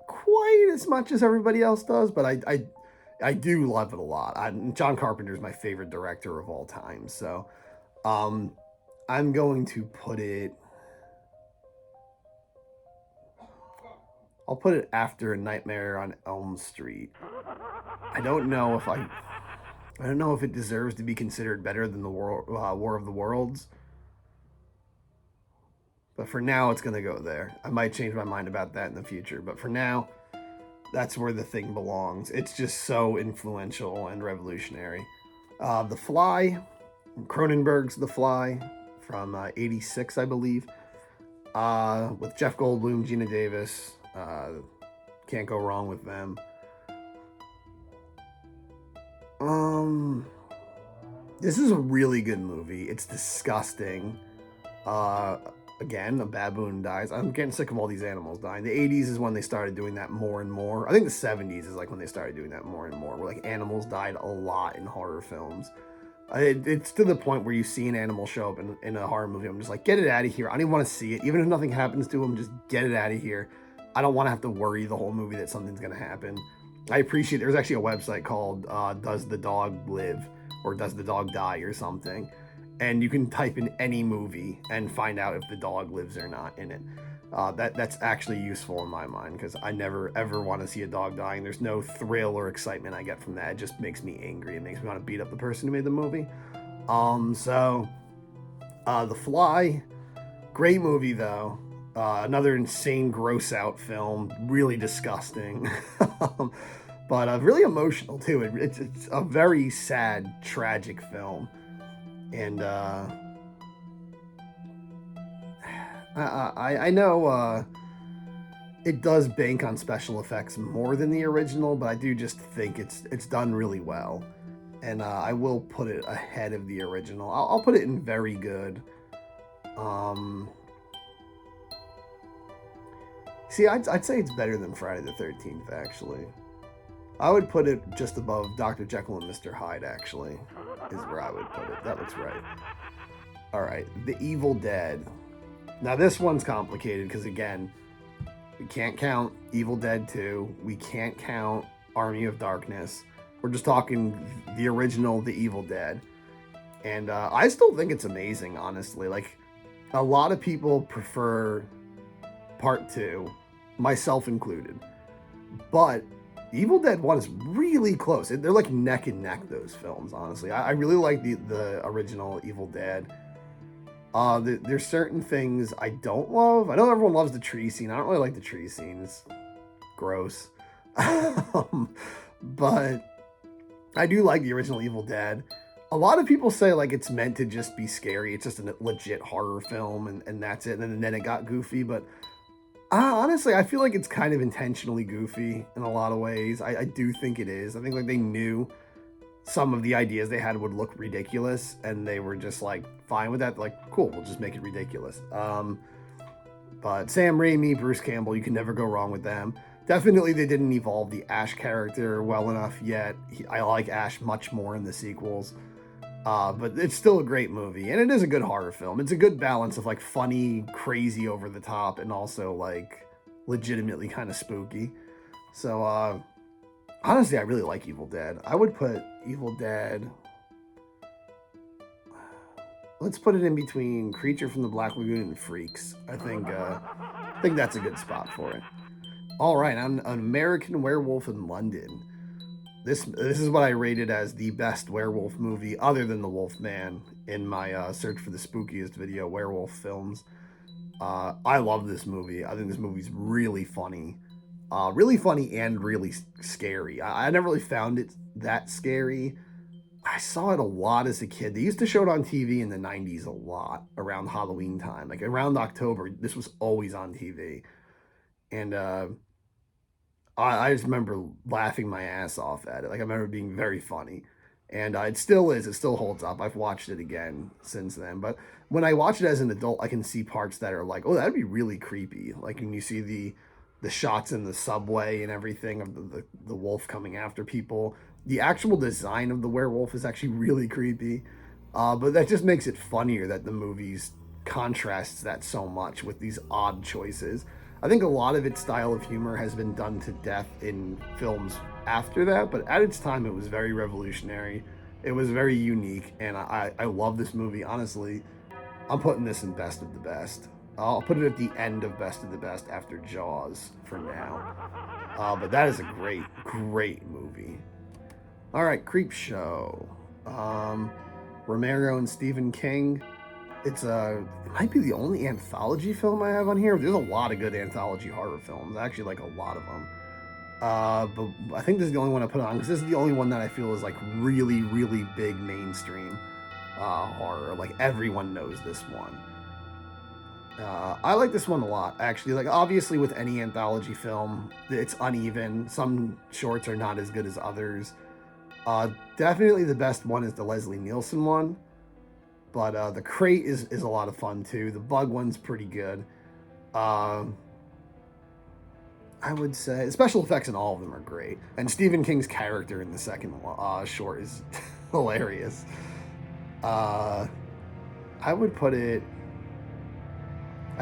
quite as much as everybody else does, but I do love it a lot. John Carpenter is my favorite director of all time. So I'm going to put it, I'll put it after Nightmare on Elm Street. I don't know if it deserves to be considered better than the War of the Worlds. But for now, it's going to go there. I might change my mind about that in the future. But for now, that's where The Thing belongs. It's just so influential and revolutionary. The Fly, Cronenberg's The Fly from 86, I believe. With Jeff Goldblum, Gina Davis. Can't go wrong with them. This is a really good movie. It's disgusting. Again, a baboon dies. I'm getting sick of all these animals dying. The 80s is when they started doing that more and more. I think the 70s is like when they started doing that more and more, where like animals died a lot in horror films. It's to the point where you see an animal show up in a horror movie. I'm just like, get it out of here. I don't even want to see it. Even if nothing happens to him, just get it out of here. I don't want to have to worry the whole movie that something's going to happen. I appreciate there's actually a website called Does the Dog Live, or does the dog die or something. And you can type in any movie and find out if the dog lives or not in it. That's actually useful in my mind because I never ever want to see a dog dying. There's no thrill or excitement I get from that. It just makes me angry. It makes me want to beat up the person who made the movie. The Fly, great movie though. Another insane gross out film, really disgusting. But really emotional too. It's a very sad, tragic film. And I know it does bank on special effects more than the original, but I do just think it's done really well. And I will put it ahead of the original. I'll put it in very good. See, I'd say it's better than Friday the 13th, actually. I would put it just above Dr. Jekyll and Mr. Hyde, actually, is where I would put it. That looks right. All right, The Evil Dead. Now, this one's complicated because, again, we can't count Evil Dead 2. We can't count Army of Darkness. We're just talking the original The Evil Dead. And I still think it's amazing, honestly. Like, a lot of people prefer Part 2, myself included. But Evil Dead 1 is really close. They're like neck and neck, those films, honestly. I really like the original Evil Dead. There's certain things I don't love. I know everyone loves the tree scene. I don't really like the tree scene. It's gross. But I do like the original Evil Dead. A lot of people say like it's meant to just be scary. It's just a legit horror film and that's it. And then it got goofy. But honestly, I feel like it's kind of intentionally goofy in a lot of ways. I do think it is. I think like they knew some of the ideas they had would look ridiculous and they were just like fine with that. Like, cool, we'll just make it ridiculous. But Sam Raimi, Bruce Campbell, you can never go wrong with them. Definitely they didn't evolve the Ash character well enough yet. I like Ash much more in the sequels. But it's still a great movie, and it is a good horror film. It's a good balance of like funny, crazy, over the top, and also like legitimately kind of spooky. So honestly, I really like Evil Dead. I would put Evil Dead. Let's put it in between Creature from the Black Lagoon and Freaks. I think that's a good spot for it. All right, on An American Werewolf in London. This is what I rated as the best werewolf movie other than The Wolfman in my search for the spookiest video, werewolf films. I love this movie. I think this movie's really funny. Really funny and really scary. I never really found it that scary. I saw it a lot as a kid. They used to show it on TV in the 90s a lot around Halloween time. Like around October, this was always on TV. And I just remember laughing my ass off at it. Like, I remember it being very funny. And it still is. It still holds up. I've watched it again since then. But when I watch it as an adult, I can see parts that are like, oh, that'd be really creepy. Like when you see the shots in the subway and everything of the wolf coming after people. The actual design of the werewolf is actually really creepy. But that just makes it funnier that the movies contrasts that so much with these odd choices. I think a lot of its style of humor has been done to death in films after that, but at its time it was very revolutionary. It was very unique, and I love this movie. Honestly, I'm putting this in best of the best. I'll put it at the end of best of the best after Jaws for now. But that is a great, great movie. All right, Creepshow. Romero and Stephen King. It might be the only anthology film I have on here. There's a lot of good anthology horror films. I actually like a lot of them. But I think this is the only one I put on because this is the only one that I feel is like really, really big mainstream horror. Like everyone knows this one. I like this one a lot, actually. Like obviously with any anthology film, it's uneven. Some shorts are not as good as others. Definitely the best one is the Leslie Nielsen one. But the Crate is a lot of fun too. The Bug one's pretty good. I would say special effects in all of them are great. And Stephen King's character in the second short is hilarious. I'd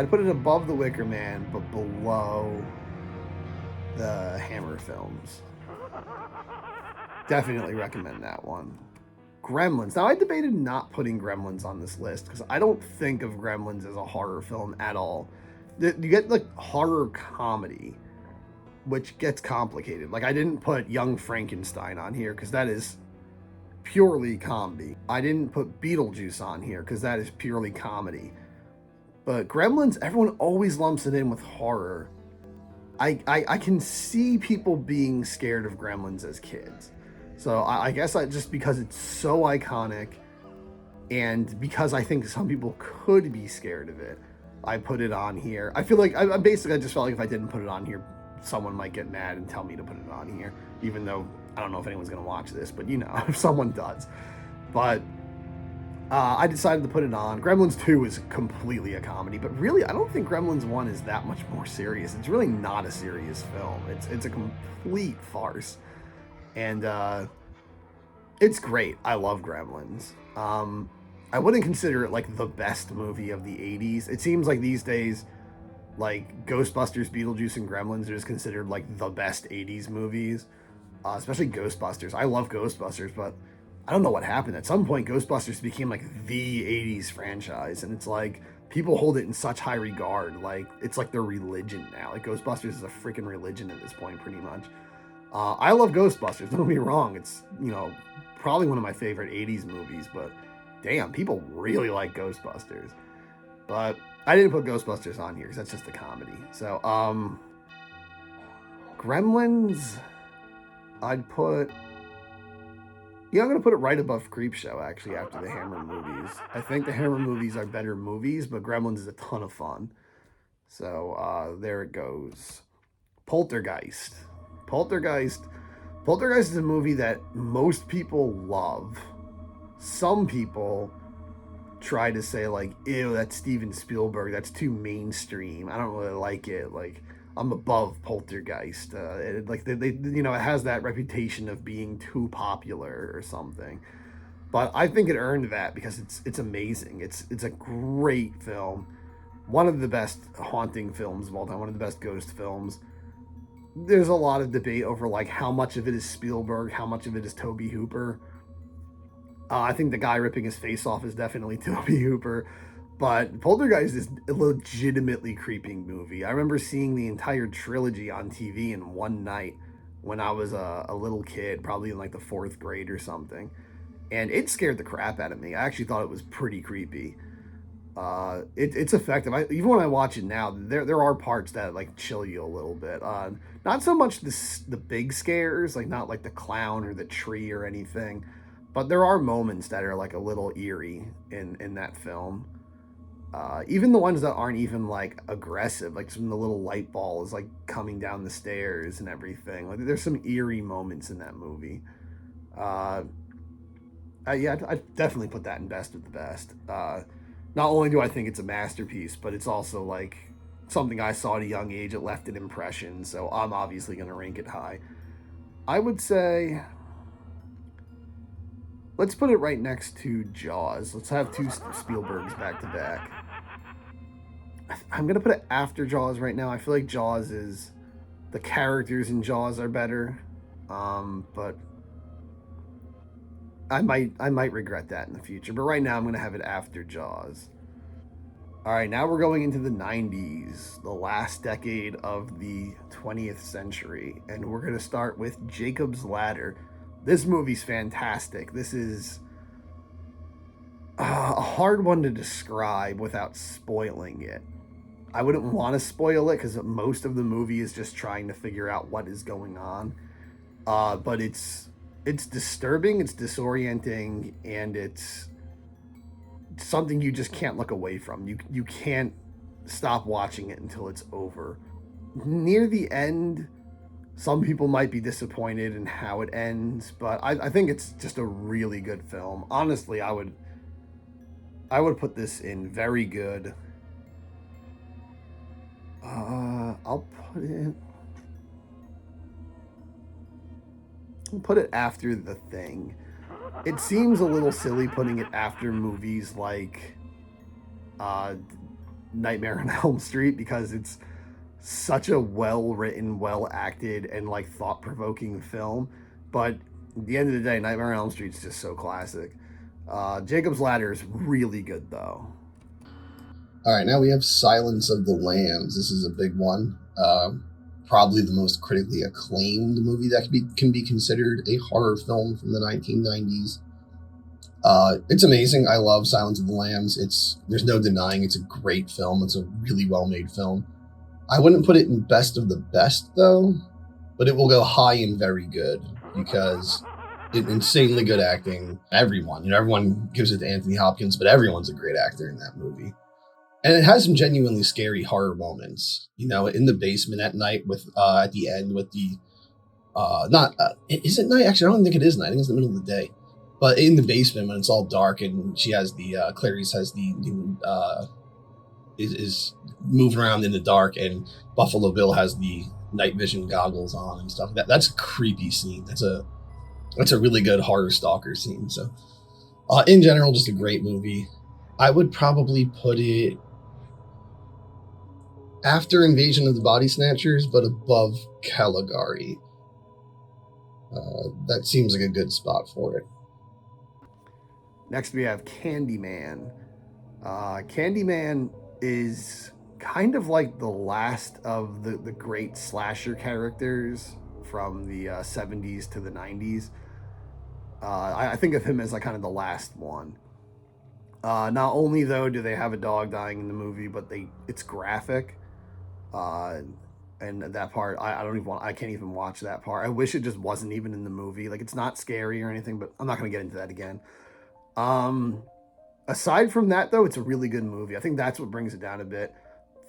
put it above The Wicker Man, but below the Hammer films. Definitely recommend that one. Gremlins. Now, I debated not putting Gremlins on this list because I don't think of Gremlins as a horror film at all. You get like horror comedy, which gets complicated. Like, I didn't put Young Frankenstein on here because that is purely comedy. I didn't put Beetlejuice on here because that is purely comedy. But Gremlins, everyone always lumps it in with horror. I can see people being scared of Gremlins as kids. So I guess just because it's so iconic and because I think some people could be scared of it, I put it on here. I feel like I just felt like if I didn't put it on here, someone might get mad and tell me to put it on here, even though I don't know if anyone's going to watch this, but if someone does. But I decided to put it on. Gremlins 2 is completely a comedy, but really, I don't think Gremlins 1 is that much more serious. It's really not a serious film. It's a complete farce. And it's great. I love Gremlins. I wouldn't consider it like the best movie of the 80s. It seems like these days, like Ghostbusters, Beetlejuice, and Gremlins are just considered like the best 80s movies, especially Ghostbusters. I love Ghostbusters, but I don't know what happened. At some point, Ghostbusters became like the 80s franchise, and it's like people hold it in such high regard. Like it's like their religion now. Like Ghostbusters is a freaking religion at this point, pretty much. I love Ghostbusters. Don't get me wrong. It's probably one of my favorite 80s movies, but damn, people really like Ghostbusters. But I didn't put Ghostbusters on here because that's just a comedy. So, Gremlins, I'd put... Yeah, I'm going to put it right above Creepshow, actually, after the Hammer movies. I think the Hammer movies are better movies, but Gremlins is a ton of fun. So, there it goes. Poltergeist. Poltergeist is a movie that most people love. Some people try to say, like, ew, that's Steven Spielberg, that's too mainstream, I don't really like it, like, I'm above Poltergeist. It has that reputation of being too popular or something. But I think it earned that because it's amazing. It's a great film. One of the best haunting films of all time, one of the best ghost films. There's a lot of debate over like how much of it is Spielberg, how much of it is Tobe Hooper. I think the guy ripping his face off is definitely Tobe Hooper. But Poltergeist is a legitimately creeping movie. I remember seeing the entire trilogy on TV in one night when I was a little kid, probably in like the 4th grade or something. And it scared the crap out of me. I actually thought it was pretty creepy. It's effective. Even when I watch it now, there are parts that like chill you a little bit. Not so much the big scares, like not like the clown or the tree or anything. But there are moments that are like a little eerie in that film. Even the ones that aren't even like aggressive, like some of the little light balls like coming down the stairs and everything. Like there's some eerie moments in that movie. Yeah, I definitely put that in best of the best. Not only do I think it's a masterpiece, but it's also like something I saw at a young age. It left an impression, so I'm obviously going to rank it high. I would say, let's put it right next to Jaws. Let's have two Spielbergs back to back. I'm going to put it after Jaws right now. I feel like Jaws is... The characters in Jaws are better. But I might regret that in the future. But right now I'm going to have it after Jaws. Alright, now we're going into the 90s. The last decade of the 20th century. And we're going to start with Jacob's Ladder. This movie's fantastic. This is a hard one to describe without spoiling it. I wouldn't want to spoil it because most of the movie is just trying to figure out what is going on. But it's disturbing, it's disorienting, and it's something you just can't look away from. You can't stop watching it until it's over. Near the end, some people might be disappointed in how it ends, but I think it's just a really good film. Honestly, I would put this in very good. I'll put it after The Thing. It seems a little silly putting it after movies like Nightmare on Elm Street because it's such a well-written, well-acted, and like thought-provoking film. But at the end of the day, Nightmare on Elm Street is just so classic. Jacob's Ladder is really good though.
All right, now we have Silence of the Lambs. This is a big one. Probably the most critically acclaimed movie that can be considered a horror film from the 1990s. It's amazing. I love Silence of the Lambs. There's no denying it's a great film. It's a really well made film. I wouldn't put it in best of the best though, but it will go high in very good because insanely good acting. Everyone gives it to Anthony Hopkins, but everyone's a great actor in that movie. And it has some genuinely scary horror moments. In the basement at night with at the end with the not is it night? Actually, I don't think it is night. I think it's the middle of the day. But in the basement when it's all dark and she has the Clarice has the is moving around in the dark and Buffalo Bill has the night vision goggles on and stuff. That's a creepy scene. That's a really good horror stalker scene. So in general, just a great movie. I would probably put it after Invasion of the Body Snatchers, but above Caligari. That seems like a good spot for it.
Next, we have Candyman. Candyman is kind of like the last of the great slasher characters from the 70s to the 90s. I think of him as like kind of the last one. Not only though do they have a dog dying in the movie, but it's graphic. And that part, I can't even watch that part. I wish it just wasn't even in the movie. Like, it's not scary or anything, but I'm not going to get into that again. Aside from that though, it's a really good movie. I think that's what brings it down a bit.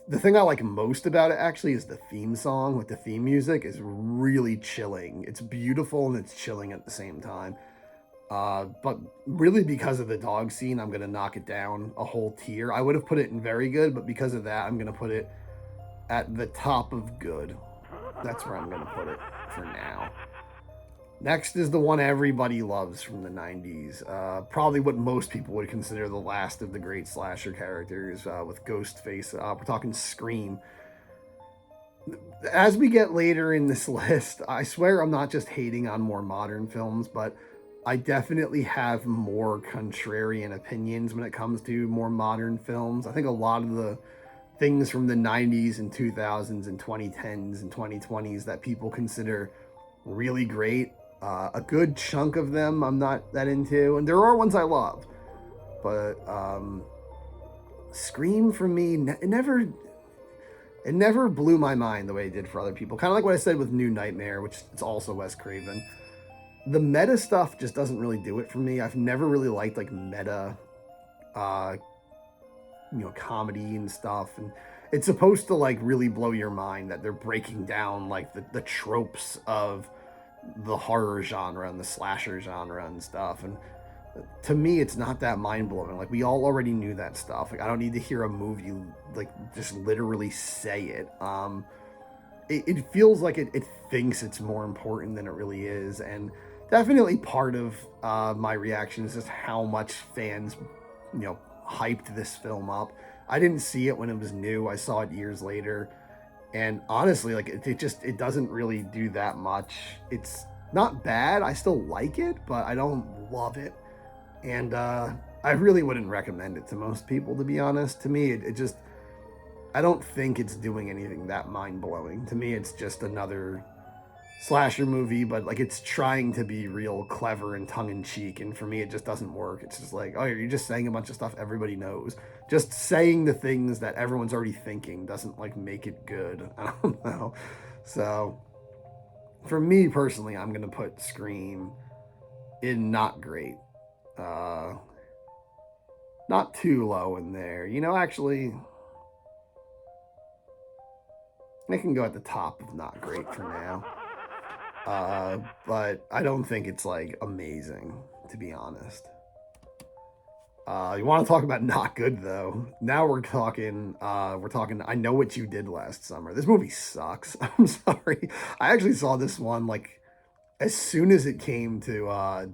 The thing I like most about it actually is the theme song. With the theme music is really chilling. It's beautiful and it's chilling at the same time. But really because of the dog scene, I'm going to knock it down a whole tier. I would have put it in very good, but because of that, I'm going to put it at the top of good. That's where I'm going to put it for now. Next is the one everybody loves from the 90s. Probably what most people would consider the last of the great slasher characters with Ghostface. We're talking Scream. As we get later in this list, I swear I'm not just hating on more modern films, but I definitely have more contrarian opinions when it comes to more modern films. I think a lot of the things from the 90s and 2000s and 2010s and 2020s that people consider really great, a good chunk of them I'm not that into, and there are ones I love, but Scream for me, it never blew my mind the way it did for other people. Kind of like what I said with New Nightmare, which is also Wes Craven. The meta stuff just doesn't really do it for me. I've never really liked like meta comedy and stuff, and it's supposed to like really blow your mind that they're breaking down like the tropes of the horror genre and the slasher genre and stuff. And to me, it's not that mind-blowing. Like, we all already knew that stuff. Like, I don't need to hear a movie like just literally say it. It feels like it thinks it's more important than it really is. And definitely part of my reaction is just how much fans hyped this film up. I didn't see it when it was new. I saw it years later. And honestly, like it doesn't really do that much. It's not bad. I still like it, but I don't love it. And I really wouldn't recommend it to most people, to be honest. To me, it just, I don't think it's doing anything that mind-blowing. To me, it's just another slasher movie, but like it's trying to be real clever and tongue-in-cheek, and for me it just doesn't work. It's just like, oh, you're just saying a bunch of stuff everybody knows. Just saying the things that everyone's already thinking doesn't like make it good. I don't know. So for me personally, I'm gonna put Scream in not great. Not too low in there. Actually, it can go at the top of not great for now. But I don't think it's like amazing, to be honest. You want to talk about not good though? Now we're talking. I Know What You Did Last Summer. This movie sucks. I'm sorry. I actually saw this one like as soon as it came to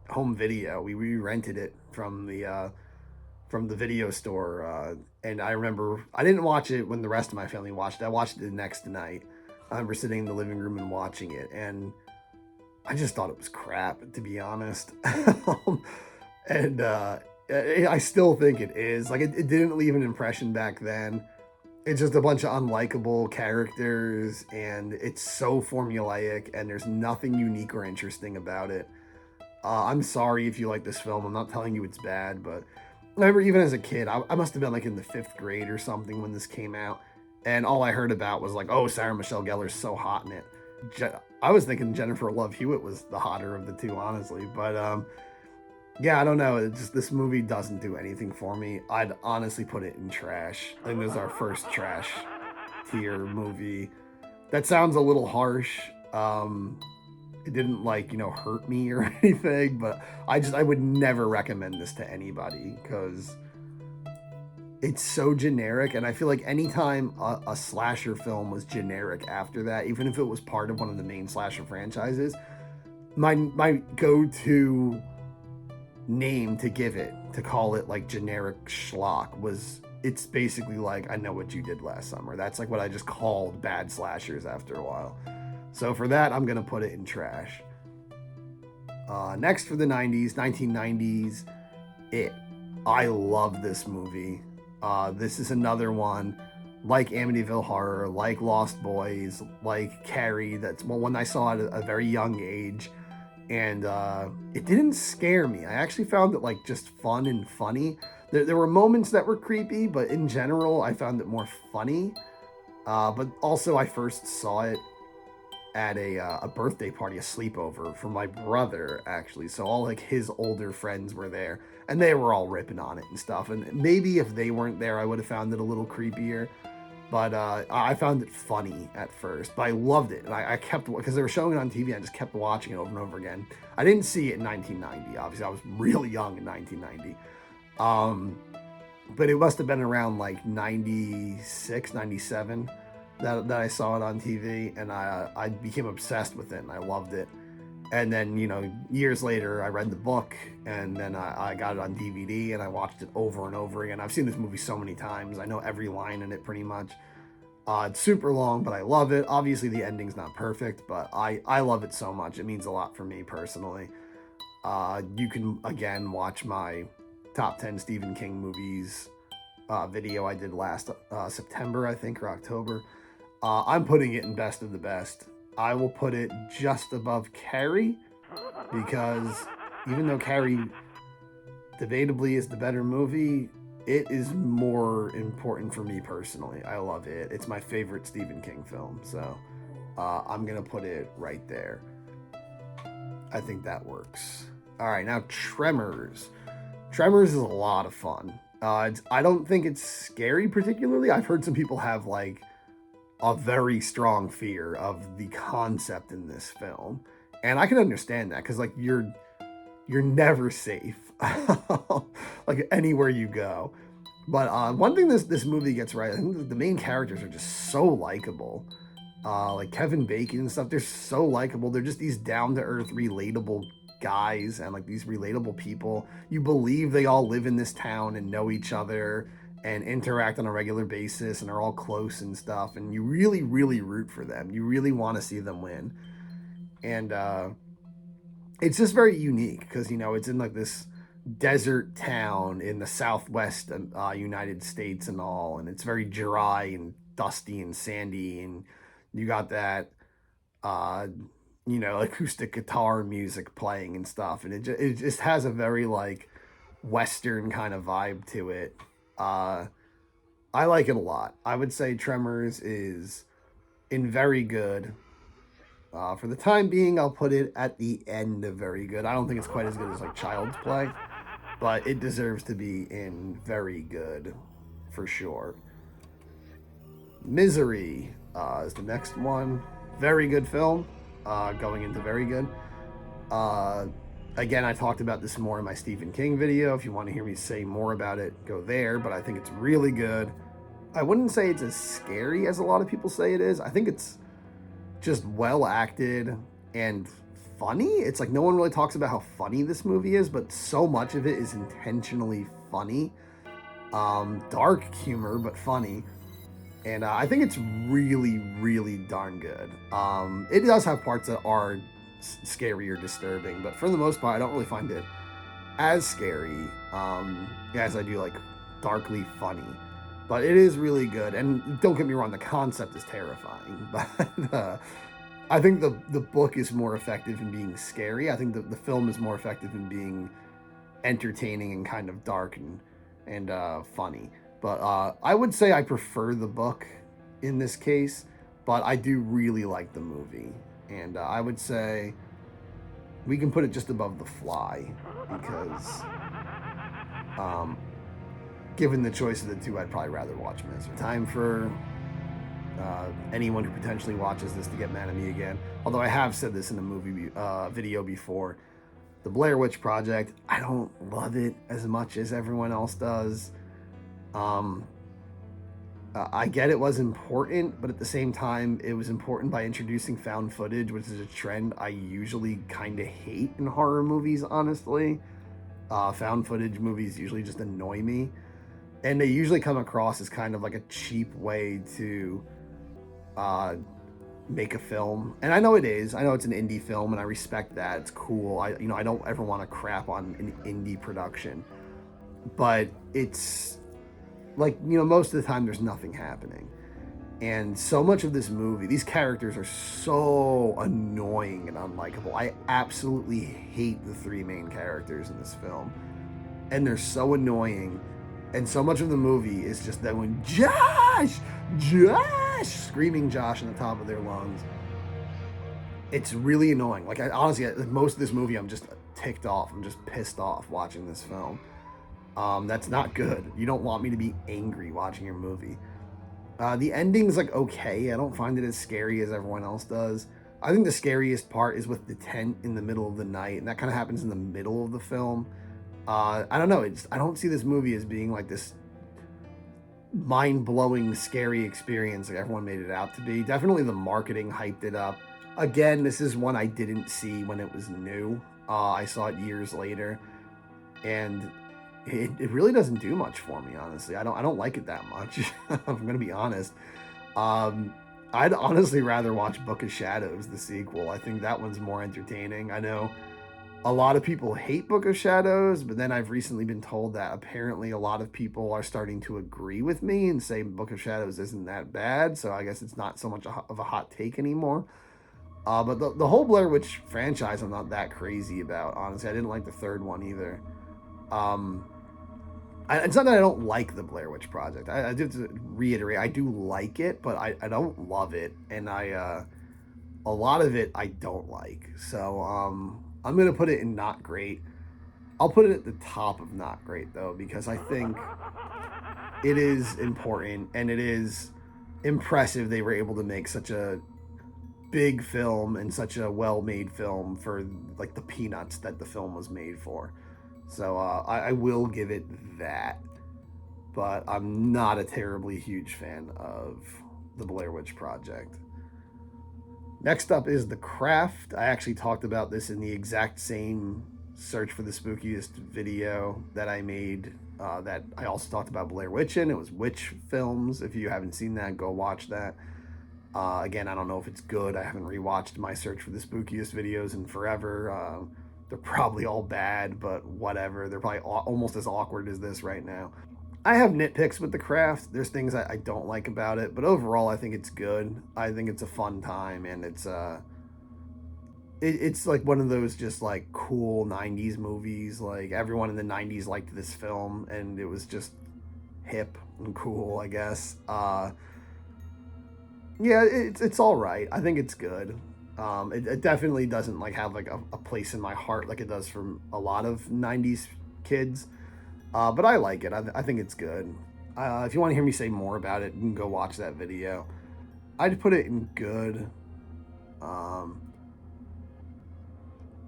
home video. We rented it from the video store, and I remember I didn't watch it when the rest of my family watched it. I watched it the next night. I remember sitting in the living room and watching it, and I just thought it was crap, to be honest. And I still think it is. Like, it didn't leave an impression back then. It's just a bunch of unlikable characters, and it's so formulaic, and there's nothing unique or interesting about it. I'm sorry if you like this film. I'm not telling you it's bad, but I remember even as a kid, I must have been like in the 5th grade or something when this came out, and all I heard about was like, oh, Sarah Michelle Gellar's so hot in it. I was thinking Jennifer Love Hewitt was the hotter of the two, honestly, but yeah, I don't know. It's just this movie doesn't do anything for me. I'd honestly put it in trash. I think this is our first trash tier movie. That sounds a little harsh. It didn't like, hurt me or anything, but I would never recommend this to anybody because it's so generic. And I feel like anytime a slasher film was generic after that, even if it was part of one of the main slasher franchises, my go-to name to give it, to call it like generic schlock, was it's basically like I Know What You Did Last Summer. That's like what I just called bad slashers after a while. So for that, I'm gonna put it in trash. Next for the 90s, 1990s, It. I love this movie. This is another one like Amityville Horror, like Lost Boys, like Carrie. That's one I saw at a very young age, and it didn't scare me. I actually found it like just fun and funny. There were moments that were creepy, but in general, I found it more funny. But also, I first saw it at a birthday party, a sleepover for my brother, actually. So all like his older friends were there, and they were all ripping on it and stuff. And maybe if they weren't there, I would have found it a little creepier. But I found it funny at first, but I loved it, and I kept, because they were showing it on TV. I just kept watching it over and over again. I didn't see it in 1990. Obviously, I was really young in 1990. But it must have been around like 96, 97 that I saw it on TV, and I became obsessed with it, and I loved it. And then, years later, I read the book, and then I got it on DVD, and I watched it over and over again. I've seen this movie so many times. I know every line in it pretty much. It's super long, but I love it. Obviously, the ending's not perfect, but I love it so much. It means a lot for me personally. You can, again, watch my top 10 Stephen King movies video I did last September, I think, or October. I'm putting it in best of the best. I will put it just above Carrie, because even though Carrie debatably is the better movie, it is more important for me personally. I love it. It's my favorite Stephen King film, so I'm gonna put it right there. I think that works. All right, now Tremors. Tremors is a lot of fun. I don't think it's scary particularly. I've heard some people have like a very strong fear of the concept in this film, and I can understand that because like you're never safe, like anywhere you go. But one thing this movie gets right, I think the main characters are just so likable. Like Kevin Bacon and stuff, they're so likable. They're just these down to earth, relatable guys, and like these relatable people. You believe they all live in this town and know each other and interact on a regular basis and are all close and stuff. And you really, really root for them. You really want to see them win. And it's just very unique because, it's in like this desert town in the Southwest United States and all. And it's very dry and dusty and sandy. And you got that, uh, acoustic guitar music playing and stuff. And it just has a very like Western kind of vibe to it. Uh, I like it a lot. I would say Tremors is in very good. For the time being, I'll put it at the end of very good. I don't think it's quite as good as like Child's Play, but it deserves to be in very good for sure. Misery is the next one. Very good film. Going into very good. Uh, Again, I talked about this more in my Stephen King video. If you want to hear me say more about it, go there. But I think it's really good. I wouldn't say it's as scary as a lot of people say it is. I think it's just well acted and funny. It's like no one really talks about how funny this movie is, but so much of it is intentionally funny. Dark humor, but funny. And I think it's really, really darn good. It does have parts that are scary or disturbing, but for the most part, I don't really find it as scary as I do like darkly funny, but it is really good. And don't get me wrong, the concept is terrifying, but I think the book is more effective in being scary. I think the film is more effective in being entertaining and kind of dark and funny. But I would say I prefer the book in this case, but I do really like the movie, and I would say we can put it just above The Fly because, um, given the choice of the two, I'd probably rather watch Misery. Time for anyone who potentially watches this to get mad at me again. Although I have said this in a movie video before, the Blair Witch Project, I don't love it as much as everyone else does. Um, I get it was important, but at the same time, it was important by introducing found footage, which is a trend I usually kind of hate in horror movies, honestly. Found footage movies usually just annoy me. And they usually come across as kind of like a cheap way to uh, make a film. And I know it is. I know it's an indie film, and I respect that. It's cool. I don't ever want to crap on an indie production, but it's like, most of the time there's nothing happening. And so much of this movie, these characters are so annoying and unlikable. I absolutely hate the three main characters in this film. And they're so annoying. And so much of the movie is just that when Josh, screaming Josh on the top of their lungs. It's really annoying. Like, honestly, most of this movie, I'm just ticked off. I'm just pissed off watching this film. That's not good. You don't want me to be angry watching your movie. The ending's like okay. I don't find it as scary as everyone else does. I think the scariest part is with the tent in the middle of the night, and that kind of happens in the middle of the film. I don't know. I don't see this movie as being like this mind-blowing, scary experience like everyone made it out to be. Definitely the marketing hyped it up. Again, this is one I didn't see when it was new. I saw it years later, and it really doesn't do much for me, honestly. I don't like it that much. I'm gonna be honest. I'd honestly rather watch Book of Shadows, the sequel. I think that one's more entertaining. I know a lot of people hate Book of Shadows, but then I've recently been told that apparently a lot of people are starting to agree with me and say Book of Shadows isn't that bad. So I guess it's not so much of a hot take anymore. But the whole Blair Witch franchise, I'm not that crazy about. Honestly, I didn't like the third one either. It's not that I don't like the Blair Witch Project. I do have to reiterate, I do like it, but I don't love it, and a lot of it I don't like. So I'm gonna put it in not great. I'll put it at the top of not great though, because I think it is important and it is impressive they were able to make such a big film and such a well-made film for like the peanuts that the film was made for. So I will give it that, but I'm not a terribly huge fan of the Blair Witch Project. Next up is The Craft. I actually talked about this in the exact same search for the spookiest video that I made, that I also talked about Blair Witch in. It was Witch Films. If you haven't seen that, go watch that. Again, I don't know if it's good. I haven't rewatched my search for the spookiest videos in forever. They're probably all bad, but whatever. They're probably almost as awkward as this right now. I have nitpicks with The Craft. There's things I don't like about it, but overall, I think it's good. I think it's a fun time, and it's like one of those just like cool 90s movies. Like everyone in the 90s liked this film, and it was just hip and cool, I guess. Yeah, it's all right. I think it's good. It definitely doesn't like have like a place in my heart like it does for a lot of 90s kids. But I like it. I think it's good. If you want to hear me say more about it, you can go watch that video. I'd put it in good.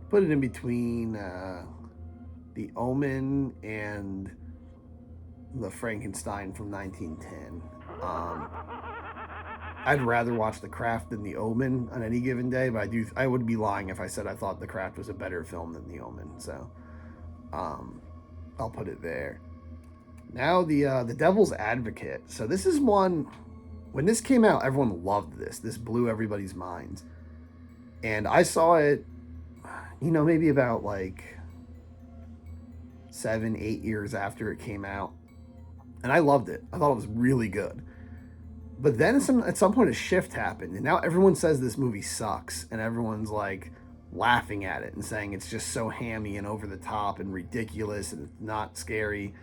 Put it in between The Omen and The Frankenstein from 1910. I'd rather watch The Craft than The Omen on any given day, but I would be lying if I said I thought The Craft was a better film than The Omen. So I'll put it there. Now the Devil's Advocate. So this is one, when this came out, everyone loved this. This blew everybody's minds. And I saw it, maybe about like 7, 8 years after it came out, and I loved it. I thought it was really good. But then at some point a shift happened, and now everyone says this movie sucks, and everyone's like laughing at it and saying it's just so hammy and over the top and ridiculous and not scary.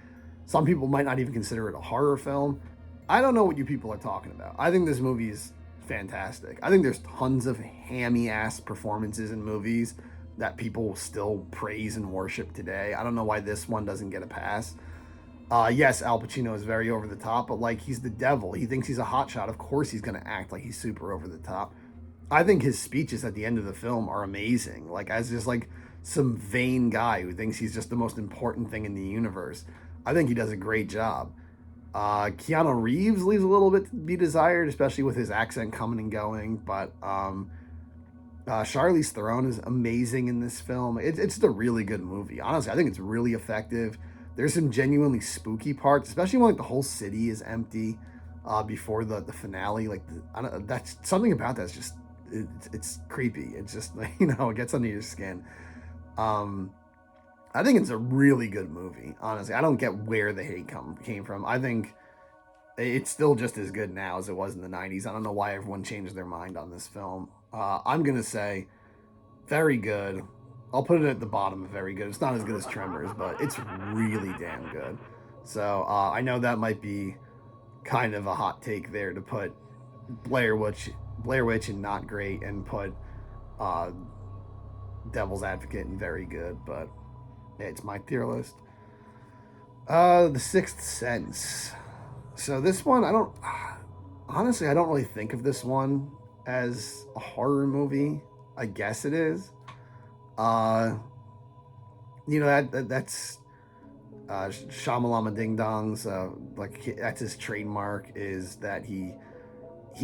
Some people might not even consider it a horror film. I don't know what you people are talking about. I think this movie is fantastic. I think there's tons of hammy ass performances in movies that people still praise and worship today. I don't know why this one doesn't get a pass. Yes, Al Pacino is very over the top, but like he's the devil. He thinks he's a hotshot. Of course, he's going to act like he's super over the top. I think his speeches at the end of the film are amazing. Like as just like some vain guy who thinks he's just the most important thing in the universe. I think he does a great job. Keanu Reeves leaves a little bit to be desired, especially with his accent coming and going. But Charlize Theron is amazing in this film. It's just a really good movie. Honestly, I think it's really effective. There's some genuinely spooky parts, especially when like the whole city is empty before the finale. Like that's something about that's just it's creepy. It's just like, it gets under your skin. I think it's a really good movie. Honestly, I don't get where the hate came from. I think it's still just as good now as it was in the 90s. I don't know why everyone changed their mind on this film. I'm gonna say very good. I'll put it at the bottom of very good. It's not as good as Tremors, but it's really damn good. So I know that might be kind of a hot take there to put Blair Witch and not great, and put Devil's Advocate and very good, but it's my tier list. The Sixth Sense. So this one, I don't really think of this one as a horror movie. I guess it is. That's Shamalama Ding Dong's like that's his trademark, is that he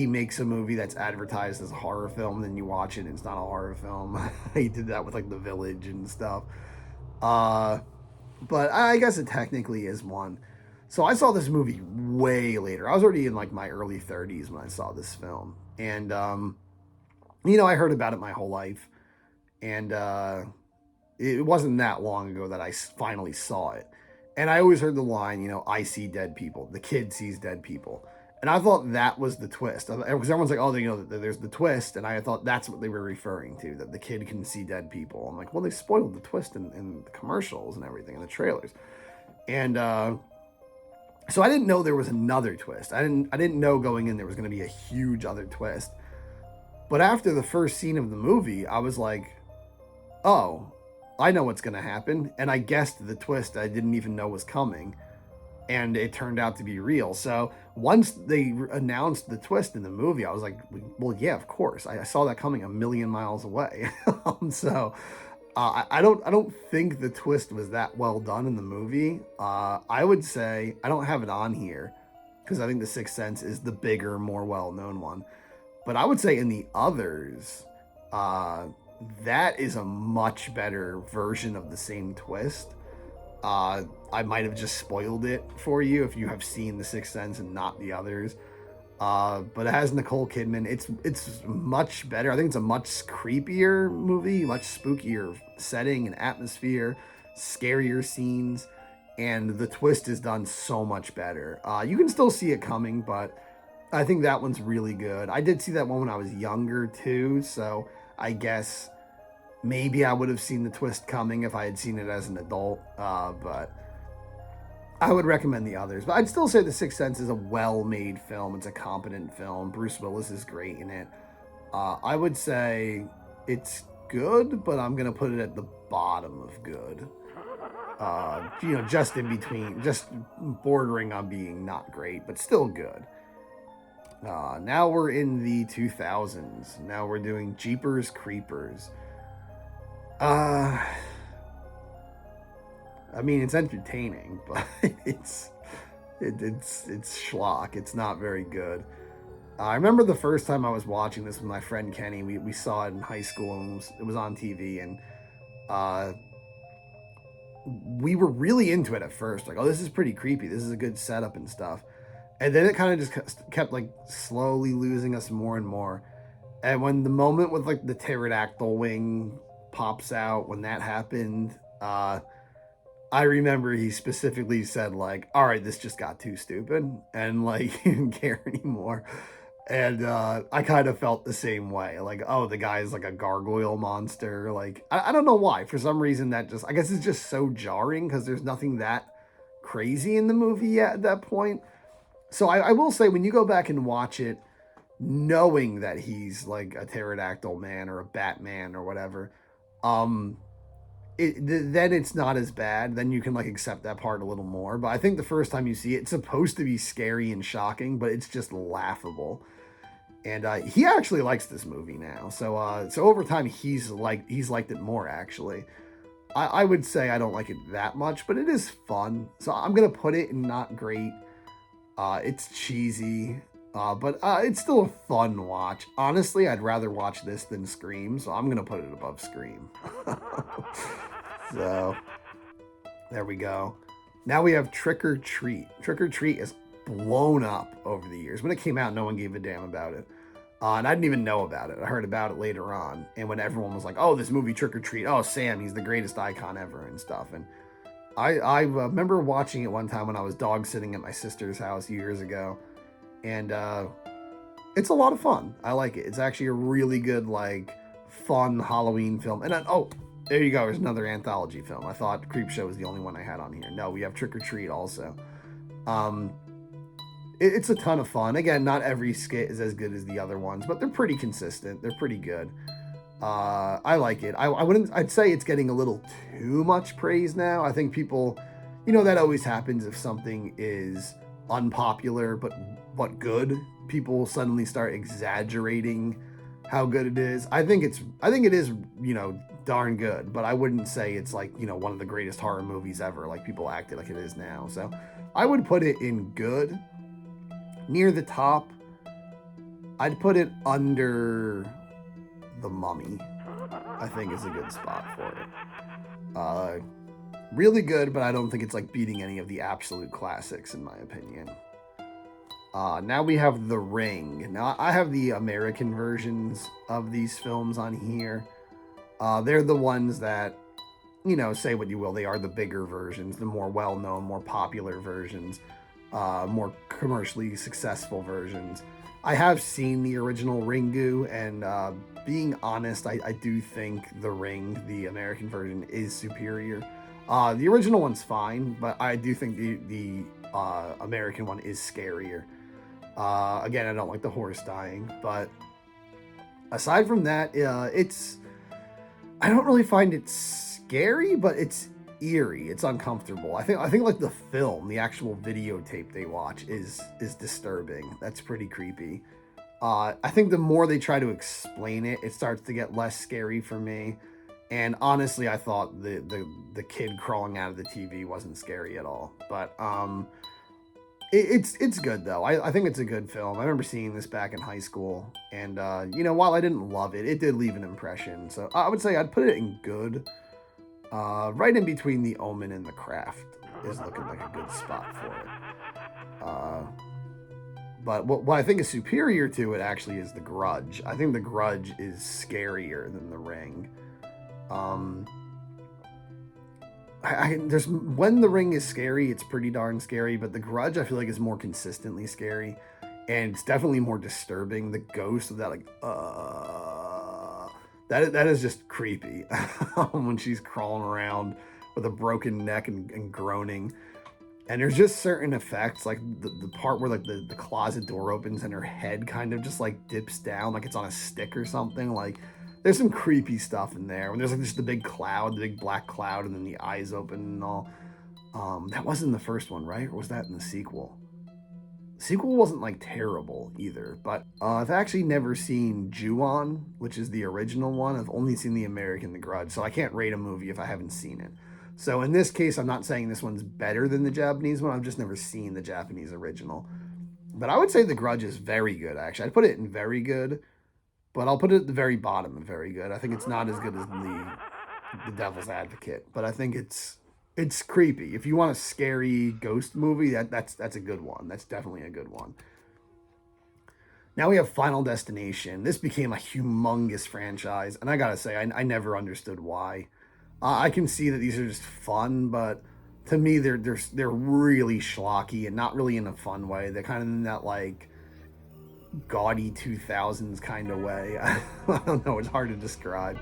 makes a movie that's advertised as a horror film, then you watch it and it's not a horror film. He did that with like The Village and stuff. But I guess it technically is one. So I saw this movie way later. I was already in like my early 30s when I saw this film, and I heard about it my whole life, and it wasn't that long ago that I finally saw it. And I always heard the line, I see dead people. The kid sees dead people. And I thought that was the twist. Because everyone's like, oh, there's the twist. And I thought that's what they were referring to, that the kid can see dead people. I'm like, well, they spoiled the twist in the commercials and everything, in the trailers. And so I didn't know there was another twist. I didn't know going in there was going to be a huge other twist. But after the first scene of the movie, I was like, oh, I know what's going to happen. And I guessed the twist I didn't even know was coming. And it turned out to be real. So once they announced the twist in the movie, I was like, well, yeah, of course. I saw that coming a million miles away. I don't think the twist was that well done in the movie. I would say, I don't have it on here because I think The Sixth Sense is the bigger, more well-known one. But I would say in the others, that is a much better version of the same twist. I might have just spoiled it for you if you have seen The Sixth Sense and not the others. But it has Nicole Kidman. It's much better. I think it's a much creepier movie, much spookier setting and atmosphere, scarier scenes, and the twist is done so much better. You can still see it coming, but I think that one's really good. I did see that one when I was younger too, so I guess maybe I would have seen the twist coming if I had seen it as an adult, but I would recommend the others. But I'd still say The Sixth Sense is a well-made film. It's a competent film. Bruce Willis is great in it. I would say it's good, but I'm going to put it at the bottom of good. Just in between, just bordering on being not great, but still good. Now we're in the 2000s. Now we're doing Jeepers Creepers. I mean, it's entertaining, but it's schlock. It's not very good. I remember the first time I was watching this with my friend Kenny. We saw it in high school, and it was on TV, and we were really into it at first. Like, oh, this is pretty creepy. This is a good setup and stuff. And then it kind of just kept like slowly losing us more and more. And when the moment with like the pterodactyl wing pops out, when that happened, I I remember he specifically said, like, all right, this just got too stupid, and like he didn't care anymore. And I kind of felt the same way. Like, oh, the guy's like a gargoyle monster. Like, I don't know why. For some reason, that just, I guess it's just so jarring because there's nothing that crazy in the movie yet at that point. So I will say, when you go back and watch it, knowing that he's like a pterodactyl man or a Batman or whatever, um, then it's not as bad. Then you can like accept that part a little more. But I think the first time you see it, it's supposed to be scary and shocking, but it's just laughable. And he actually likes this movie now. So over time, he's liked it more actually. I would say I don't like it that much, but it is fun. So I'm gonna put it in not great. It's cheesy, but it's still a fun watch. Honestly, I'd rather watch this than Scream, so I'm gonna put it above Scream. So there we go. Now we have Trick or Treat. Trick or Treat is blown up over the years. When it came out, no one gave a damn about it. And I didn't even know about it. I heard about it later on. And when everyone was like, oh, this movie Trick or Treat, oh, Sam, he's the greatest icon ever and stuff. And I remember watching it one time when I was dog sitting at my sister's house years ago. And it's a lot of fun. I like it. It's actually a really good, like, fun Halloween film. And oh, there you go. There's another anthology film. I thought Creepshow was the only one I had on here. No, we have Trick or Treat also. It's a ton of fun. Again, not every skit is as good as the other ones, but they're pretty consistent. They're pretty good. I like it. I'd say it's getting a little too much praise now. I think people, that always happens if something is unpopular but good. People suddenly start exaggerating how good it is. I think it is, darn good, but I wouldn't say it's like, one of the greatest horror movies ever, like people act it like it is now. So I would put it in good. Near the top, I'd put it under The Mummy. I think is a good spot for it. Really good, but I don't think it's like beating any of the absolute classics in my opinion. Now we have The Ring. Now I have the American versions of these films on here. They're the ones that, say what you will, they are the bigger versions, the more well-known, more popular versions. More commercially successful versions. I have seen the original Ringu, and being honest, I do think The Ring, the American version, is superior. The original one's fine, but I do think the American one is scarier. Again, I don't like the horse dying, but aside from that, I don't really find it scary, but it's eerie. It's uncomfortable. I think like the film, the actual videotape they watch is disturbing. That's pretty creepy. I think the more they try to explain it, it starts to get less scary for me. And honestly, I thought the kid crawling out of the TV wasn't scary at all. But it's good though. I think it's a good film. I remember seeing this back in high school, and while I didn't love it, it did leave an impression. So I would say I'd put it in good. Right in between The Omen and The Craft is looking like a good spot for it. But what I think is superior to it actually is The Grudge. I think The Grudge is scarier than The Ring. There's when The Ring is scary, it's pretty darn scary, but The Grudge I feel like is more consistently scary, and it's definitely more disturbing. The ghost of that, like, that is just creepy when she's crawling around with a broken neck and groaning. And there's just certain effects, like the part where like the closet door opens and her head kind of just like dips down like it's on a stick or something. Like there's some creepy stuff in there. When there's like just the big cloud, the big black cloud, and then the eyes open and all. That wasn't the first one, right? Or was that in the sequel? Sequel wasn't like terrible either, but I've actually never seen Ju-on, which is the original one. I've only seen the American The Grudge, so I can't rate a movie if I haven't seen it. So in this case, I'm not saying this one's better than the Japanese one. I've just never seen the Japanese original. But I would say The Grudge is very good, actually. I'd put it in very good, but I'll put it at the very bottom of very good. I think it's not as good as the Devil's Advocate, but I think it's creepy. If you want a scary ghost movie, that's a good one. That's definitely a good one. Now we have Final Destination. This became a humongous franchise, and I gotta say, I never understood why. I can see that these are just fun, but to me, they're really schlocky and not really in a fun way. They're kind of in that like gaudy 2000s kind of way. I don't know. It's hard to describe.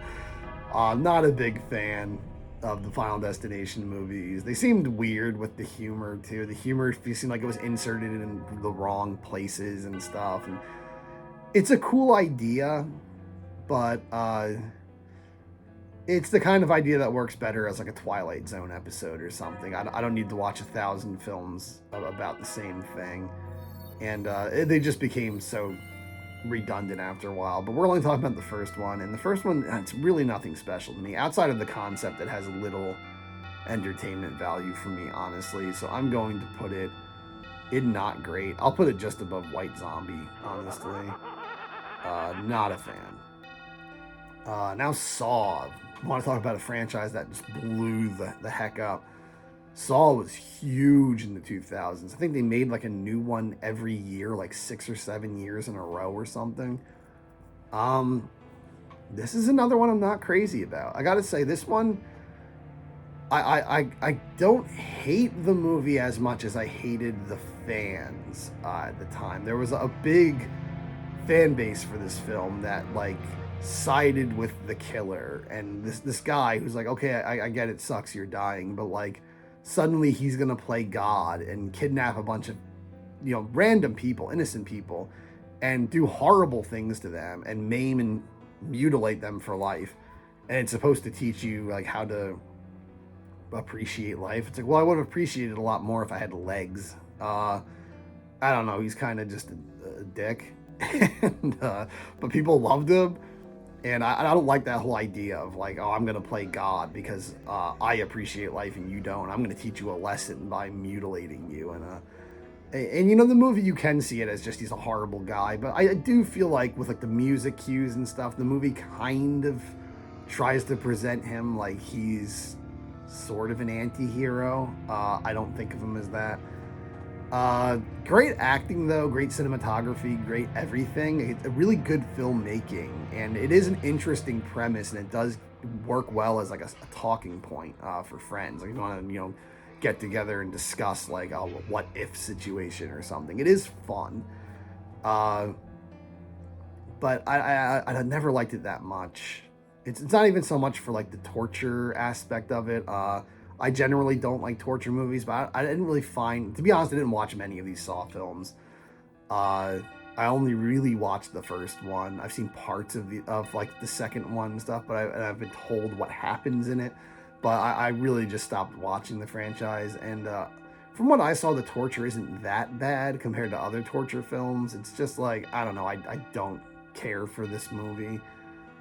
Not a big fan of the Final Destination movies. They seemed weird with the humor too. The humor seemed like it was inserted in the wrong places and stuff. And it's a cool idea, but it's the kind of idea that works better as like a Twilight Zone episode or something. I don't need to watch 1,000 films about the same thing. And they just became so redundant after a while. But we're only talking about the first one. And the first one, it's really nothing special to me. Outside of the concept, it has little entertainment value for me, honestly. So I'm going to put it in not great. I'll put it just above White Zombie, honestly. Not a fan. Now Saw. I want to talk about a franchise that just blew the heck up. Saw was huge in the 2000s. I think they made like a new one every year, like 6 or 7 years in a row or something. This is another one I'm not crazy about. I gotta say, this one, I don't hate the movie as much as I hated the fans at the time. There was a big fan base for this film that like sided with the killer, and this guy who's like, okay, I get it sucks you're dying, but like suddenly he's gonna play God and kidnap a bunch of random people, innocent people, and do horrible things to them and maim and mutilate them for life. And it's supposed to teach you like how to appreciate life. It's like, well, I would have appreciated a lot more if I had legs. I don't know, he's kind of just a dick. And, but people loved him. And I don't like that whole idea of like, oh, I'm going to play God because I appreciate life and you don't. I'm going to teach you a lesson by mutilating you. And the movie, you can see it as just he's a horrible guy. But I do feel like with like the music cues and stuff, the movie kind of tries to present him like he's sort of an anti-hero. I don't think of him as that. Great acting though, great cinematography, great everything. It's a really good filmmaking, and it is an interesting premise, and it does work well as like a talking point for friends. Like you want to get together and discuss like a what if situation or something. It is fun, but I never liked it that much. It's not even so much for like the torture aspect of it. I generally don't like torture movies, but I didn't really find, to be honest, I didn't watch many of these Saw films. I only really watched the first one. I've seen parts of like the second one and stuff, but I've been told what happens in it. But I really just stopped watching the franchise. And from what I saw, the torture isn't that bad compared to other torture films. It's just like, I don't know, I don't care for this movie.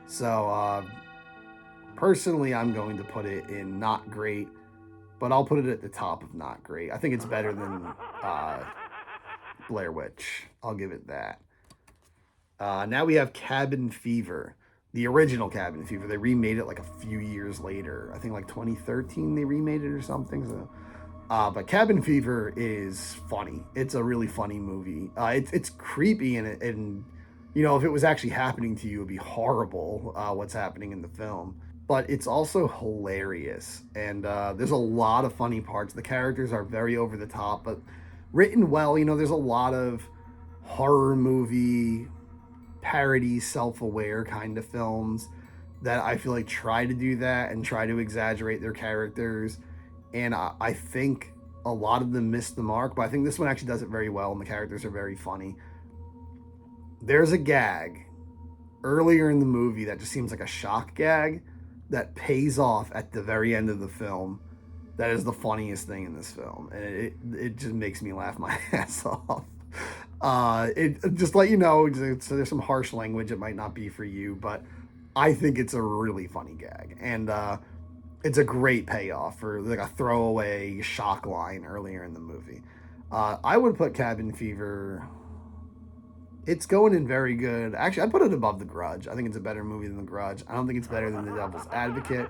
So personally, I'm going to put it in not great. But I'll put it at the top of not great. I think it's better than Blair Witch. I'll give it that. Now we have Cabin Fever. The original Cabin Fever. They remade it like a few years later. I think like 2013 they remade it or something. So, but Cabin Fever is funny. It's a really funny movie. It's creepy and if it was actually happening to you, it'd be horrible what's happening in the film. But it's also hilarious, and there's a lot of funny parts. The characters are very over the top, but written well. There's a lot of horror movie parody, self-aware kind of films that I feel like try to do that and try to exaggerate their characters, and I think a lot of them miss the mark, but I think this one actually does it very well, and the characters are very funny. There's a gag earlier in the movie that just seems like a shock gag that pays off at the very end of the film. That is the funniest thing in this film, and it just makes me laugh my ass off. It just let you know, so there's some harsh language. It might not be for you, but I think it's a really funny gag, and it's a great payoff for like a throwaway shock line earlier in the movie. I would put Cabin Fever. It's going in very good. Actually, I'd put it above The Grudge. I think it's a better movie than The Grudge. I don't think it's better than The Devil's Advocate,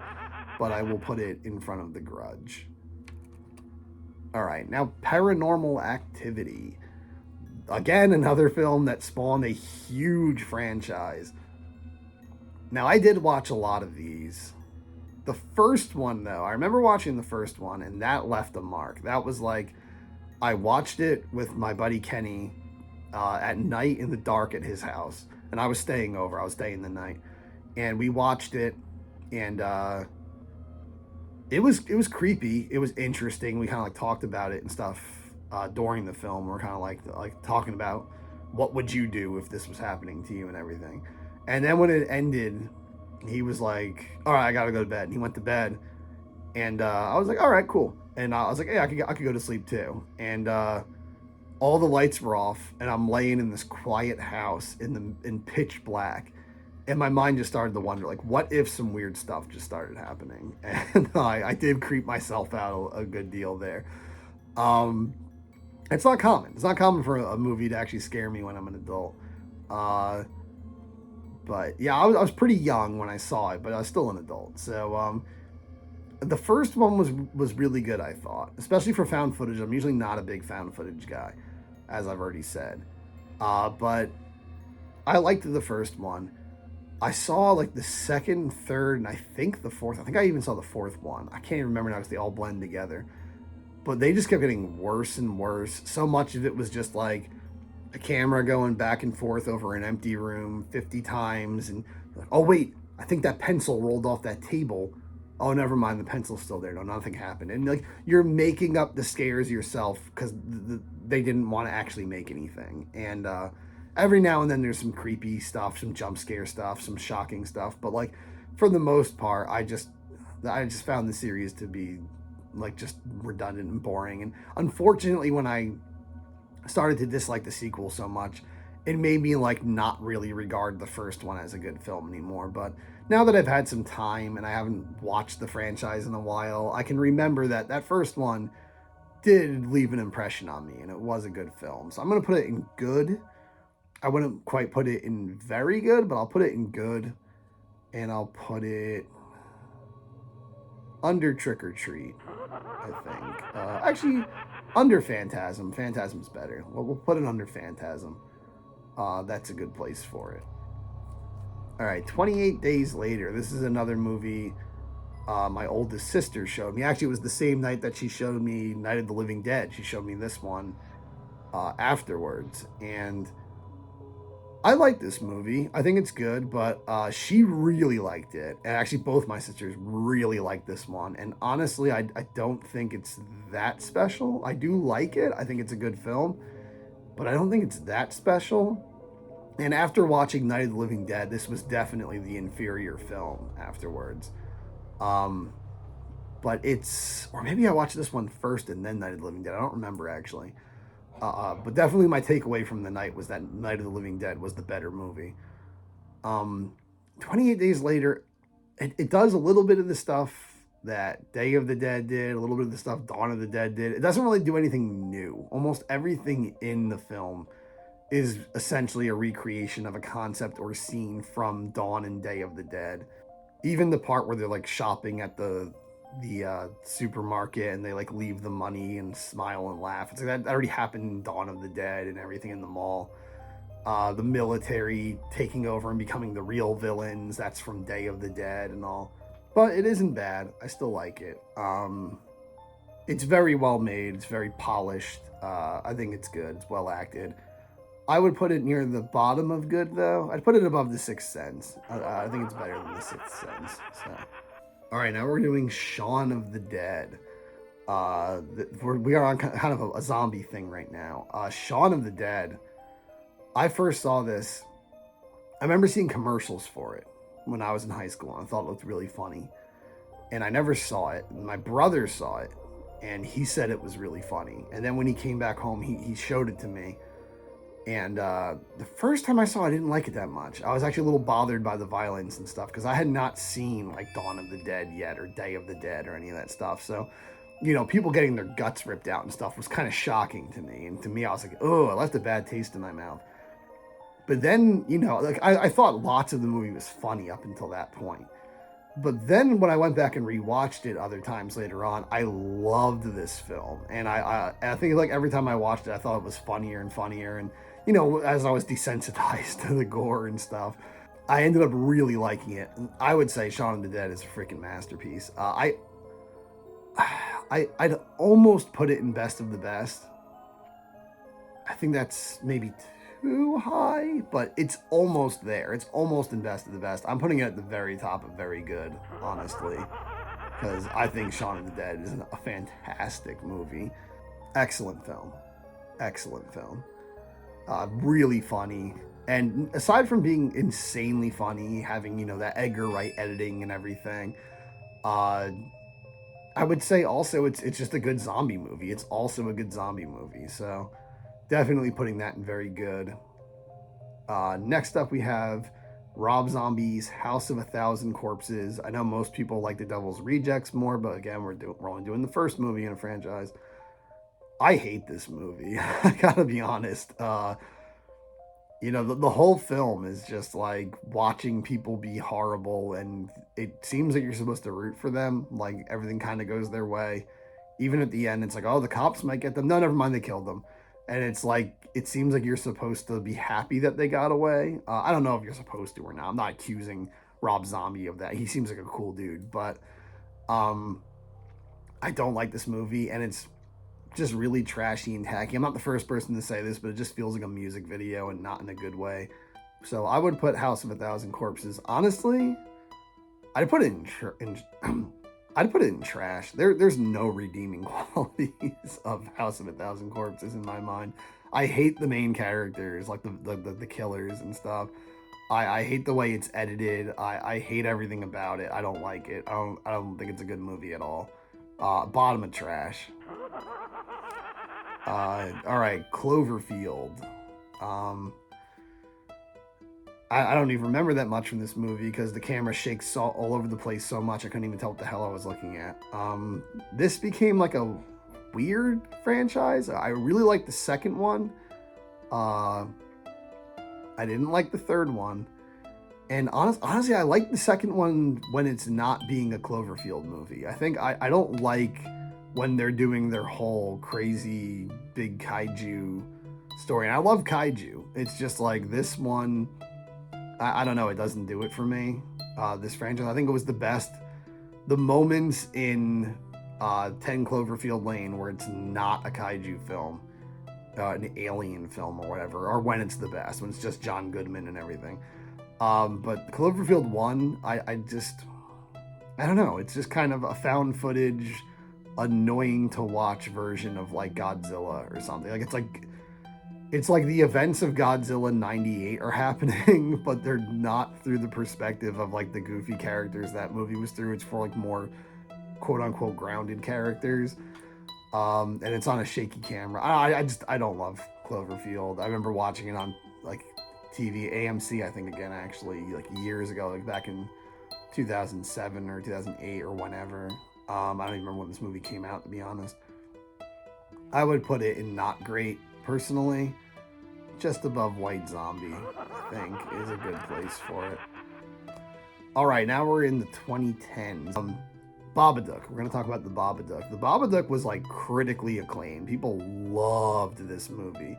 but I will put it in front of The Grudge. All right, now Paranormal Activity. Again, another film that spawned a huge franchise. Now, I did watch a lot of these. The first one, though, I remember watching the first one, and that left a mark. That was like, I watched it with my buddy Kenny at night in the dark at his house, and I was staying over. I was staying the night, and we watched it, and it was creepy. It was interesting. We kind of like talked about it and stuff during the film. We're kind of like talking about what would you do if this was happening to you and everything. And then when it ended, he was like, "All right, I gotta go to bed." And he went to bed, and I was like, "All right, cool." And I was like, "Hey, I could go to sleep too." And all the lights were off, and I'm laying in this quiet house in pitch black, and my mind just started to wonder, like, what if some weird stuff just started happening? And I did creep myself out a good deal there. It's not common. It's not common for a movie to actually scare me when I'm an adult. But yeah, I was pretty young when I saw it, but I was still an adult. So the first one was really good, I thought, especially for found footage. I'm usually not a big found footage guy, as I've already said. But I liked the first one. I saw like the second, third, and I think the fourth. I think I even saw the fourth one. I can't even remember now because they all blend together. But they just kept getting worse and worse. So much of it was just like a camera going back and forth over an empty room 50 times. And, oh, wait, I think that pencil rolled off that table. Oh, never mind, the pencil's still there. No, nothing happened. And like you're making up the scares yourself because they didn't want to actually make anything. And every now and then there's some creepy stuff, some jump scare stuff, some shocking stuff. But like for the most part, I just found the series to be like just redundant and boring. And unfortunately, when I started to dislike the sequel so much, it made me like not really regard the first one as a good film anymore. But now that I've had some time and I haven't watched the franchise in a while, I can remember that first one did leave an impression on me, and it was a good film. So I'm going to put it in good. I wouldn't quite put it in very good, but I'll put it in good, and I'll put it under Trick or Treat, I think. Actually, under Phantasm. Phantasm's better. Well, we'll put it under Phantasm. That's a good place for it. All right, 28 Days Later. This is another movie my oldest sister showed me. Actually, it was the same night that she showed me Night of the Living Dead. She showed me this one afterwards. And I like this movie. I think it's good, but she really liked it. And actually, both my sisters really liked this one. And honestly, I don't think it's that special. I do like it. I think it's a good film, but I don't think it's that special. And after watching Night of the Living Dead, this was definitely the inferior film afterwards. But it's, or maybe I watched this one first and then Night of the Living Dead. I don't remember actually. But definitely my takeaway from the night was that Night of the Living Dead was the better movie. 28 Days Later, it does a little bit of the stuff that Day of the Dead did, a little bit of the stuff Dawn of the Dead did. It doesn't really do anything new. Almost everything in the film is essentially a recreation of a concept or scene from Dawn and Day of the Dead. Even the part where they're like shopping at the supermarket and they like leave the money and smile and laugh. It's like that already happened in Dawn of the Dead and everything in the mall. The military taking over and becoming the real villains, that's from Day of the Dead and all. But it isn't bad. I still like it. It's very well made. It's very polished. I think it's good. It's well acted. I would put it near the bottom of good, though. I'd put it above The Sixth Sense. I think it's better than The Sixth Sense. So. All right, now we're doing Shaun of the Dead. We are on kind of a zombie thing right now. Shaun of the Dead. I first saw this. I remember seeing commercials for it when I was in high school, and I thought it looked really funny. And I never saw it. My brother saw it, and he said it was really funny. And then when he came back home, he showed it to me. And the first time I saw it, I didn't like it that much. I was actually a little bothered by the violence and stuff because I had not seen like Dawn of the Dead yet or Day of the Dead or any of that stuff. So, you know, people getting their guts ripped out and stuff was kind of shocking to me. And to me, I was like, oh, I left a bad taste in my mouth. But then, you know, like I thought lots of the movie was funny up until that point. But then when I went back and rewatched it other times later on, I loved this film. And I think like every time I watched it, I thought it was funnier and funnier. And, you know, as I was desensitized to the gore and stuff. I ended up really liking it. I would say Shaun of the Dead is a freaking masterpiece. I'd almost put it in best of the best. I think that's maybe too high, but it's almost there. It's almost in best of the best. I'm putting it at the very top of very good, honestly, because I think Shaun of the Dead is a fantastic movie. Excellent film. Excellent film. Really funny. And aside from being insanely funny, having, that Edgar Wright editing and everything, uh, I would say also it's just a good zombie movie. It's also a good zombie movie. So definitely putting that in very good. Next up, we have Rob Zombie's House of a Thousand Corpses. I know most people like The Devil's Rejects more, but again, we're only doing the first movie in a franchise. I hate this movie. I gotta be honest. The whole film is just like watching people be horrible, and it seems like you're supposed to root for them. Like everything kind of goes their way. Even at the end, it's like, oh, the cops might get them. No, never mind, they killed them. And it's like, it seems like you're supposed to be happy that they got away. I don't know if you're supposed to or not. I'm not accusing Rob Zombie of that. He seems like a cool dude, but um, I don't like this movie, and it's just really trashy and tacky. I'm not the first person to say this, but it just feels like a music video and not in a good way. So I would put House of a Thousand Corpses. Honestly, I'd put it I'd put it in trash. There's no redeeming qualities of House of a Thousand Corpses in my mind. I hate the main characters, like the killers and stuff. I hate the way it's edited. I hate everything about it. I don't like it. I don't think it's a good movie at all. Bottom of trash. All right, Cloverfield. Um, I don't even remember that much from this movie because the camera shakes all over the place so much I couldn't even tell what the hell I was looking at. This became like a weird franchise. I really liked the second one. I didn't like the third one. And honestly, I like the second one when it's not being a Cloverfield movie. I think I don't like when they're doing their whole crazy big kaiju story. And I love kaiju. It's just like this one, I don't know, it doesn't do it for me. This franchise, I think it was the moments in 10 Cloverfield Lane where it's not a kaiju film, an alien film or whatever, or when it's the best, when it's just John Goodman and everything. But Cloverfield 1, I don't know, it's just kind of a found footage, annoying to watch version of like Godzilla or something. Like it's like the events of Godzilla 98 are happening, but they're not through the perspective of like the goofy characters that movie was through. It's for like more quote unquote grounded characters. And it's on a shaky camera. I don't love Cloverfield. I remember watching it on like TV, AMC, I think again, actually, like years ago, like back in 2007 or 2008 or whenever. I don't even remember when this movie came out, to be honest. I would put it in not great, personally. Just above White Zombie, I think, is a good place for it. All right, now we're in the 2010s. Babadook. We're going to talk about the Babadook. The Babadook was like critically acclaimed. People loved this movie.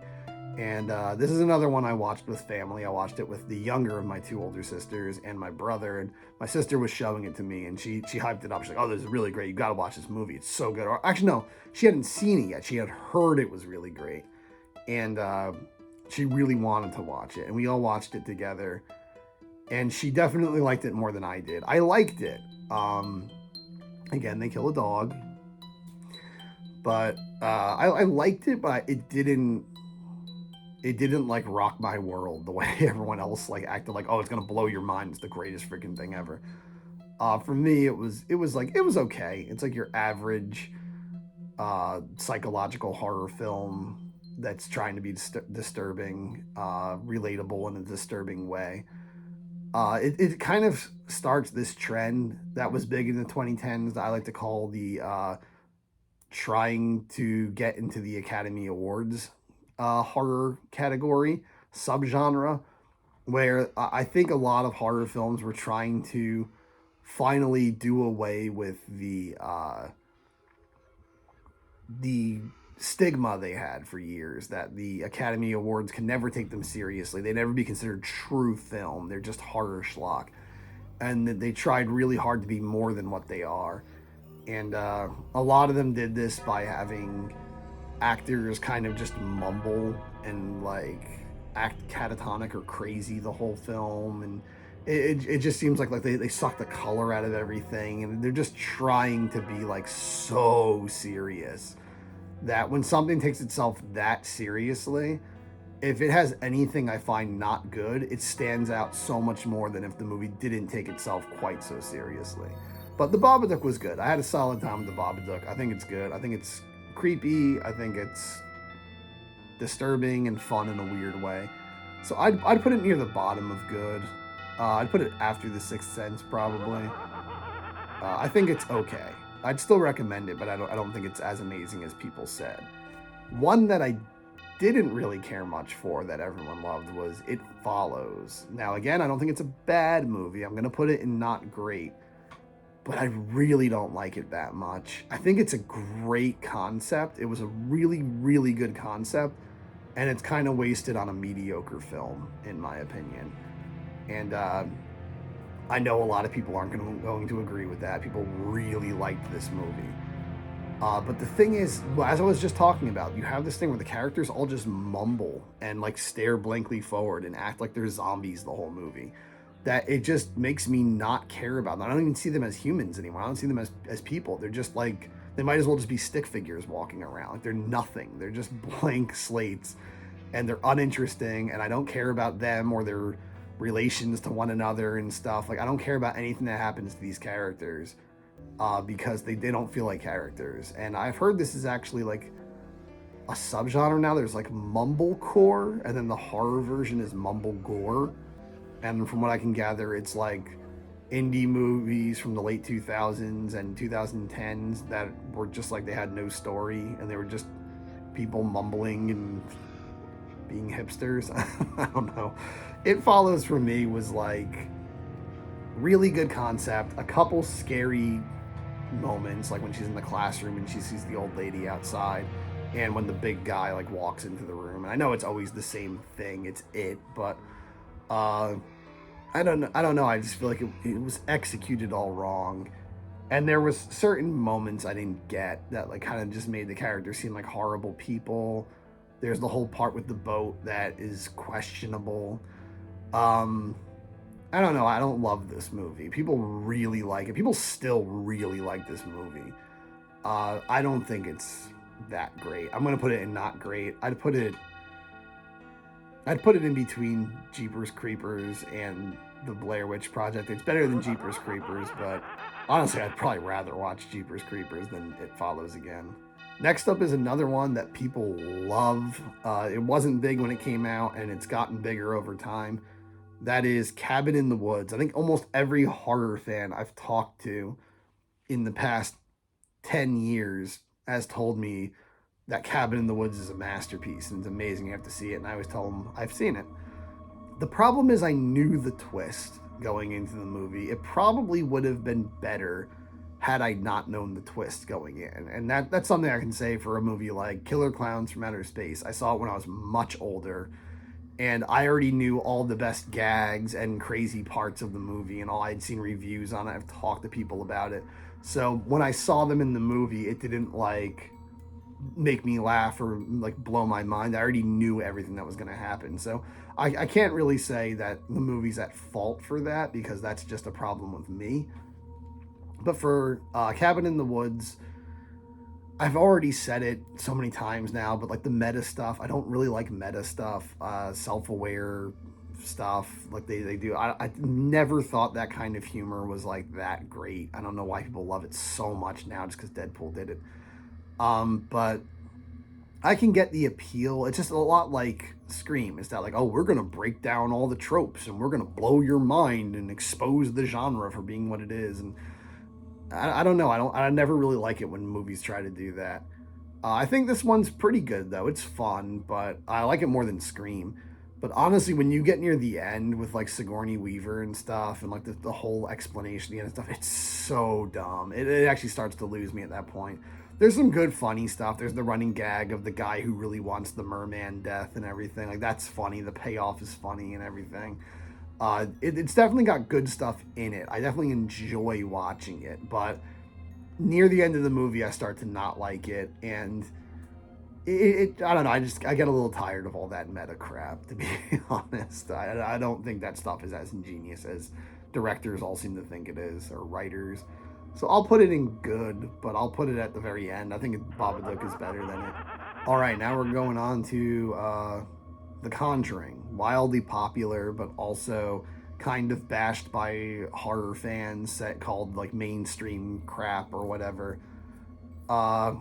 And this is another one I watched with family. I watched it with the younger of my two older sisters and my brother. And my sister was showing it to me, and she hyped it up. She's like, "Oh, this is really great. You got to watch this movie. It's so good." Or actually, no, she hadn't seen it yet. She had heard it was really great, and she really wanted to watch it. And we all watched it together. And she definitely liked it more than I did. I liked it. Again, they kill a dog, but I liked it, but it didn't like rock my world the way everyone else like acted like, oh, it's gonna blow your mind, it's the greatest freaking thing ever. For me, it was okay. It's like your average psychological horror film that's trying to be disturbing, relatable in a disturbing way. It kind of starts this trend that was big in the 2010s that I like to call the trying to get into the Academy Awards horror category subgenre, where I think a lot of horror films were trying to finally do away with the stigma they had for years that the Academy Awards can never take them seriously. They never be considered true film. They're just horror schlock, and that they tried really hard to be more than what they are. And a lot of them did this by having actors kind of just mumble and like act catatonic or crazy the whole film, and it just seems like they suck the color out of everything, and they're just trying to be like so serious that when something takes itself that seriously, if it has anything I find not good, it stands out so much more than if the movie didn't take itself quite so seriously. But the Babadook was good. I had a solid time with the Babadook. I think it's good. I think it's creepy. I think it's disturbing and fun in a weird way. So I'd put it near the bottom of good. I'd put it after The Sixth Sense probably. I think it's okay. I'd still recommend it, but I don't think it's as amazing as people said. One that I didn't really care much for that everyone loved was It Follows. Now again, I don't think it's a bad movie. I'm gonna put it in not great, but I really don't like it that much. I think it's a great concept. It was a really, really good concept, and it's kind of wasted on a mediocre film, in my opinion. And I know a lot of people aren't going to agree with that. People really liked this movie. But the thing is, as I was just talking about, you have this thing where the characters all just mumble and like stare blankly forward and act like they're zombies the whole movie. That it just makes me not care about them. I don't even see them as humans anymore. I don't see them as people. They're just like, they might as well just be stick figures walking around. Like they're nothing. They're just blank slates, and they're uninteresting, and I don't care about them or their relations to one another and stuff. Like I don't care about anything that happens to these characters because they don't feel like characters. And I've heard this is actually like a subgenre now. There's like mumblecore, and then the horror version is mumble gore. And from what I can gather, it's like indie movies from the late 2000s and 2010s that were just like they had no story, and they were just people mumbling and being hipsters. I don't know. It Follows for me was like really good concept, a couple scary moments, like when she's in the classroom and she sees the old lady outside, and when the big guy like walks into the room. And I know it's always the same thing, it's it, but I don't know. I just feel like it was executed all wrong. And there was certain moments I didn't get that like kind of just made the characters seem like horrible people. There's the whole part with the boat that is questionable. I don't know. I don't love this movie. People really like it. People still really like this movie. I don't think it's that great. I'm gonna put it in not great. I'd put it in between Jeepers Creepers and the Blair Witch Project. It's better than Jeepers Creepers, but honestly, I'd probably rather watch Jeepers Creepers than It Follows again. Next up is another one that people love. It wasn't big when it came out, and it's gotten bigger over time. That is Cabin in the Woods. I think almost every horror fan I've talked to in the past 10 years has told me that Cabin in the Woods is a masterpiece and it's amazing. You have to see it. And I always tell them I've seen it. The problem is I knew the twist going into the movie. It probably would have been better had I not known the twist going in. And that's something I can say for a movie like Killer Clowns from Outer Space. I saw it when I was much older, and I already knew all the best gags and crazy parts of the movie, and all I'd seen reviews on it. I've talked to people about it. So when I saw them in the movie, it didn't like make me laugh or like blow my mind. I already knew everything that was going to happen. So I can't really say that the movie's at fault for that, because that's just a problem with me. But for Cabin in the Woods, I've already said it so many times now, but like the meta stuff, I don't really like meta stuff, self-aware stuff like they do. I never thought that kind of humor was like that great. I don't know why people love it so much now just because Deadpool did it. But I can get the appeal. It's just a lot like Scream. It's that like, oh, we're going to break down all the tropes and we're going to blow your mind and expose the genre for being what it is. And I don't know. I never really like it when movies try to do that. I think this one's pretty good though. It's fun, but I like it more than Scream. But honestly, when you get near the end with like Sigourney Weaver and stuff, and like the whole explanation at the end and stuff, it's so dumb. It actually starts to lose me at that point. There's some good funny stuff. There's the running gag of the guy who really wants the merman death and everything. Like, that's funny. The payoff is funny and everything. It's definitely got good stuff in it. I definitely enjoy watching it, but near the end of the movie, I start to not like it, and I don't know. I get a little tired of all that meta crap, to be honest. I don't think that stuff is as ingenious as directors all seem to think it is, or writers. So I'll put it in good, but I'll put it at the very end. I think Babadook is better than it. All right, now we're going on to The Conjuring. Wildly popular, but also kind of bashed by horror fans, that called like mainstream crap or whatever. Uh,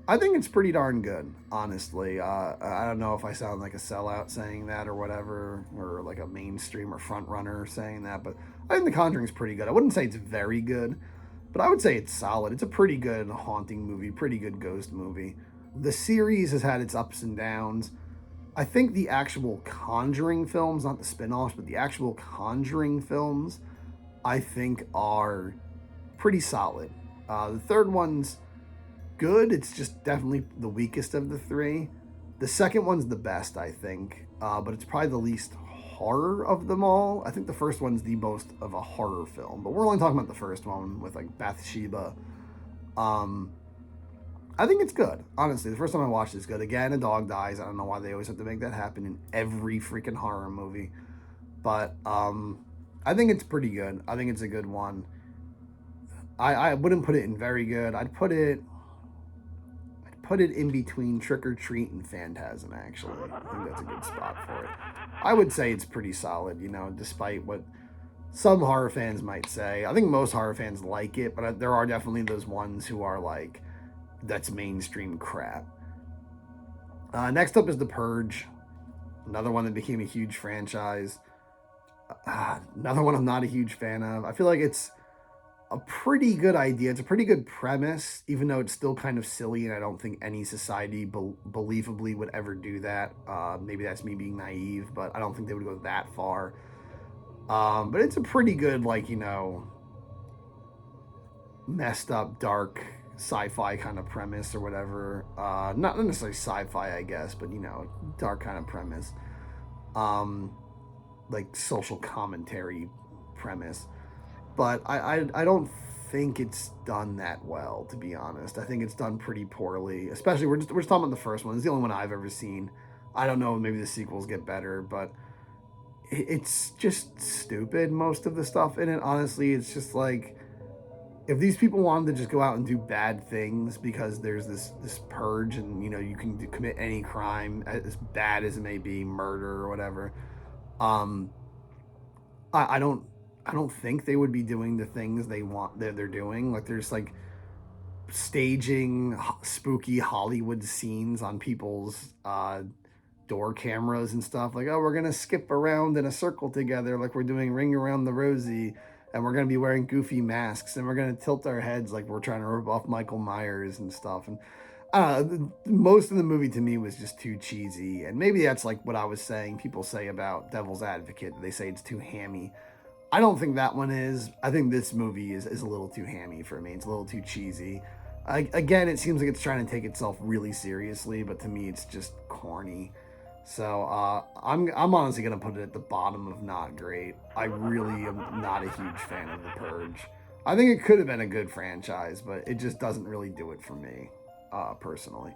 I think it's pretty darn good, honestly. I don't know if I sound like a sellout saying that or whatever, or like a mainstream or front runner saying that, but I think The Conjuring's pretty good. I wouldn't say it's very good, but I would say it's solid. It's a pretty good haunting movie, pretty good ghost movie. The series has had its ups and downs. I think the actual Conjuring films, not the spin-offs, but the actual Conjuring films, I think are pretty solid. The third one's good. It's just definitely the weakest of the three. The second one's the best, I think, but it's probably the least horror of them all. I think the first one's the most of a horror film, but we're only talking about the first one with like Bathsheba. Um, I think it's good, honestly. The first time I watched it's good. Again, a dog dies. I don't know why they always have to make that happen in every freaking horror movie, but I think it's pretty good. I think it's a good one. I wouldn't put it in very good. I'd put it in between Trick or Treat and Phantasm, actually. I think that's a good spot for it. I would say it's pretty solid, despite what some horror fans might say. I think most horror fans like it, but there are definitely those ones who are like, that's mainstream crap. Next up is The Purge, another one that became a huge franchise. Another one I'm not a huge fan of. I feel like it's a pretty good idea. It's a pretty good premise, even though it's still kind of silly, and I don't think any society believably would ever do that. Maybe that's me being naive, but I don't think they would go that far. But it's a pretty good, messed up, dark sci-fi kind of premise or whatever. Not necessarily sci-fi, I guess, but dark kind of premise. Like social commentary premise. But I don't think it's done that well, to be honest. I think it's done pretty poorly. Especially we're just talking about the first one. It's the only one I've ever seen. I don't know, maybe the sequels get better, but it's just stupid, most of the stuff in it. Honestly, it's just like, if these people wanted to just go out and do bad things because there's this purge, and you can commit any crime, as bad as it may be, murder or whatever. um I don't think they would be doing the things they're doing. Like, there's like staging spooky Hollywood scenes on people's door cameras and stuff. Like, oh, we're gonna skip around in a circle together, like we're doing Ring Around the Rosie, and we're gonna be wearing goofy masks, and we're gonna tilt our heads like we're trying to rip off Michael Myers and stuff. And most of the movie to me was just too cheesy. And maybe that's like what I was saying. People say about Devil's Advocate, they say it's too hammy. I don't think that one is. I think this movie is a little too hammy for me. It's a little too cheesy. Again, it seems like it's trying to take itself really seriously, but to me, it's just corny. So I'm honestly gonna put it at the bottom of not great. I really am not a huge fan of The Purge. I think it could have been a good franchise, but it just doesn't really do it for me, personally.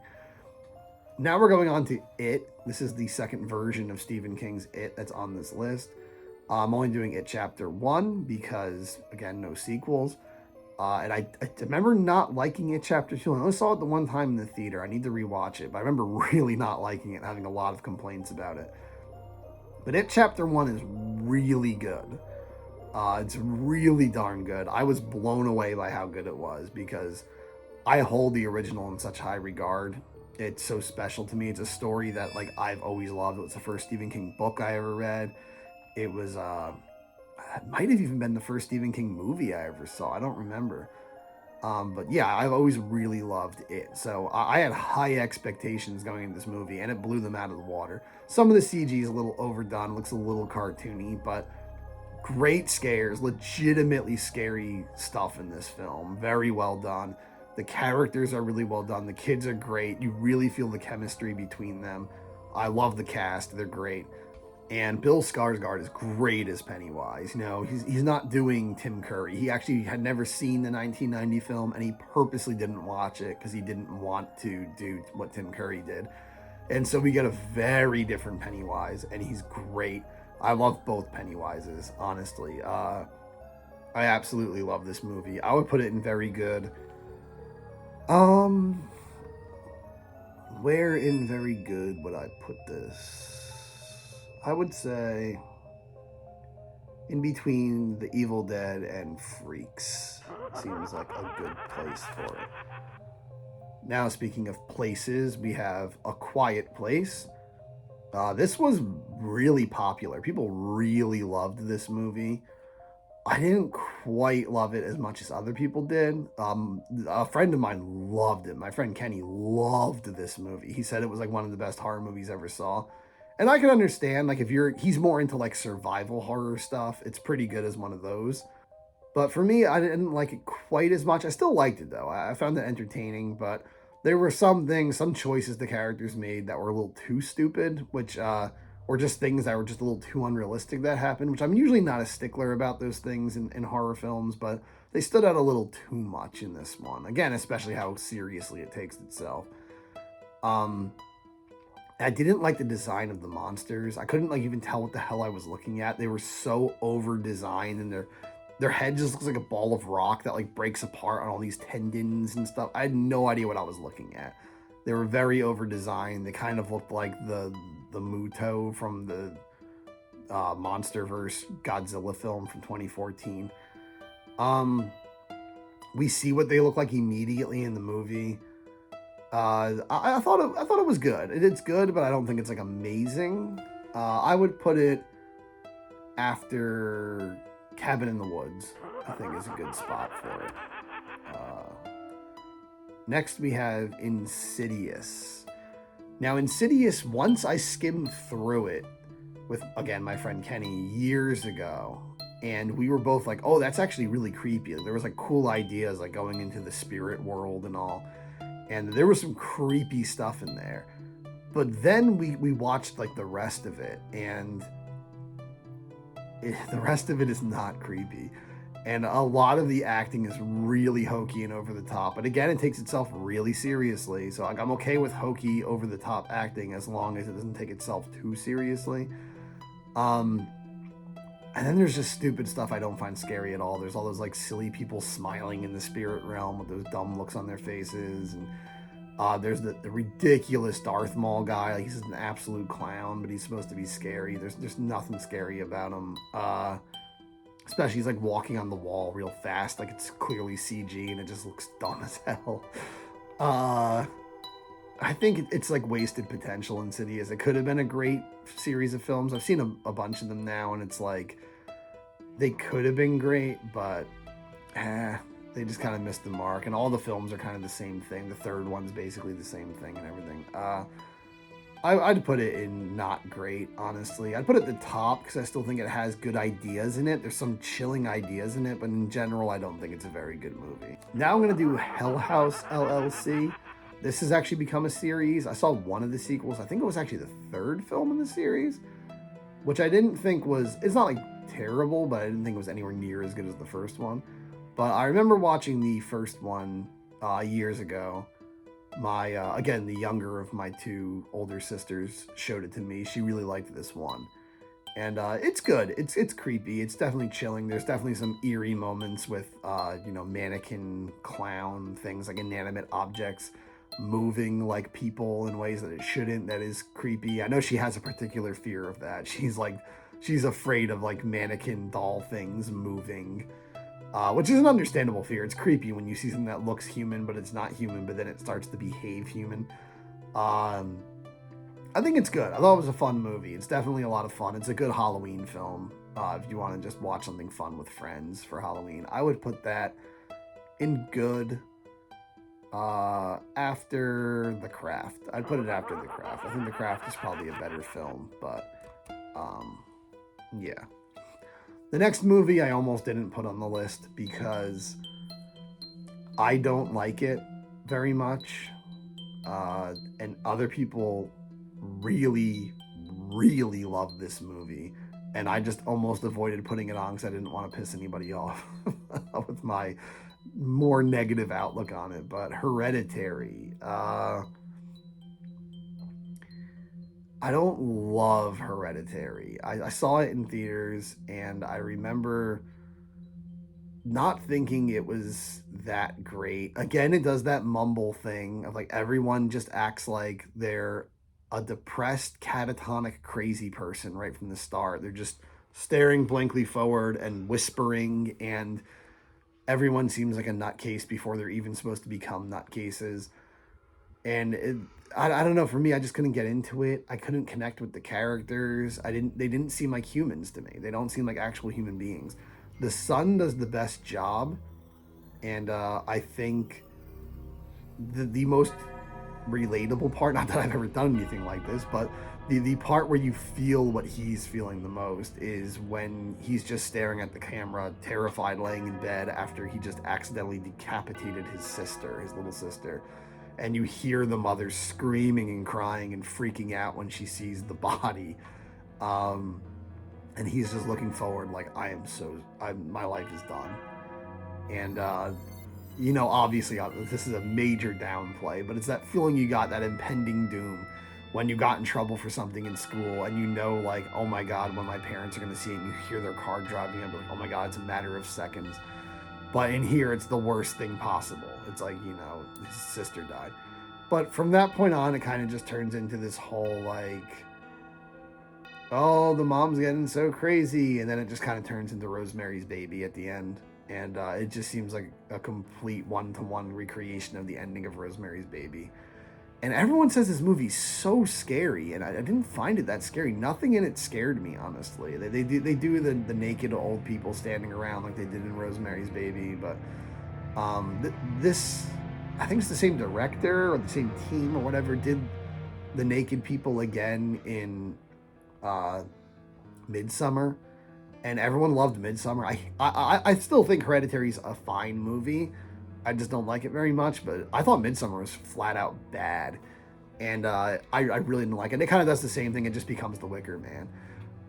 Now we're going on to It. This is the second version of Stephen King's It that's on this list. I'm only doing It Chapter 1 because, again, no sequels. And I remember not liking It Chapter 2. I only saw it the one time in the theater. I need to rewatch it. But I remember really not liking it and having a lot of complaints about it. But It Chapter 1 is really good. It's really darn good. I was blown away by how good it was because I hold the original in such high regard. It's so special to me. It's a story that I've always loved. It was the first Stephen King book I ever read. It was it might have even been the first Stephen King movie I ever saw. I don't remember. But yeah, I've always really loved it. So I had high expectations going into this movie, and it blew them out of the water. Some of the CG is a little overdone, looks a little cartoony, but great scares, legitimately scary stuff in this film. Very well done. The characters are really well done. The kids are great. You really feel the chemistry between them. I love the cast. They're great. And Bill Skarsgård is great as Pennywise. You know, he's not doing Tim Curry. He actually had never seen the 1990 film, and he purposely didn't watch it because he didn't want to do what Tim Curry did. And so we get a very different Pennywise, and he's great. I love both Pennywises, honestly. I absolutely love this movie. I would put it in very good. Where in very good would I put this? I would say in between The Evil Dead and Freaks. Seems like a good place for it. Now, speaking of places, we have A Quiet Place. This was really popular. People really loved this movie. I didn't quite love it as much as other people did. A friend of mine loved it. My friend Kenny loved this movie. He said it was like one of the best horror movies ever saw. And I can understand, like, he's more into like survival horror stuff. It's pretty good as one of those. But for me, I didn't like it quite as much. I still liked it though. I found it entertaining, but there were some things, some choices the characters made that were a little too stupid, which or just things that were just a little too unrealistic that happened, which I'm usually not a stickler about those things in horror films, but they stood out a little too much in this one. Again, especially how seriously it takes itself. I didn't like the design of the monsters. I couldn't like even tell what the hell I was looking at. They were so over designed, and their head just looks like a ball of rock that like breaks apart on all these tendons and stuff. I had no idea what I was looking at. They were very over designed. They kind of looked like the Muto from the MonsterVerse Godzilla film from 2014. We see what they look like immediately in the movie. I thought it was good. It's good, but I don't think it's like amazing. I would put it after Cabin in the Woods. I think is a good spot for it. Next we have Insidious. Now Insidious, once I skimmed through it with, again, my friend Kenny years ago, and we were both like, oh, that's actually really creepy. There was like cool ideas like going into the spirit world and all. And there was some creepy stuff in there. But then we watched like the rest of it, and the rest of it is not creepy. And a lot of the acting is really hokey and over the top. But again, it takes itself really seriously. So I'm okay with hokey, over the top acting as long as it doesn't take itself too seriously. And then there's just stupid stuff I don't find scary at all. There's all those like silly people smiling in the spirit realm with those dumb looks on their faces. And there's the ridiculous Darth Maul guy. Like, he's an absolute clown, but he's supposed to be scary. There's nothing scary about him. Especially he's like walking on the wall real fast. Like, it's clearly CG and it just looks dumb as hell. I think it's like wasted potential. Insidious. It could have been a great series of films. I've seen a bunch of them now, and it's like they could have been great, but they just kind of missed the mark. And all the films are kind of the same thing. The third one's basically the same thing and everything. I'd put it in not great, honestly. I'd put it at the top because I still think it has good ideas in it. There's some chilling ideas in it, but in general, I don't think it's a very good movie. Now I'm going to do Hell House LLC. This has actually become a series. I saw one of the sequels. I think it was actually the third film in the series, which I didn't think was, it's not like terrible, but I didn't think it was anywhere near as good as the first one. But I remember watching the first one years ago. My, again, the younger of my two older sisters showed it to me. She really liked this one. And it's good. It's creepy. It's definitely chilling. There's definitely some eerie moments with, mannequin clown things, like inanimate objects moving like people in ways that it shouldn't. That is creepy. I know she has a particular fear of that. She's afraid of like mannequin doll things moving. Which is an understandable fear. It's creepy when you see something that looks human, but it's not human, but then it starts to behave human. I think it's good. I thought it was a fun movie. It's definitely a lot of fun. It's a good Halloween film. If you want to just watch something fun with friends for Halloween, I would put that in good after The Craft. I'd put it after The Craft. I think The Craft is probably a better film, but yeah. The next movie I almost didn't put on the list because I don't like it very much, and other people really, really love this movie. And I just almost avoided putting it on because I didn't want to piss anybody off with my more negative outlook on it. But Hereditary, I don't love Hereditary. I saw it in theaters, and I remember not thinking it was that great. Again, it does that mumble thing of like everyone just acts like they're a depressed, catatonic, crazy person right from the start. They're just staring blankly forward and whispering, and everyone seems like a nutcase before they're even supposed to become nutcases. And I don't know. For me, I just couldn't get into it. I couldn't connect with the characters. I didn't. They didn't seem like humans to me. They don't seem like actual human beings. The son does the best job, and I think the most relatable part. Not that I've ever done anything like this, but the part where you feel what he's feeling the most is when he's just staring at the camera, terrified, laying in bed after he just accidentally decapitated his sister, his little sister, and you hear the mother screaming and crying and freaking out when she sees the body. Um, and he's just looking forward like my life is done. And obviously this is a major downplay, but it's that feeling you got, that impending doom when you got in trouble for something in school, and like, oh my god, when my parents are going to see it, and you hear their car driving up, like, oh my god, it's a matter of seconds. But in here, it's the worst thing possible. It's like, his sister died. But from that point on, it kind of just turns into this whole like, oh, the mom's getting so crazy, and then it just kind of turns into Rosemary's Baby at the end. And it just seems like a complete one-to-one recreation of the ending of Rosemary's Baby. And everyone says this movie's so scary, and I didn't find it that scary. Nothing in it scared me, honestly. They do the naked old people standing around like they did in Rosemary's Baby, but this, I think it's the same director or the same team or whatever, did the naked people again in Midsummer, and everyone loved Midsummer. I still think Hereditary's a fine movie. I just don't like it very much, but I thought Midsummer was flat out bad, and I really didn't like it. It kind of does the same thing. It just becomes The Wicker Man.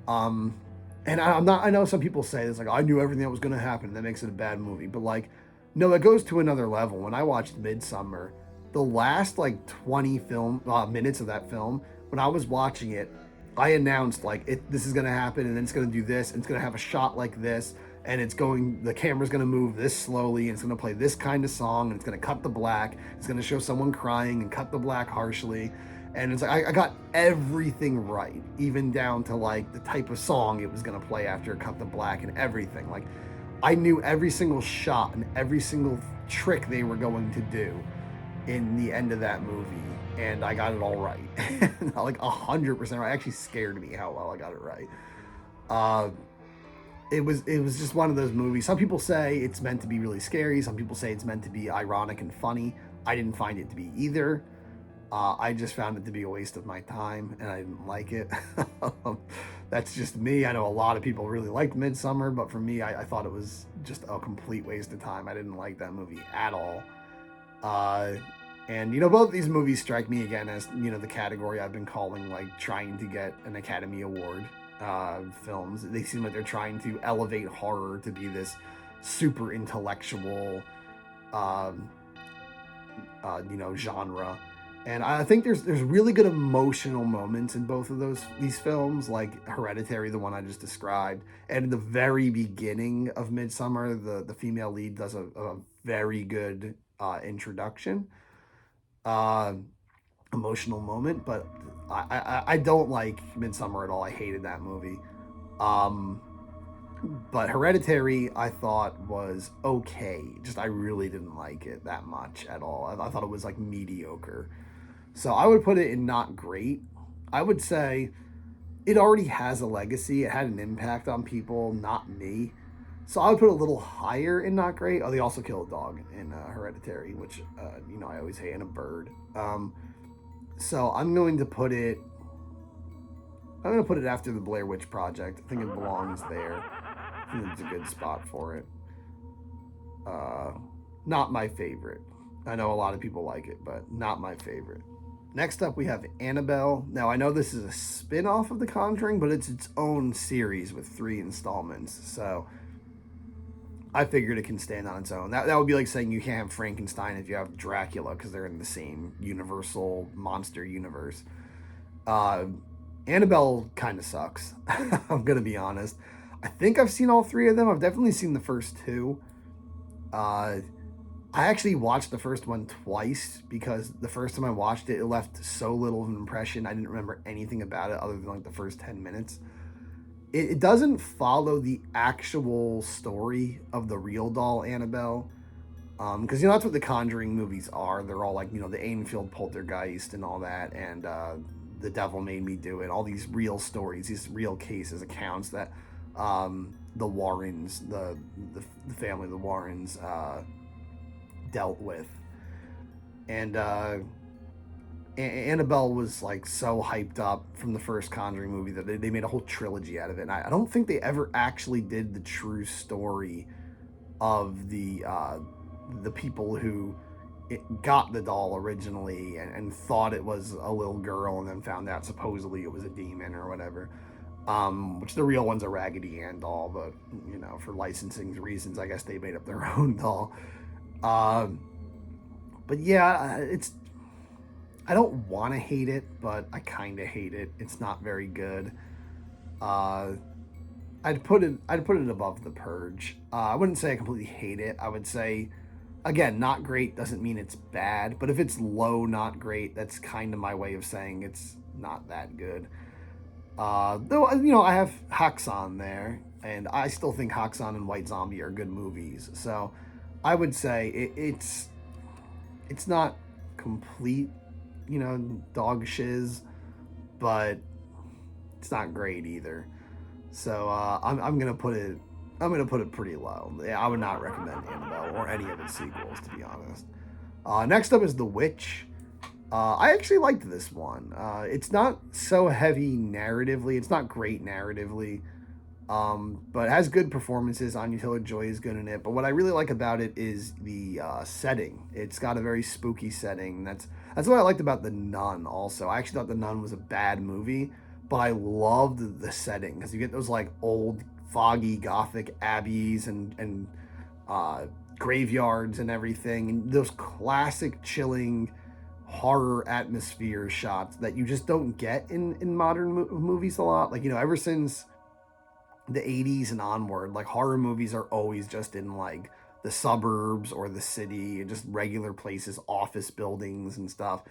And I'm not. I know some people say it's like I knew everything that was going to happen. And that makes it a bad movie, but like, no, it goes to another level. When I watched Midsummer, the last like 20 minutes of that film, when I was watching it, I announced like this is going to happen, and then it's going to do this, and it's going to have a shot like this, and the camera's going to move this slowly, and it's going to play this kind of song, and it's going to cut the black, it's going to show someone crying and cut the black harshly. And it's like I got everything right, even down to like the type of song it was going to play after it cut the black and everything. Like, I knew every single shot and every single trick they were going to do in the end of that movie, and I got it all right. Like 100% right. It actually scared me how well I got it right. It was just one of those movies. Some people say it's meant to be really scary. Some people say it's meant to be ironic and funny. I didn't find it to be either. I just found it to be a waste of my time, and I didn't like it. That's just me. I know a lot of people really liked Midsummer, but for me, I thought it was just a complete waste of time. I didn't like that movie at all. And both these movies strike me again as the category I've been calling like trying to get an Academy Award films. They seem like they're trying to elevate horror to be this super intellectual genre. And I think there's really good emotional moments in both of these films, like Hereditary, the one I just described, and in the very beginning of Midsummer, the female lead does a very good introduction, emotional moment. But I don't like Midsummer at all. I hated that movie. But Hereditary, I thought was okay. Just I really didn't like it that much at all. I thought it was like mediocre. So I would put it in not great. I would say it already has a legacy. It had an impact on people, not me. So I would put it a little higher in not great. Oh, they also kill a dog in Hereditary, which, I always hate, and a bird. So I'm going to put it after the Blair Witch Project. I think it belongs there. I think it's a good spot for it. Not my favorite. I know a lot of people like it, but not my favorite. Next up, we have Annabelle. Now, I know this is a spin off of The Conjuring, but it's its own series with 3 installments. So I figured it can stand on its own. That would be like saying you can't have Frankenstein if you have Dracula because they're in the same universal monster universe. Uh, Annabelle kind of sucks. I'm going to be honest. I think I've seen all 3 of them. I've definitely seen the first 2. I actually watched the first one twice because the first time I watched it, it left so little of an impression. I didn't remember anything about it other than like the first 10 minutes. It doesn't follow the actual story of the real doll Annabelle. Because that's what the Conjuring movies are. They're all like the Enfield Poltergeist and all that, and the Devil Made Me Do It. All these real stories, these real cases, accounts that the Warrens, the family of the Warrens, dealt with. And Annabelle was like so hyped up from the first Conjuring movie that they made a whole trilogy out of it. And I don't think they ever actually did the true story of the people who got the doll originally and thought it was a little girl and then found out supposedly it was a demon or whatever. Which the real one's a Raggedy Ann doll, but for licensing reasons, I guess they made up their own doll. But yeah, I don't want to hate it, but I kind of hate it. It's not very good. I'd put it above The Purge. I wouldn't say I completely hate it. I would say, again, not great doesn't mean it's bad, but if it's low, not great, that's kind of my way of saying it's not that good. Though I have Haxan there, and I still think Haxan and White Zombie are good movies. So I would say it's not complete, dog shiz, but it's not great either. So I'm gonna put it pretty low. Yeah, I would not recommend Annabelle or any of its sequels, to be honest. Next up is The Witch. I actually liked this one. It's not so heavy narratively. It's not great narratively, but it has good performances. Anya Taylor-Joy is good in it. But what I really like about it is the setting. It's got a very spooky setting. That's what I liked about The Nun also. I actually thought The Nun was a bad movie, but I loved the setting because you get those like old foggy gothic abbeys and graveyards and everything, and those classic chilling horror atmosphere shots that you just don't get in modern movies a lot. Like ever since the 80s and onward, like horror movies are always just in like the suburbs or the city and just regular places, office buildings and stuff.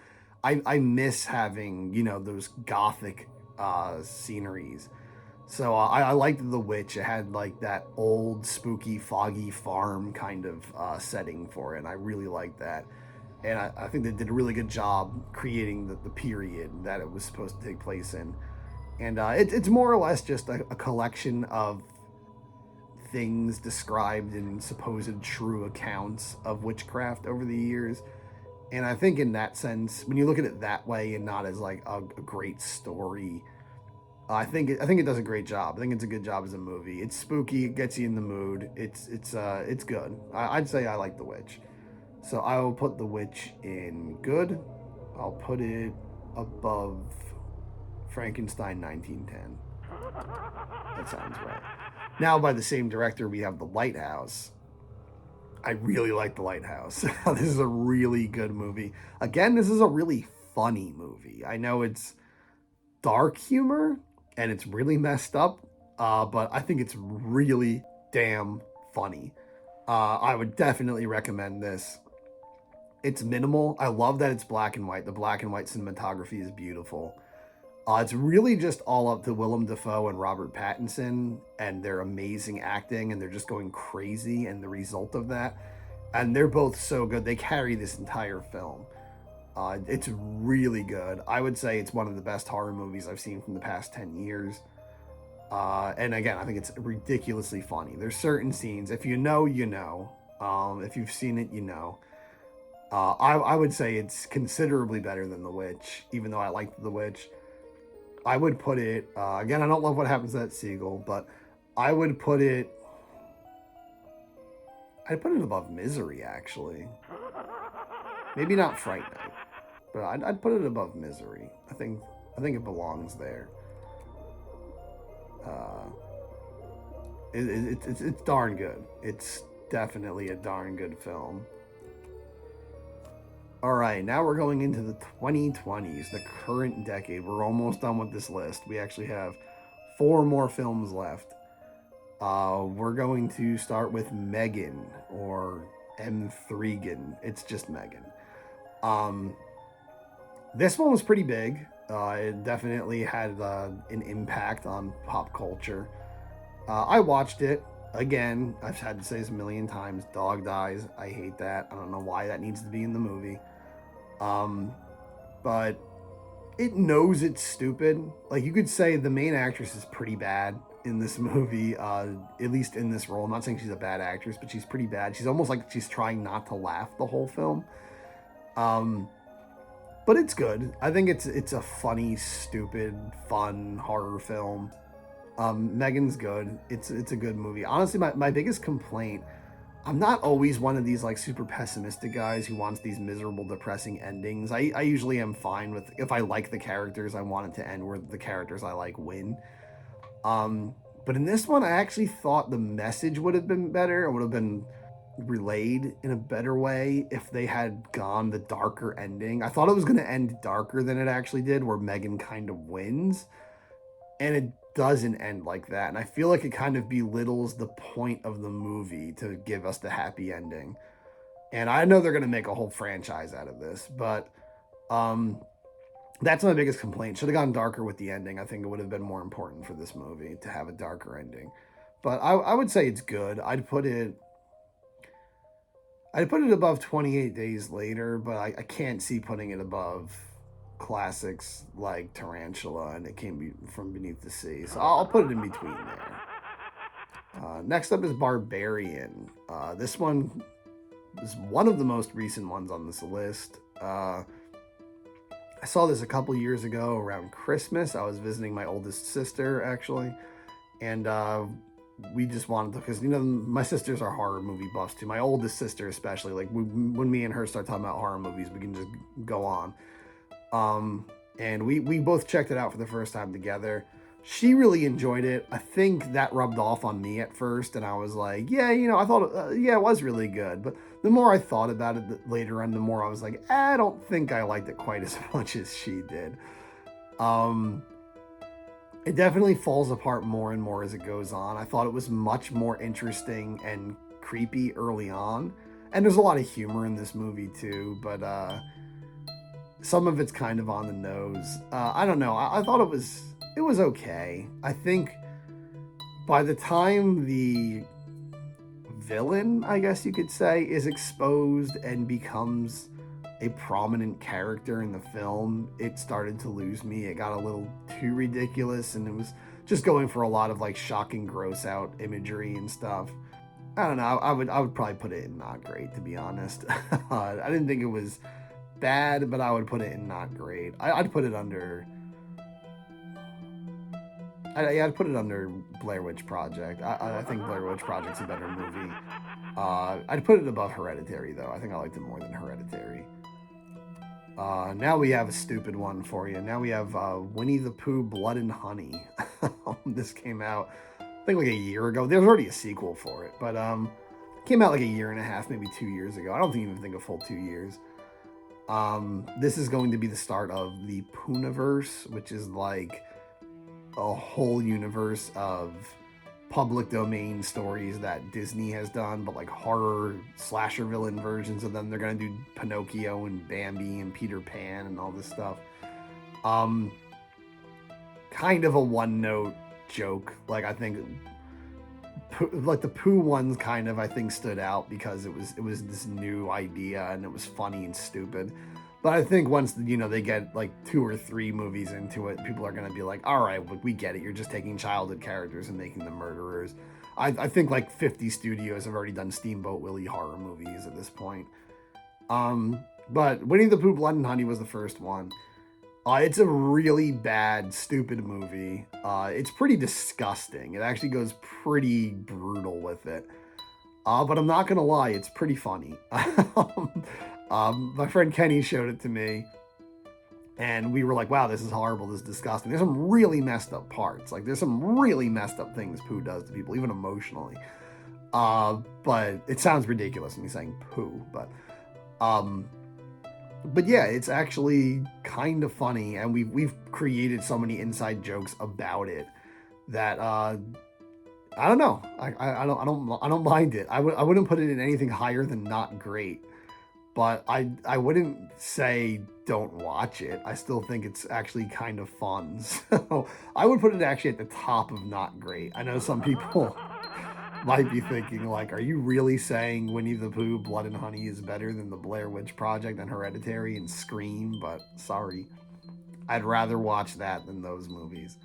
I miss having those gothic sceneries. So I liked The Witch. It had like that old spooky foggy farm kind of setting for it, and I really liked that. And I think they did a really good job creating the period that it was supposed to take place in. And it's more or less just a collection of things described in supposed true accounts of witchcraft over the years. And I think in that sense, when you look at it that way and not as like a great story, I think it does a great job. I think it's a good job as a movie. It's spooky. It gets you in the mood. It's good. I'd say I like The Witch. So I will put The Witch in good. I'll put it above Frankenstein 1910. That sounds right. Now, by the same director, we have The Lighthouse. I really like The Lighthouse. This is a really good movie. Again, this is a really funny movie. I know it's dark humor and it's really messed up, but I think it's really damn funny. I would definitely recommend this. It's minimal. I love that it's black and white. The black and white cinematography is beautiful. It's really just all up to Willem Dafoe and Robert Pattinson and their amazing acting, and they're just going crazy, and the result of that. And they're both so good. They carry this entire film. It's really good. I would say it's one of the best horror movies I've seen from the past 10 years. And again, I think it's ridiculously funny. There's certain scenes, if you know, you know. If you've seen it, you know. I would say it's considerably better than The Witch, even though I liked The Witch. I would put it, again, I don't love What Happens to That Seagull, but I would put it I'd put it above Misery, actually. Maybe not Fright Night, but I'd put it above Misery. I think it belongs there. Uh, it's darn good. It's definitely a darn good film. All right, now we're going into the 2020s, the current decade. We're almost done with this list. We actually have 4 more films left. We're going to start with Megan, or M3gan. It's just Megan. This one was pretty big. It definitely had an impact on pop culture. I watched it again. I've had to say this a million times. Dog dies. I hate that. I don't know why that needs to be in the movie. But it knows it's stupid. Like, you could say the main actress is pretty bad in this movie, at least in this role. I'm not saying she's a bad actress, but she's pretty bad. She's almost like she's trying not to laugh the whole film. But it's good. I think it's a funny, stupid, fun horror film. Megan's good. It's a good movie. Honestly, my biggest complaint, I'm not always one of these like super pessimistic guys who wants these miserable, depressing endings. I usually am fine with, if I like the characters, I want it to end where the characters I like win. But in this one, I actually thought the message would have been better. It would have been relayed in a better way if they had gone the darker ending. I thought it was going to end darker than it actually did, where Megan kind of wins. And it doesn't end like that. And I feel like it kind of belittles the point of the movie to give us the happy ending. And I know they're going to make a whole franchise out of this, but that's my biggest complaint. Should have gone darker with the ending. I think it would have been more important for this movie to have a darker ending. But I would say it's good. I'd put it above 28 Days Later, but I can't see putting it above classics like Tarantula and It Came From Beneath the Sea. So I'll put it in between there. Next up is Barbarian. This one is one of the most recent ones on this list. I saw this a couple years ago around Christmas. I was visiting my oldest sister, actually, and we just wanted to, because, you know, my sisters are horror movie buffs too. My oldest sister especially. Like, when me and her start talking about horror movies, we can just go on. And we both checked it out for the first time together. She really enjoyed it. I think that rubbed off on me at first, and I was like, yeah, you know, I thought, yeah, it was really good. But the more I thought about it later on, the more I was like, I don't think I liked it quite as much as she did. It definitely falls apart more and more as it goes on. I thought it was much more interesting and creepy early on. And there's a lot of humor in this movie too, but some of it's kind of on the nose. I don't know. I thought it was okay. I think by the time the villain, I guess you could say, is exposed and becomes a prominent character in the film, it started to lose me. It got a little too ridiculous, and it was just going for a lot of like shocking, gross out imagery and stuff. I don't know. I would probably put it in not great, to be honest. I didn't think it was bad, but I would put it in not great. I'd put it under. I'd put it under Blair Witch Project. I think Blair Witch Project's a better movie. I'd put it above Hereditary, though. I think I liked it more than Hereditary. Now we have a stupid one for you. Now we have Winnie the Pooh, Blood and Honey. This came out, I think, like a year ago. There's already a sequel for it, but came out like a year and a half, maybe 2 years ago. I don't even think a full 2 years. This is going to be the start of the Poohniverse, which is like a whole universe of public domain stories that Disney has done, but like horror slasher villain versions of them. They're gonna do Pinocchio and Bambi and Peter Pan and all this stuff. Kind of a one-note joke. Like, I think like the Pooh ones kind of, I think, stood out because it was this new idea and it was funny and stupid. But I think once, you know, they get like 2 or 3 movies into it, people are going to be like, all right, we get it. You're just taking childhood characters and making them murderers. I think like 50 studios have already done Steamboat Willie horror movies at this point. But Winnie the Pooh, Blood and Honey was the first one. It's a really bad, stupid movie. It's pretty disgusting. It actually goes pretty brutal with it. But I'm not gonna lie, it's pretty funny. My friend Kenny showed it to me, and we were like, wow, this is horrible, this is disgusting. There's some really messed up parts. Like, there's some really messed up things poo does to people, even emotionally. But it sounds ridiculous me saying poo, but yeah, it's actually kind of funny, and we've created so many inside jokes about it that I don't know. I don't mind it. I wouldn't put it in anything higher than not great, but I wouldn't say don't watch it. I still think it's actually kind of fun. So I would put it actually at the top of not great. I know some people might be thinking, like, are you really saying Winnie the Pooh, Blood and Honey is better than the Blair Witch Project and Hereditary and Scream? But sorry, I'd rather watch that than those movies.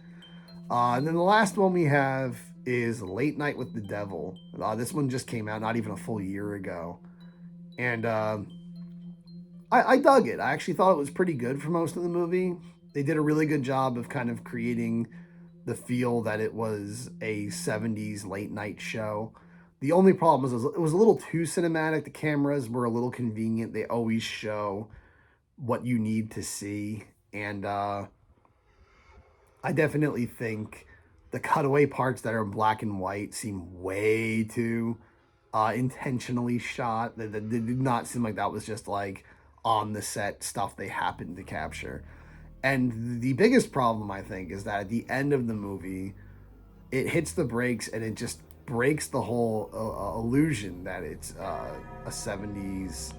And then the last one we have is Late Night with the Devil. This one just came out not even a full year ago. And I dug it. I actually thought it was pretty good for most of the movie. They did a really good job of kind of creating the feel that it was a 70s late night show. The only problem was it was a little too cinematic. The cameras were a little convenient. They always show what you need to see. And I definitely think the cutaway parts that are black and white seem way too intentionally shot. They did not seem like that was just like on the set stuff they happened to capture. And the biggest problem, I think, is that at the end of the movie, it hits the brakes and it just breaks the whole illusion that it's a 70s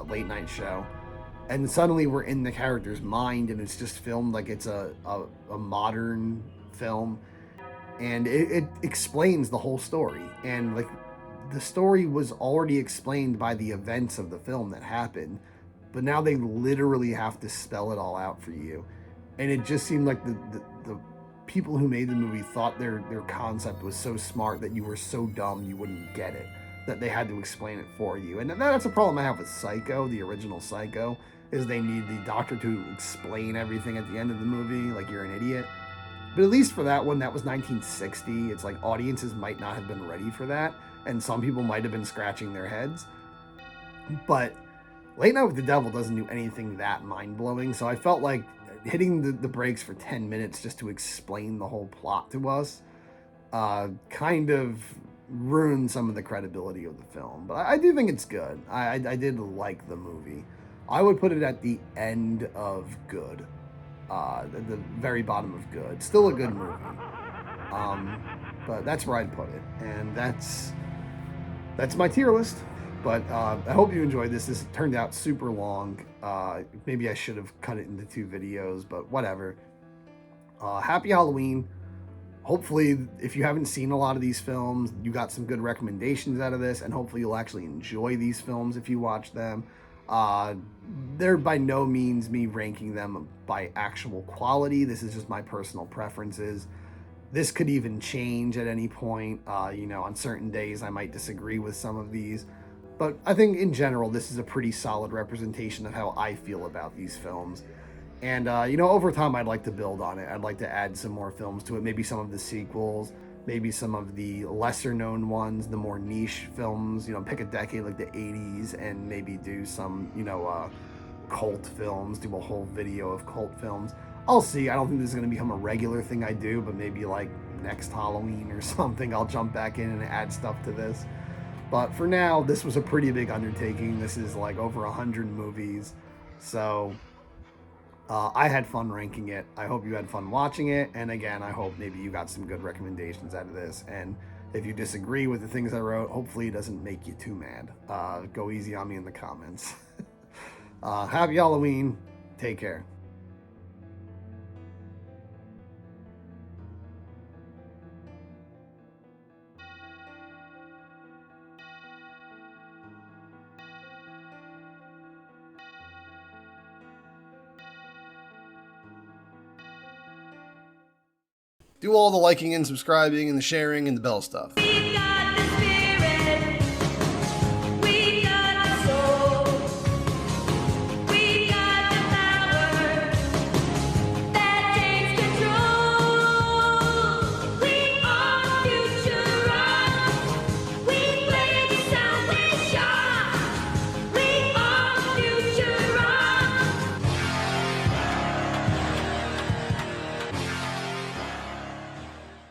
late night show. And suddenly we're in the character's mind and it's just filmed like it's a modern film. And it explains the whole story. And like the story was already explained by the events of the film that happened, but now they literally have to spell it all out for you. And it just seemed like the people who made the movie thought their concept was so smart that you were so dumb you wouldn't get it, that they had to explain it for you. And that's a problem I have with Psycho, the original Psycho, is they need the doctor to explain everything at the end of the movie like you're an idiot. But at least for that one, that was 1960. It's like audiences might not have been ready for that, and some people might have been scratching their heads. But Late Night with the Devil doesn't do anything that mind-blowing, so I felt like hitting the brakes for 10 minutes just to explain the whole plot to us kind of ruined some of the credibility of the film. But I do think it's good. I did like the movie. I would put it at the end of good. At the very bottom of good. Still a good movie. But that's where I'd put it. And that's my tier list. But I hope you enjoyed this. This turned out super long. Maybe I should have cut it into 2 videos, but whatever. Happy Halloween. Hopefully, if you haven't seen a lot of these films, you got some good recommendations out of this, and hopefully you'll actually enjoy these films if you watch them. They're by no means me ranking them by actual quality. This is just my personal preferences. This could even change at any point. On certain days I might disagree with some of these. But I think in general, this is a pretty solid representation of how I feel about these films. And, over time, I'd like to build on it. I'd like to add some more films to it. Maybe some of the sequels, maybe some of the lesser known ones, the more niche films, pick a decade like the 80s and maybe do some, cult films, do a whole video of cult films. I'll see. I don't think this is going to become a regular thing I do, but maybe like next Halloween or something, I'll jump back in and add stuff to this. But for now, this was a pretty big undertaking. This is like over 100 movies. So I had fun ranking it. I hope you had fun watching it. And again, I hope maybe you got some good recommendations out of this. And if you disagree with the things I wrote, hopefully it doesn't make you too mad. Go easy on me in the comments. Happy Halloween. Take care. Do all the liking and subscribing and the sharing and the bell stuff.